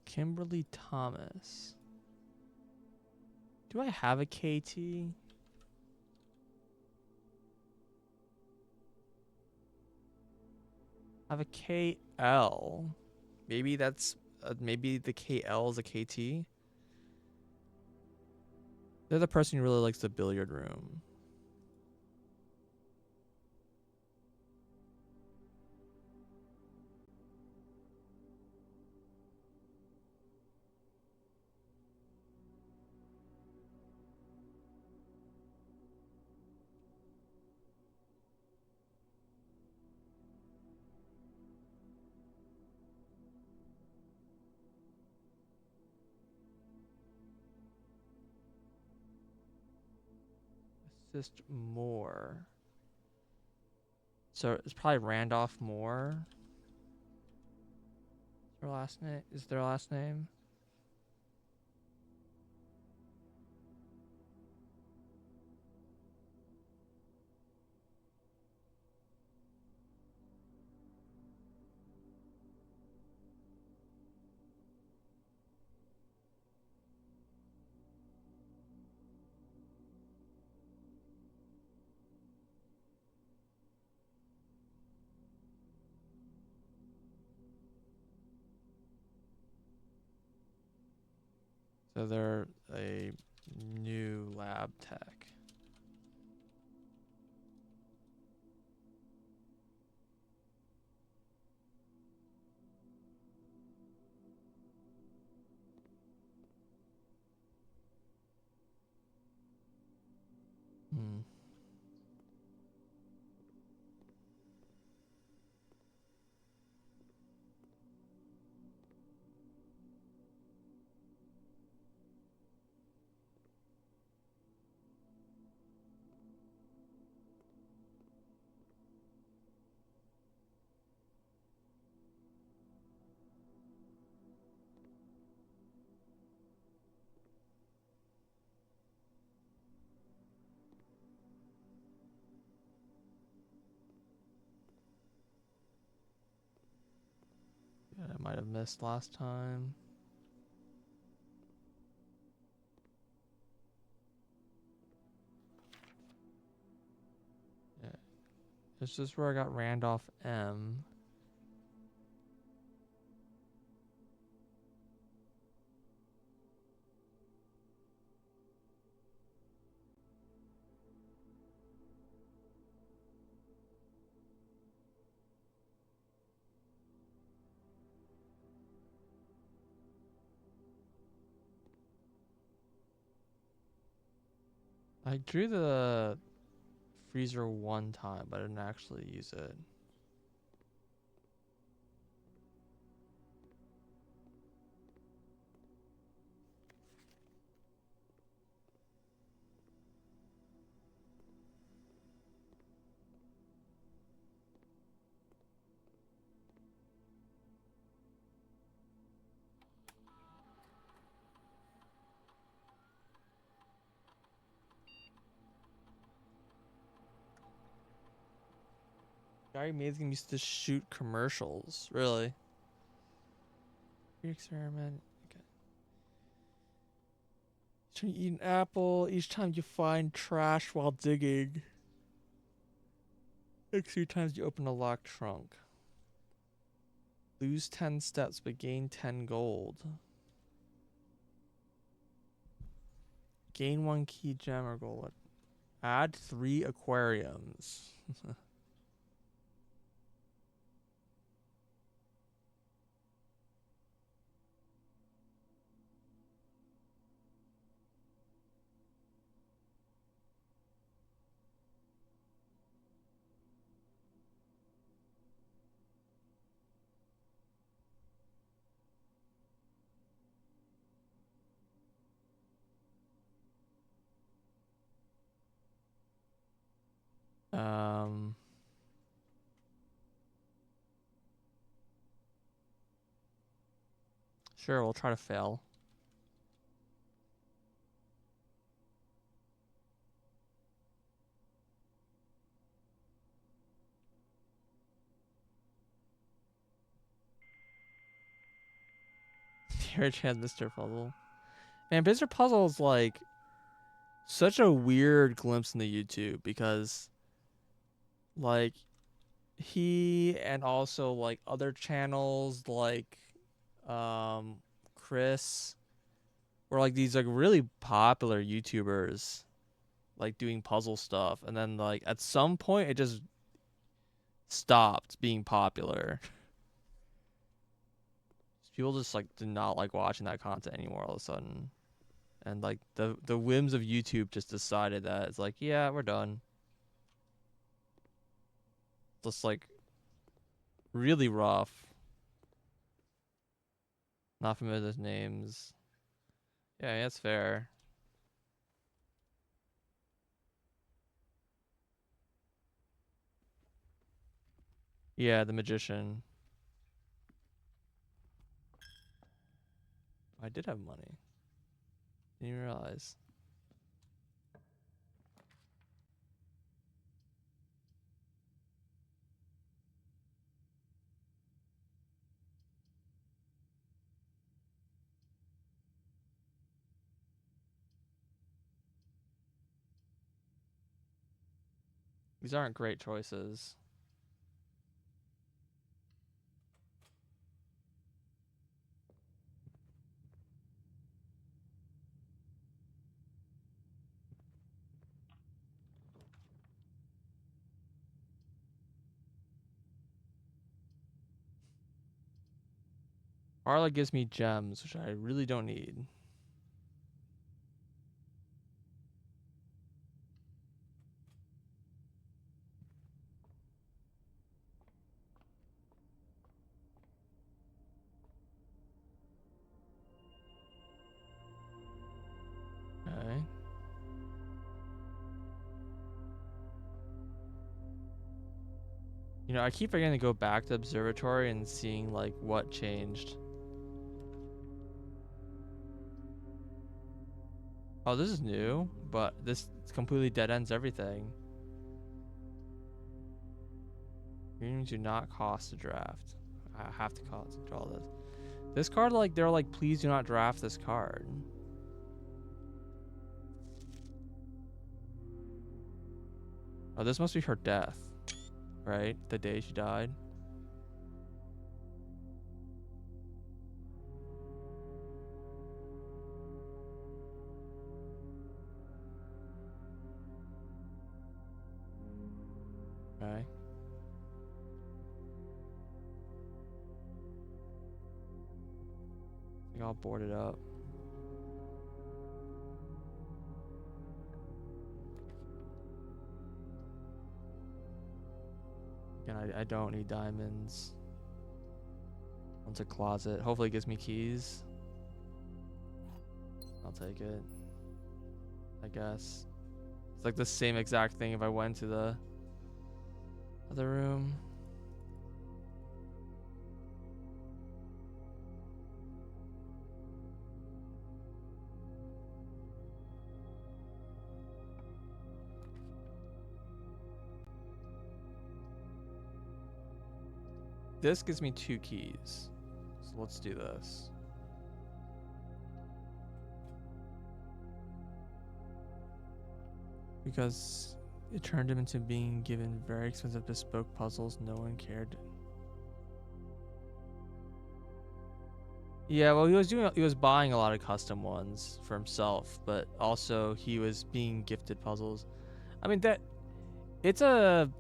Kimberly Thomas. Do I have a KT? I have a KL. Maybe that's maybe the KL is a KT. They're the person who really likes the billiard room. Assist Moore. So it's probably Randolph Moore. Their last name is their last name. So they're a new lab tech. Hmm. Yeah, I might have missed last time. Yeah. It's just where I got Randolph M. I drew the freezer one time, but I didn't actually use it. Gary Mazin used to shoot commercials. Really? Free experiment. Okay. So you eat an apple each time you find trash while digging. Like 3 times you open a locked trunk. Lose 10 steps but gain 10 gold. Gain 1 key gem or gold. Add 3 aquariums. um, sure, we'll try to fail. Here, chance, Mr. Puzzle. Man, Mr. Puzzle is like such a weird glimpse into YouTube because like he and also like other channels like um Chris were like these like really popular YouTubers like doing puzzle stuff, and then like at some point it just stopped being popular. People just like did not like watching that content anymore all of a sudden. And like the whims of YouTube just decided that it's like, yeah, we're done. Just like really rough. Not familiar with names. Yeah, that's fair. Yeah, the magician. I did have money. Didn't even realize. These aren't great choices. Parla gives me gems, which I really don't need. Okay. You know, I keep forgetting to go back to observatory and seeing like what changed. Oh, this is new, but this completely dead ends everything. Unions do not cost a draft. I have to draw this. This card, like, they're like, please do not draft this card. Oh, this must be her death, right? The day she died. Okay. I think I'll board it up. Again, I don't need diamonds. Onto closet. Hopefully it gives me keys. I'll take it. I guess. It's like the same exact thing if I went to the other room. This gives me 2 keys. So let's do this. Because it turned him into being given very expensive bespoke puzzles no one cared. Yeah, well, he was buying a lot of custom ones for himself, but also he was being gifted puzzles. I mean, it's a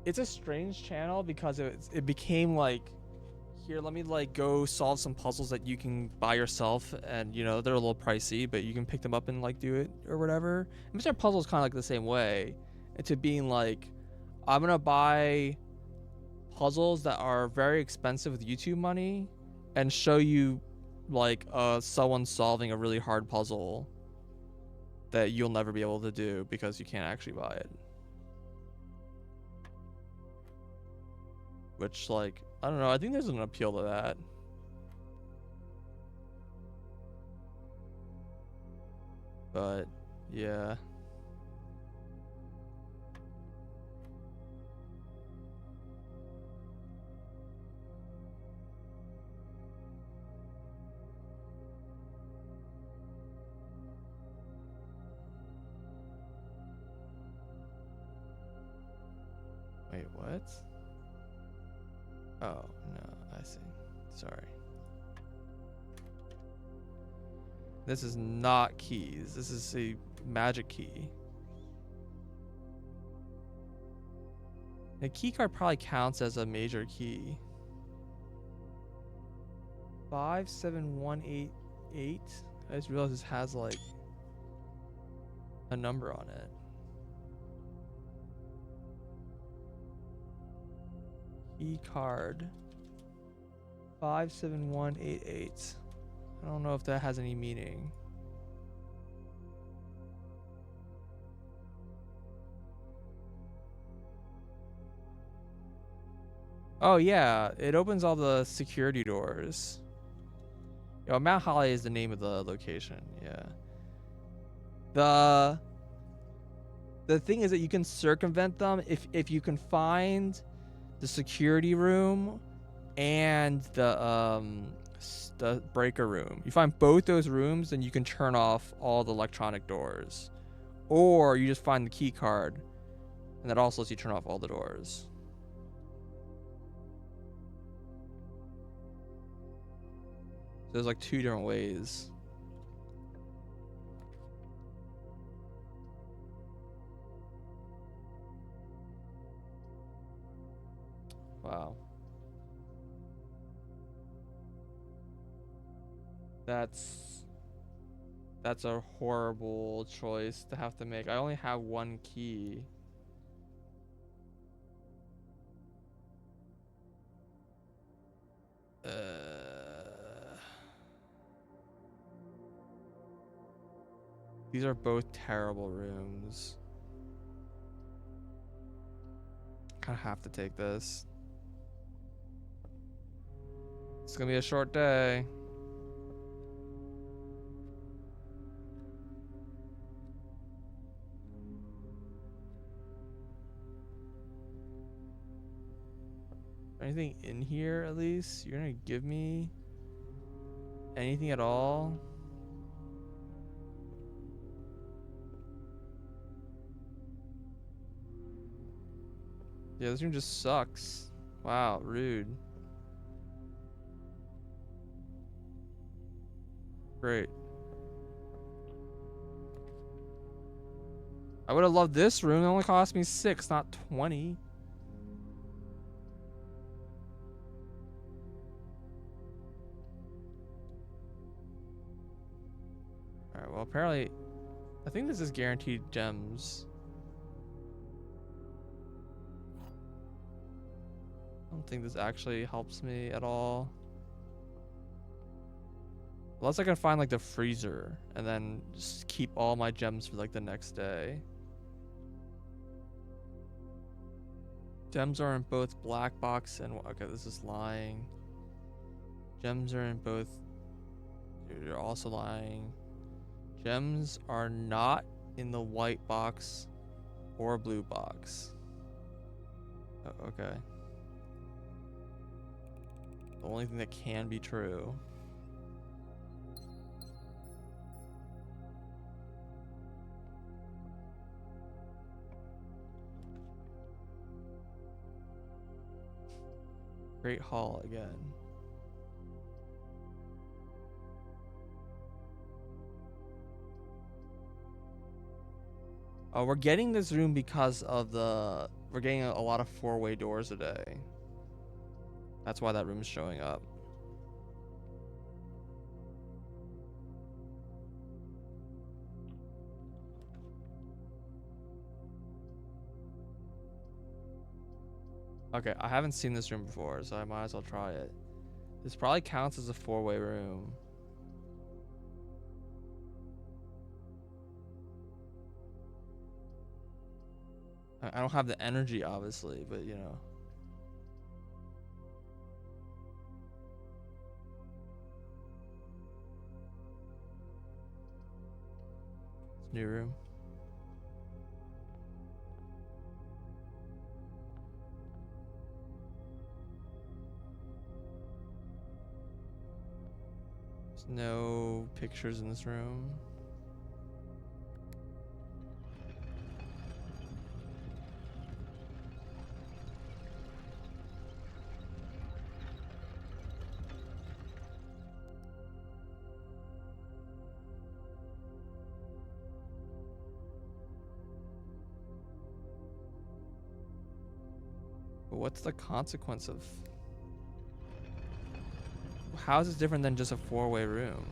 it's a strange channel because it became like, here, let me like go solve some puzzles that you can buy yourself, and you know they're a little pricey, but you can pick them up and like do it or whatever. And Mr. Puzzle's kind of like the same way, into being like, I'm gonna buy puzzles that are very expensive with YouTube money, and show you like someone solving a really hard puzzle that you'll never be able to do because you can't actually buy it. Which, like, I don't know, I think there's an appeal to that. But yeah. Wait, what? Oh, no, I see. Sorry. This is not keys. This is a magic key. A key card probably counts as a major key. 57188. I just realized this has like a number on it. Key card 57188. I don't know if that has any meaning. Oh yeah, it opens all the security doors. Yo, Mount Holly is the name of the location. Yeah. The thing is that you can circumvent them if you can find the security room and the breaker room. You find both those rooms, then you can turn off all the electronic doors. Or you just find the key card, and that also lets you turn off all the doors. So there's like 2 different ways. Wow. That's a horrible choice to have to make. I only have one key. These are both terrible rooms. Kind of have to take this. It's gonna be a short day. Anything in here at least? You're gonna give me anything at all? Yeah, this room just sucks. Wow, rude. Great. I would have loved this room. It only cost me 6, not 20. Alright, well apparently I think this is guaranteed gems. I don't think this actually helps me at all. Unless I can find like the freezer and then just keep all my gems for like the next day. Gems are in both black box and okay, this is lying. Gems are in both. You're also lying. Gems are not in the white box or blue box. Oh, okay. The only thing that can be true. Great Hall again. Oh, we're getting this room because of we're getting a lot of 4-way doors today. That's why that room's showing up. Okay, I haven't seen this room before, so I might as well try it. This probably counts as a 4-way room. I don't have the energy, obviously, but you know. It's a new room. There's no pictures in this room. But what's the consequence of... How is this different than just a 4-way room?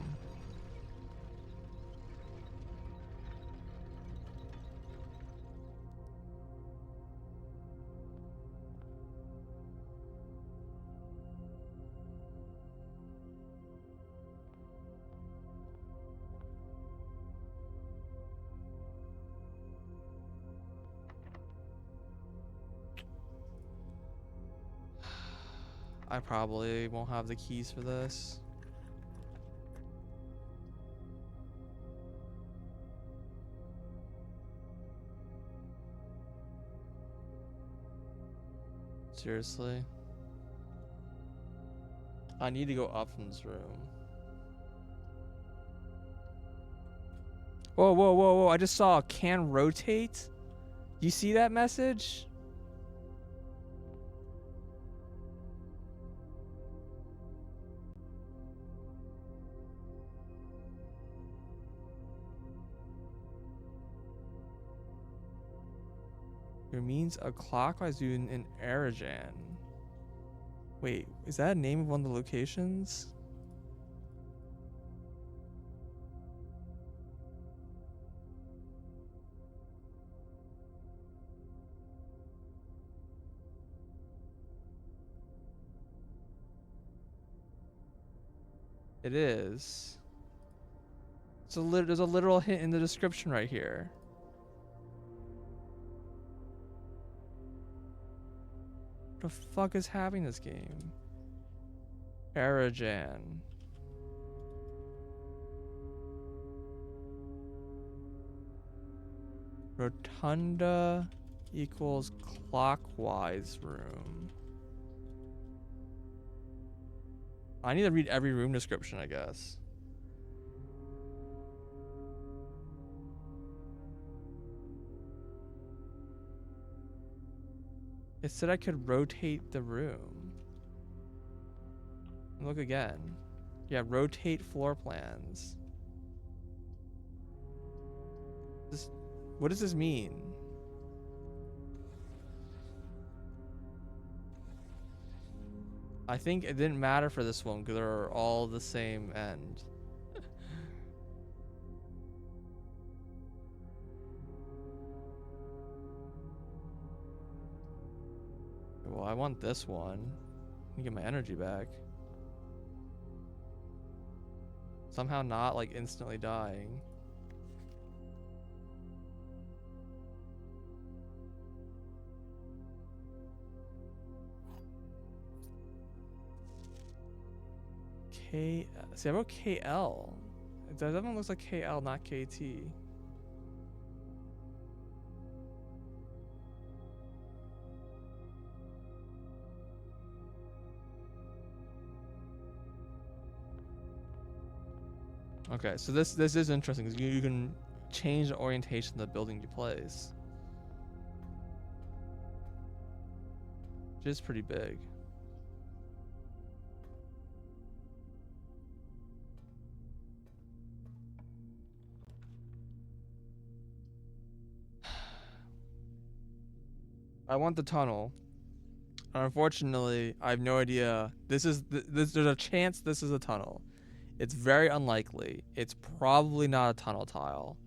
I probably won't have the keys for this. Seriously? I need to go up from this room. Whoa, whoa, whoa, whoa. I just saw a can rotate. You see that message? It means a clockwise view in Arajan. Wait, is that a name of one of the locations? It is. There's a literal hint in the description right here. What the fuck is happening in this game? Arajan. Rotunda equals clockwise room. I need to read every room description, I guess. It said I could rotate the room. Look again. Yeah, rotate floor plans. What does this mean? I think it didn't matter for this one because they're all the same end. Well, I want this one. Let me get my energy back. Somehow not like instantly dying. See, I wrote KL. That one looks like KL, not KT. Okay, so this is interesting because you can change the orientation of the building you place, which is pretty big. I want the tunnel. Unfortunately, I have no idea. There's a chance this is a tunnel. It's very unlikely. It's probably not a tunnel tile.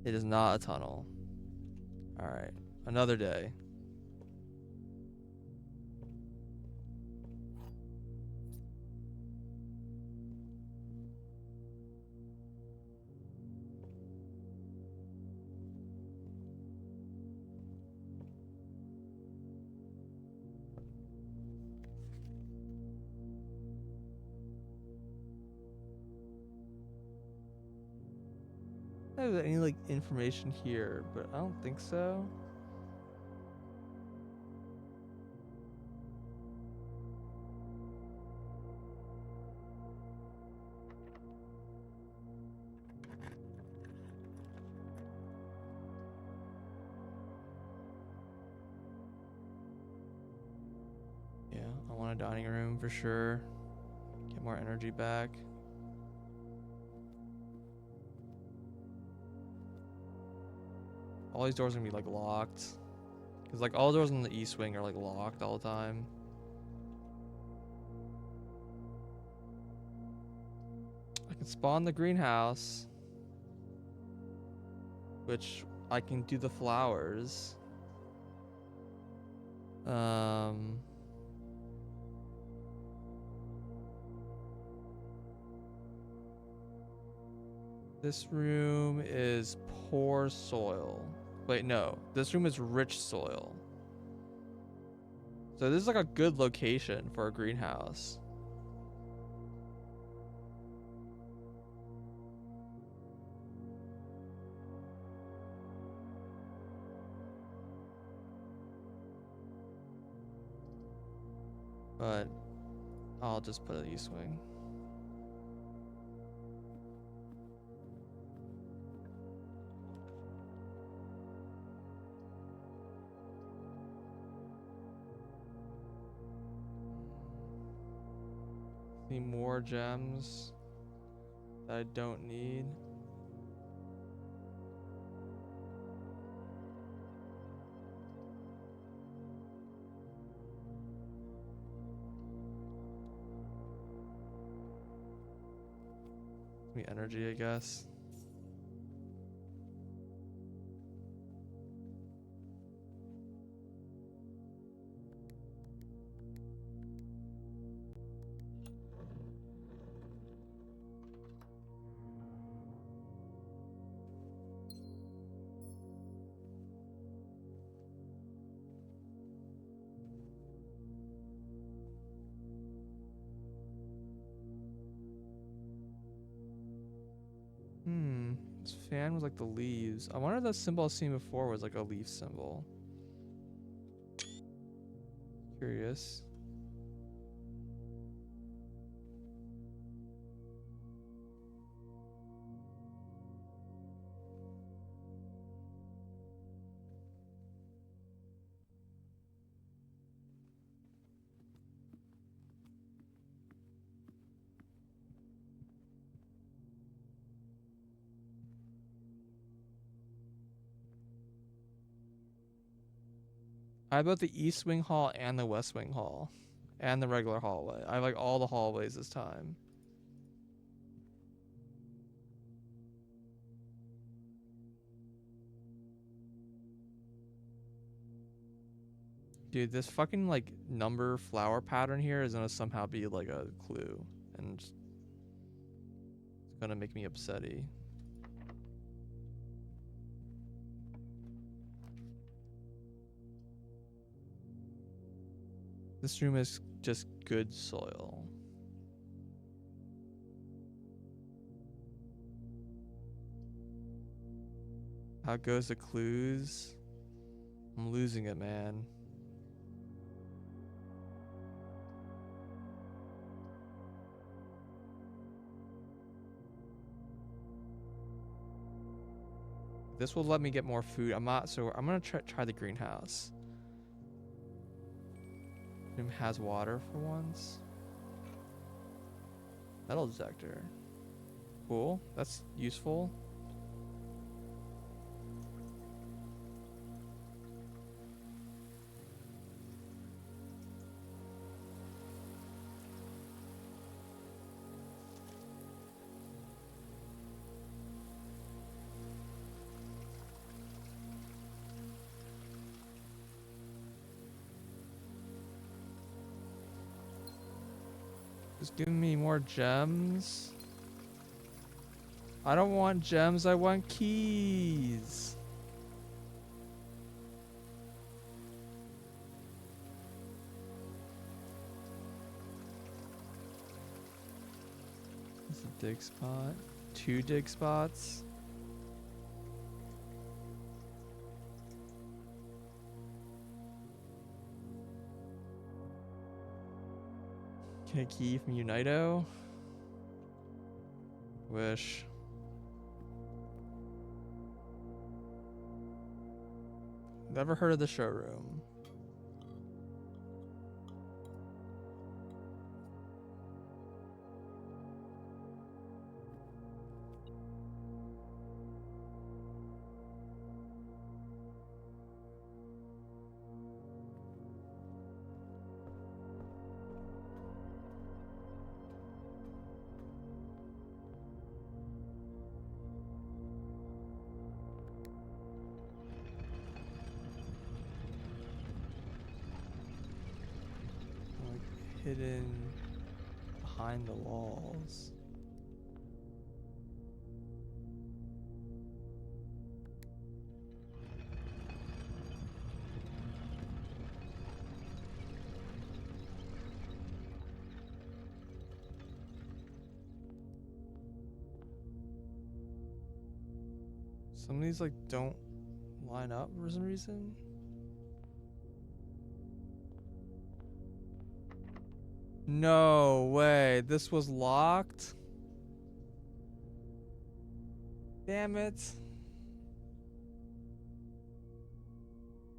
It is not a tunnel. Alright, another day. I don't have any like information here, but I don't think so. Yeah, I want a dining room for sure. Get more energy back. All these doors are gonna be like locked. Cause like all doors in the east wing are like locked all the time. I can spawn the greenhouse, which I can do the flowers. This room is poor soil. Wait, no. This room is rich soil. So this is like a good location for a greenhouse. But I'll just put an east wing. Need more gems that I don't need. Give me energy, I guess. This fan was like the leaves. I wonder if that symbol I've seen before was like a leaf symbol. Curious. I have both the East Wing Hall and the West Wing Hall. And the regular hallway. I have like all the hallways this time. Dude, this fucking like number flower pattern here is gonna somehow be like a clue. And it's gonna make me upsetty. This room is just good soil. How goes the clues? I'm losing it, man. This will let me get more food. I'm gonna try the greenhouse. Room has water for once. Metal detector. Cool. That's useful. Just give me more gems. I don't want gems, I want keys. That's a dig spot. 2 dig spots. Get a key from Unito. Wish. Never heard of the showroom. Hidden behind the walls. Some of these like don't line up for some reason. No way. This was locked? Damn it.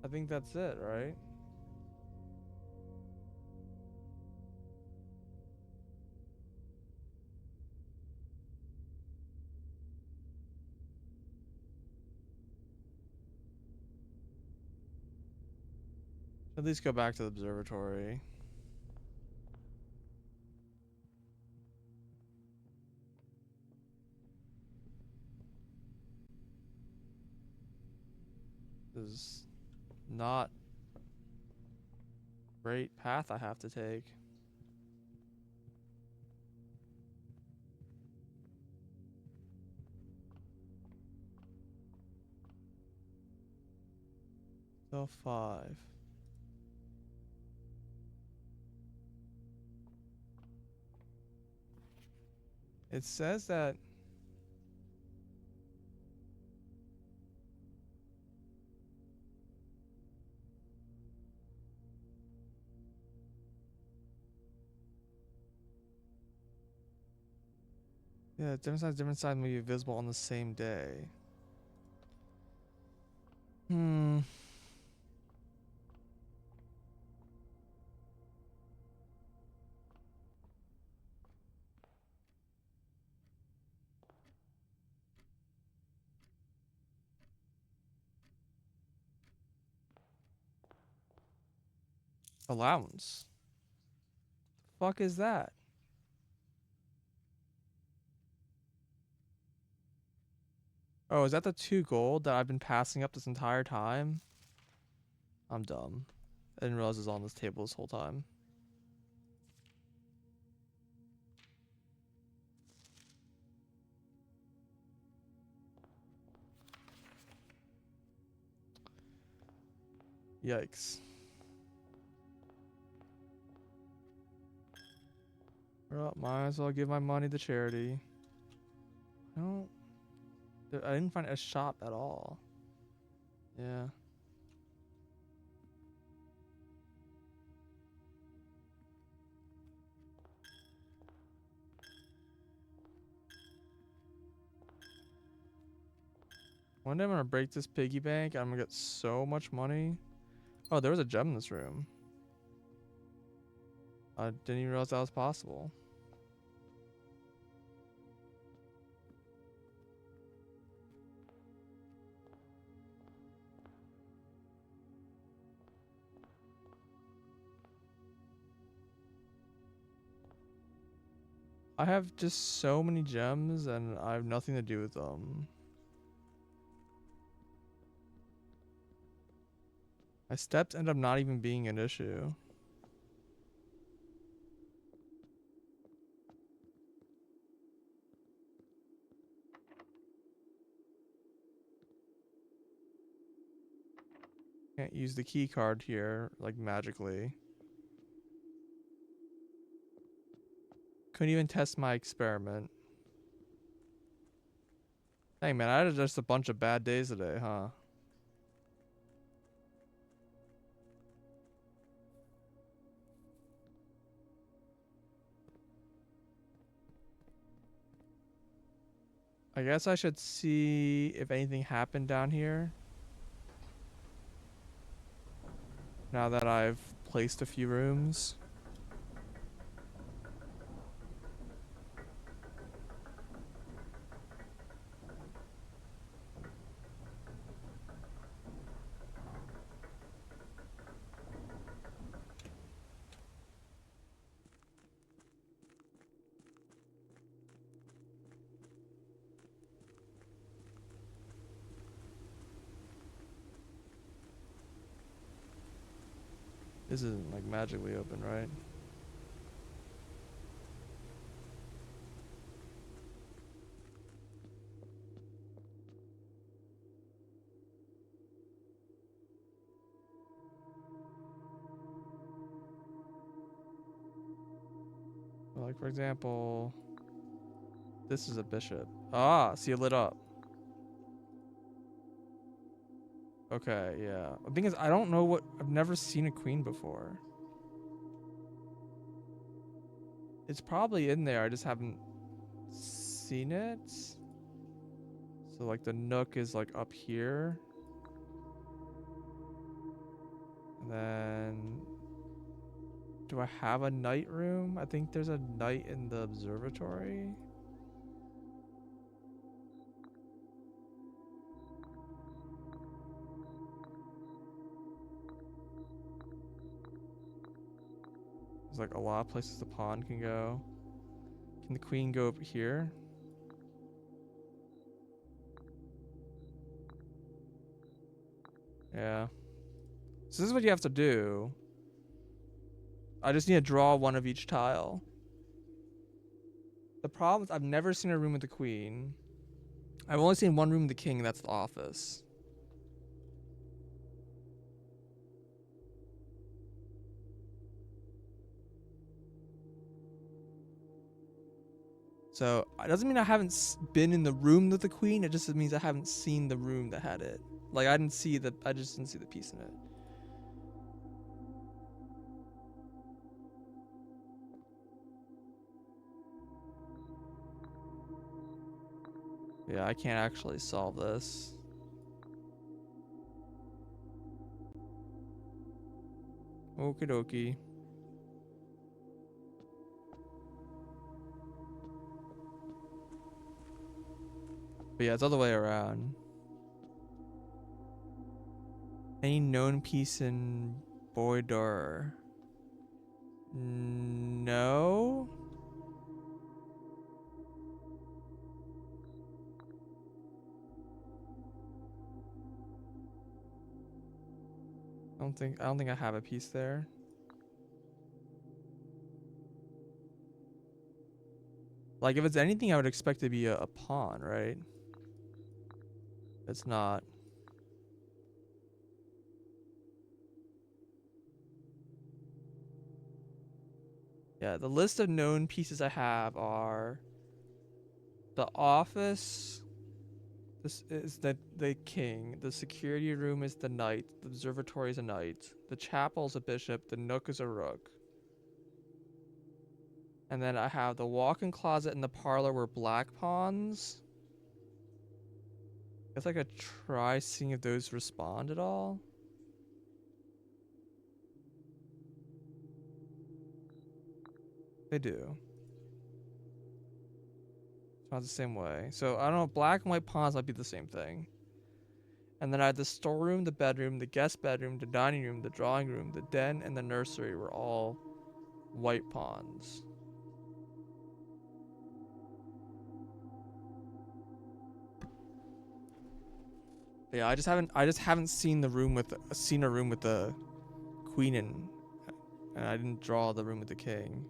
I think that's it, right? At least go back to the observatory. This is not great path I have to take. So 5. It says that Yeah, different sides may be visible on the same day. Hmm. Allowance. Fuck is that? Oh, is that the 2 gold that I've been passing up this entire time? I'm dumb. I didn't realize it was on this table this whole time. Yikes. Well, might as well give my money to charity. I don't... I didn't find a shop at all. Yeah. One day I'm gonna break this piggy bank. I'm gonna get so much money. Oh, there was a gem in this room. I didn't even realize that was possible. I have just so many gems and I have nothing to do with them. My steps end up not even being an issue. Can't use the key card here, like magically. Couldn't even test my experiment. Dang man, I had just a bunch of bad days today, huh? I guess I should see if anything happened down here. Now that I've placed a few rooms. This isn't like magically open, right? Like for example, this is a bishop. Ah, see it lit up. Okay, yeah. The thing is, I don't know what... I've never seen a queen before. It's probably in there. I just haven't seen it. So, like, the nook is, like, up here. And then... Do I have a night room? I think there's a night in the observatory. There's, like, a lot of places the pawn can go. Can the queen go over here? Yeah. So this is what you have to do. I just need to draw one of each tile. The problem is I've never seen a room with the queen. I've only seen one room with the king, and that's the office. So it doesn't mean I haven't been in the room with the queen. It just means I haven't seen the room that had it. Like I just didn't see the piece in it. Yeah, I can't actually solve this. Okie dokie. But yeah, it's all the way around. Any known piece in Boydor? No. I don't think I have a piece there. Like if it's anything I would expect to be a pawn, right? It's not. Yeah, the list of known pieces I have are the office. This is the king. The security room is the knight. The observatory is a knight. The chapel is a bishop. The nook is a rook. And then I have the walk-in closet and the parlor were black pawns. I guess I could try seeing if those respond at all. They do. It's not the same way. So I don't know. Black and white pawns might be the same thing. And then I had the storeroom, the bedroom, the guest bedroom, the dining room, the drawing room, the den, and the nursery were all white pawns. Yeah, I just haven't seen the room with seen a room with the queen in, and I didn't draw the room with the king.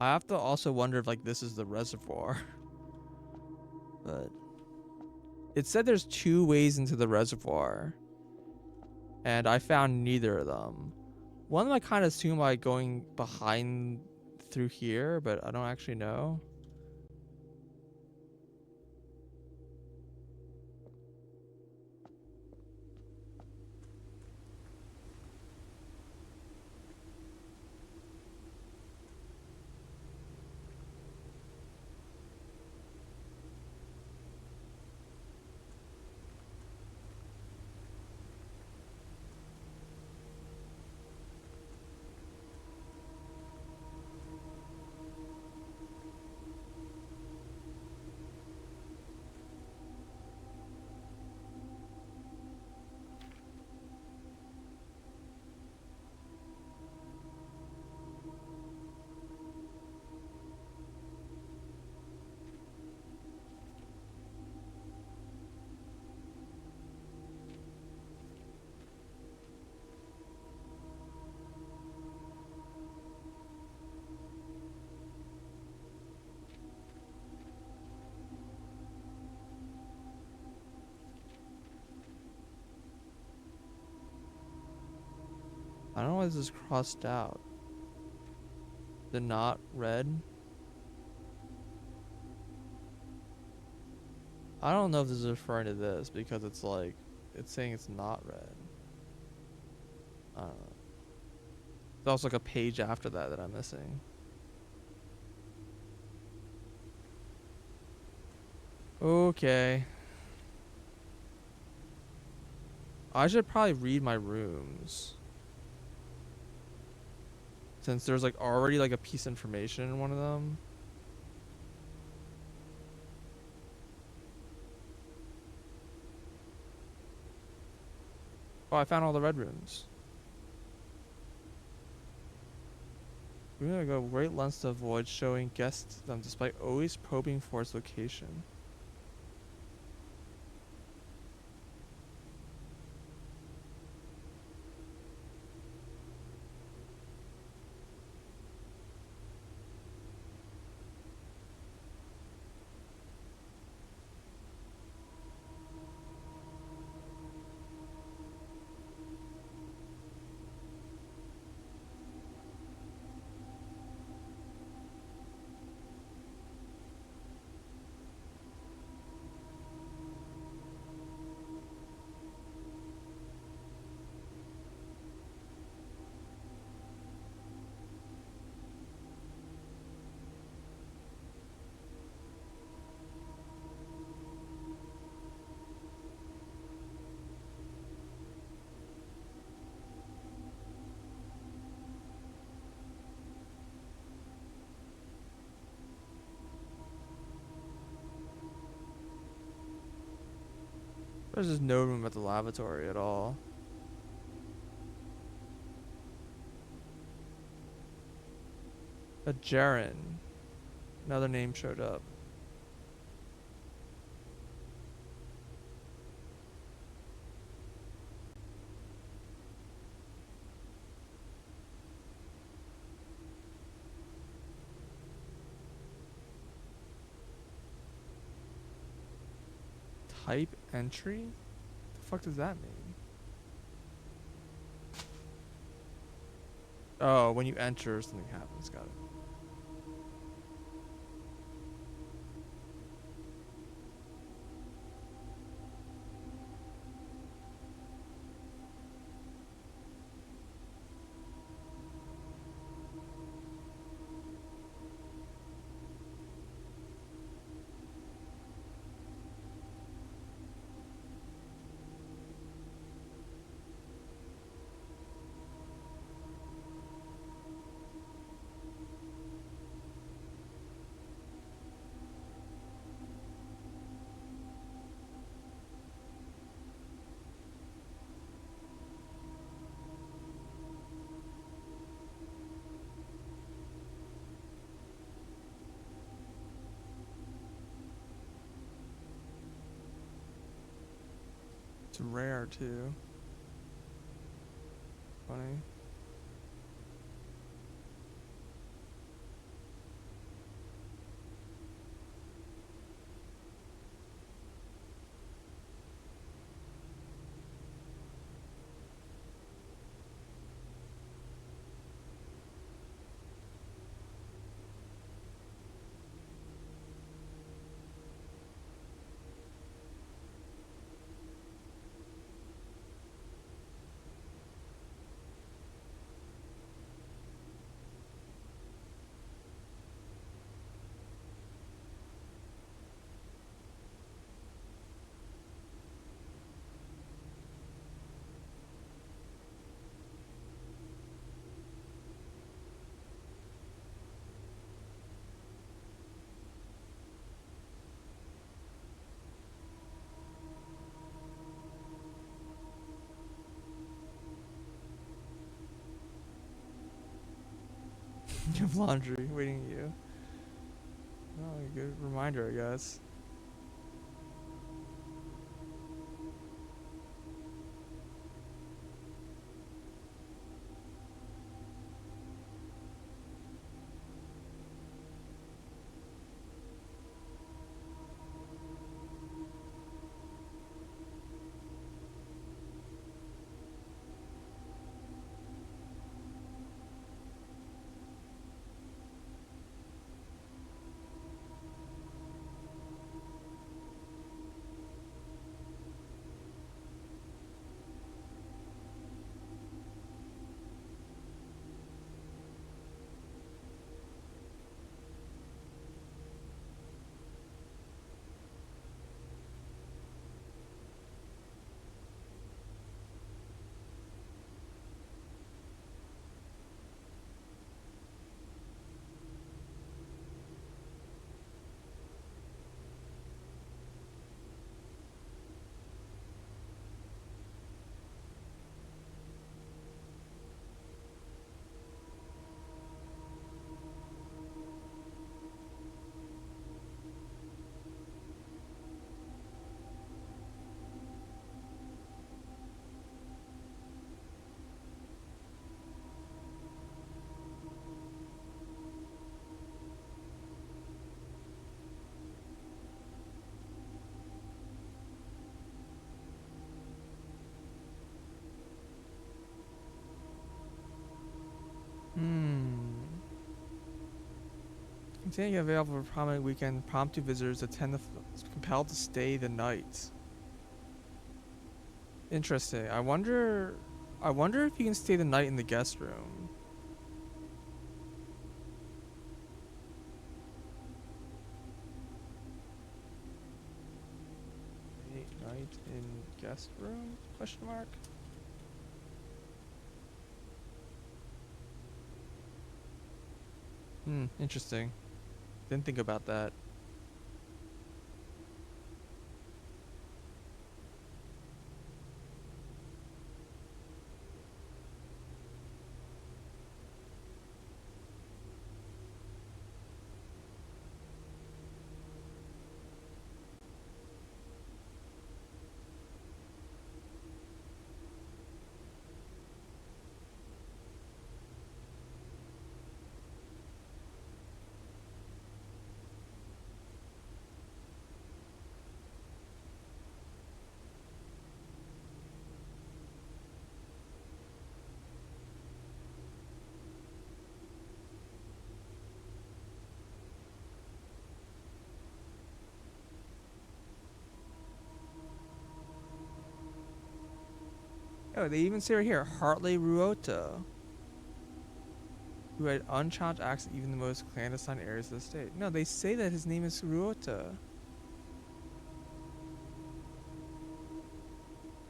I have to also wonder if like this is the reservoir. But it said there's two ways into the reservoir, and I found neither of them. One of them I kind of assume by going behind through here, but I don't actually know. I don't know why this is crossed out. The not red. I don't know if this is referring to this because it's like it's saying it's not red. I don't know. There's also like a page after that that I'm missing. Okay. I should probably read my rooms. Since there's like already like a piece of information in one of them. Oh, I found all the red rooms. We're gonna go great lengths to avoid showing guests them despite always probing for its location. There's just no room at the lavatory at all. A Jaren. Another name showed up. Type entry? The fuck does that mean? Oh, when you enter, something happens. Got it. It's rare too. Funny. You have laundry waiting at you. Oh, a good reminder, I guess. Hmm. Continuing available for prominent weekend promptu visitors attend the compelled to stay the night. Interesting. I wonder if you can stay the night in the guest room. Night in guest room? Question mark. Interesting. Didn't think about that. Oh, they even say right here, Hartley Ruota, who had unchallenged access to even the most clandestine areas of the state. No, they say that his name is Ruota.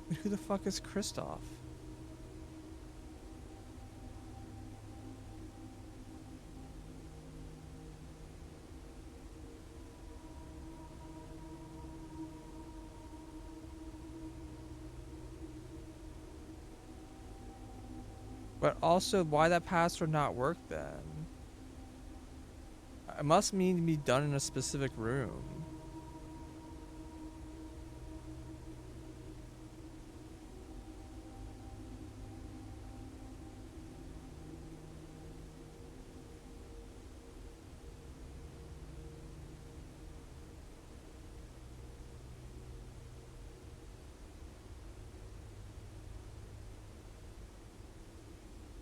But who the fuck is Kristoff? But also, why that password not work then? It must mean to be done in a specific room.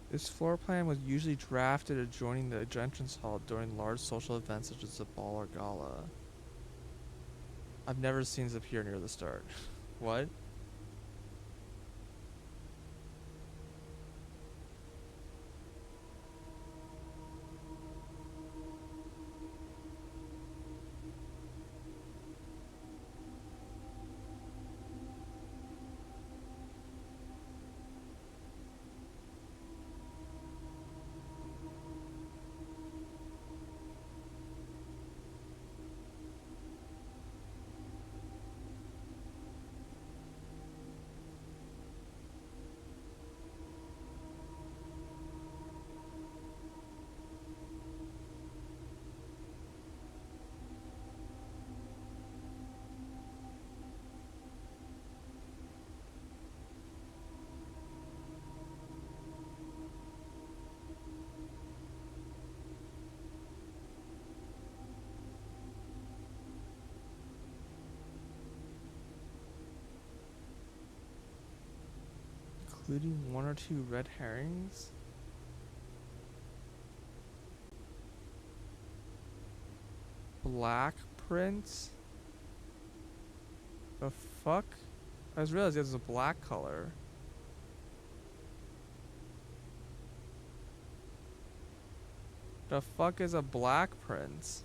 This floor plan was usually drafted adjoining the entrance hall during large social events such as the ball or gala. I've never seen this appear near the start. What? Including one or two red herrings? Black prints? The fuck? I just realized it was a black color. The fuck is a black prince?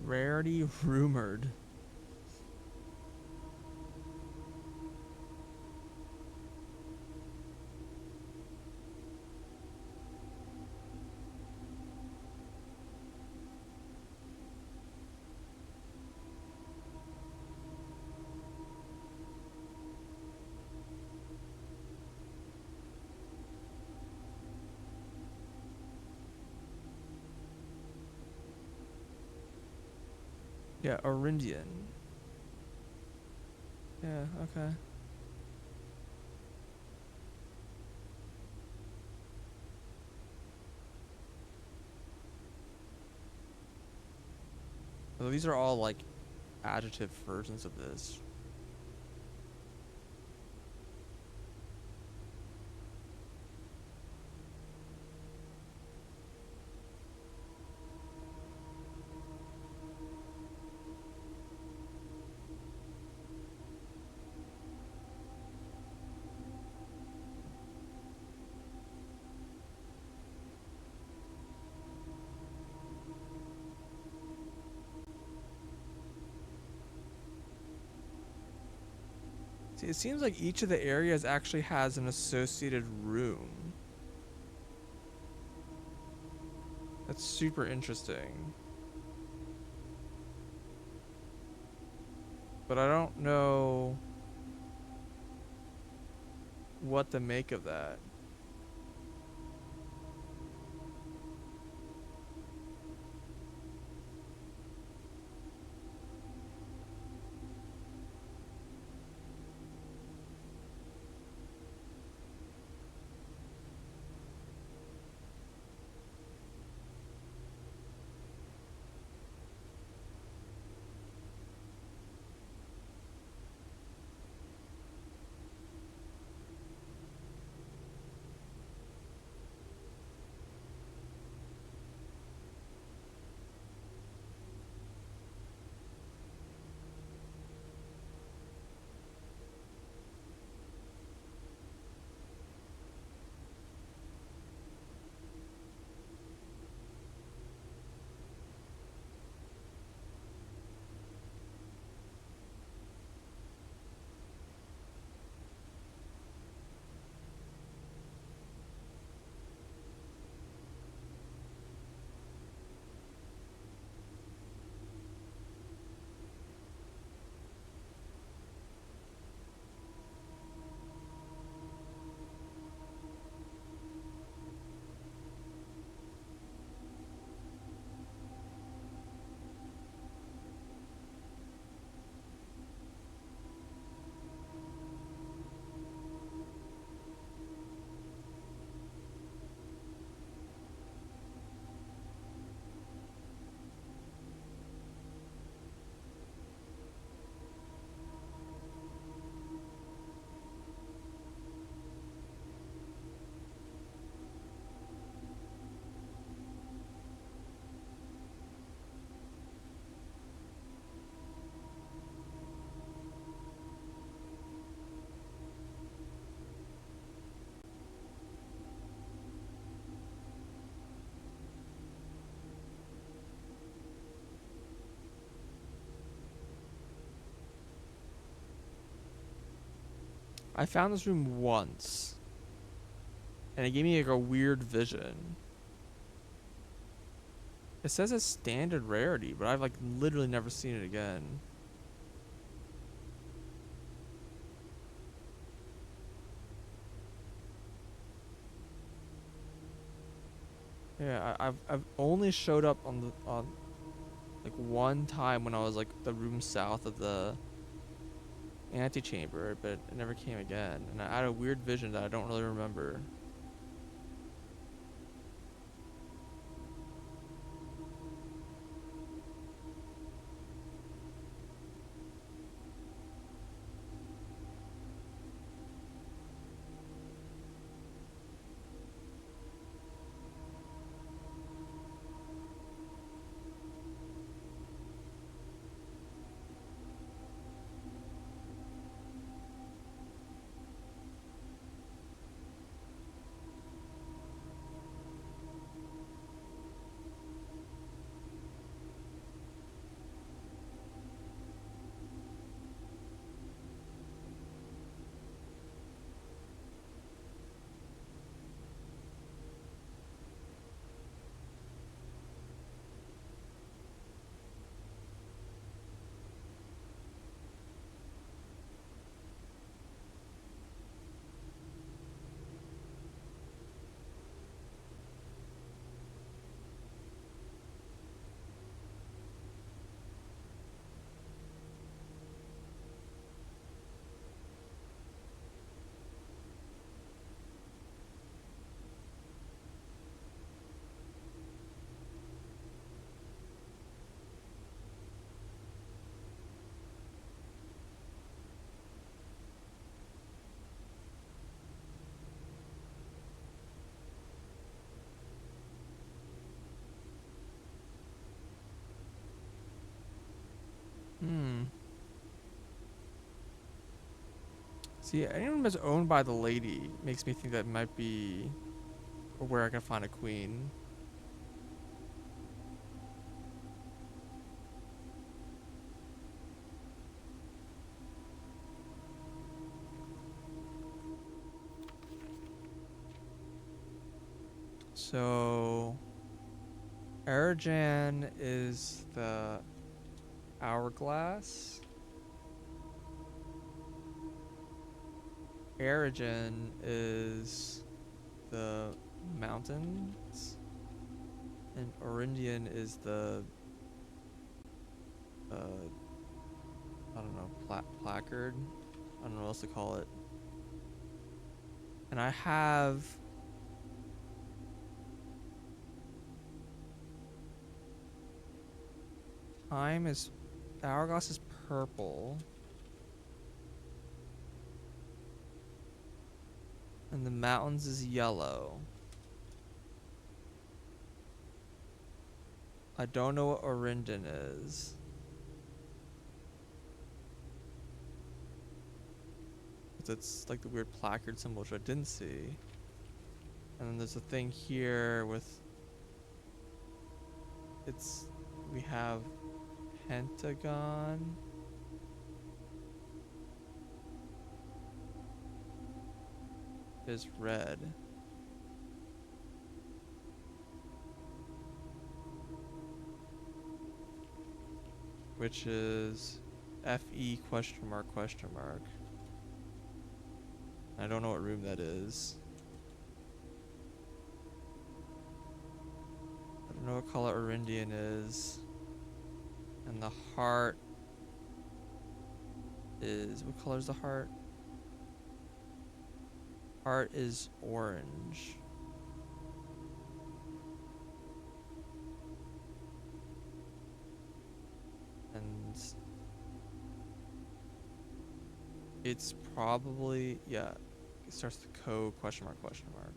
Rarity rumored. Yeah, Orindian. Yeah, okay. So these are all like adjective versions of this. See, it seems like each of the areas actually has an associated room. That's super interesting. But I don't know what to make of that. I found this room once, and it gave me like a weird vision. It says it's standard rarity, but I've like literally never seen it again. Yeah, I've only showed up on like one time when I was like the room south of the antechamber, but it never came again. And I had a weird vision that I don't really remember. Hmm. See, anyone that's owned by the lady makes me think that might be where I can find a queen. So Arajan is the hourglass. Arajan is the mountains. And Orindian is the I don't know, placard. I don't know what else to call it. And I have time is hourglass is purple. And the mountains is yellow. I don't know what Orindian is. It's like the weird placard symbol which I didn't see. And then there's a thing here with we have pentagon. Is red. Which is FE question mark question mark. I don't know what room that is. I don't know what color Orindian is. And the heart is, what color is the heart? Heart is orange. And it's probably, yeah, it starts with co question mark question mark.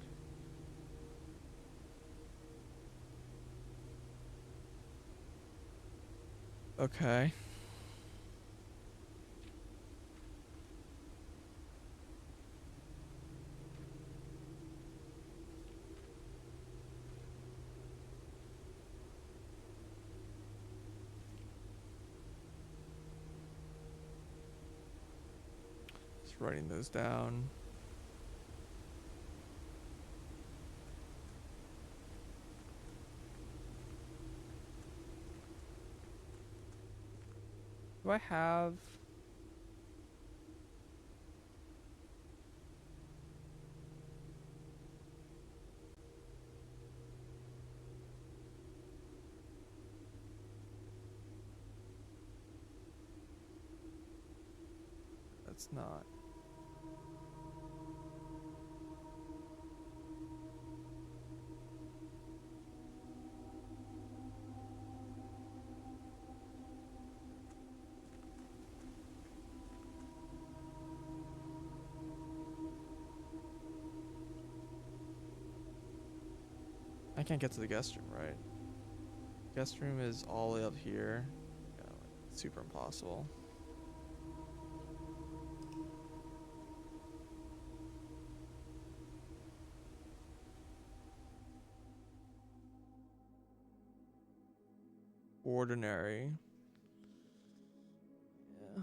Okay. Just writing those down. Do I have... That's not. I can't get to the guest room, right? Guest room is all the way up here. Yeah, like, super impossible. Ordinary. Yeah.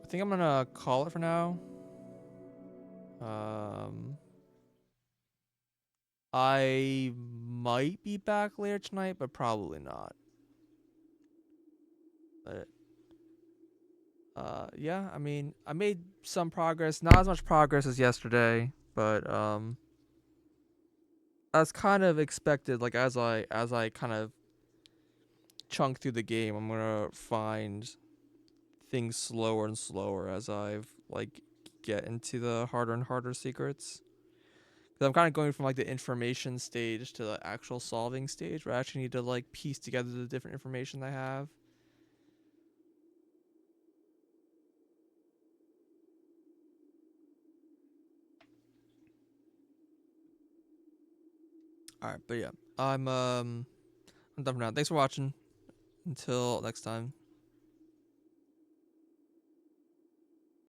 I think I'm gonna call it for now. I might be back later tonight, but probably not. But yeah, I mean, I made some progress, not as much progress as yesterday, but as kind of expected, like as I kind of chunk through the game, I'm gonna find things slower and slower as I've like get into the harder and harder secrets. Cause I'm kind of going from like the information stage to the actual solving stage, where I actually need to like piece together the different information I have. All right, but yeah, I'm done for now. Thanks for watching. Until next time.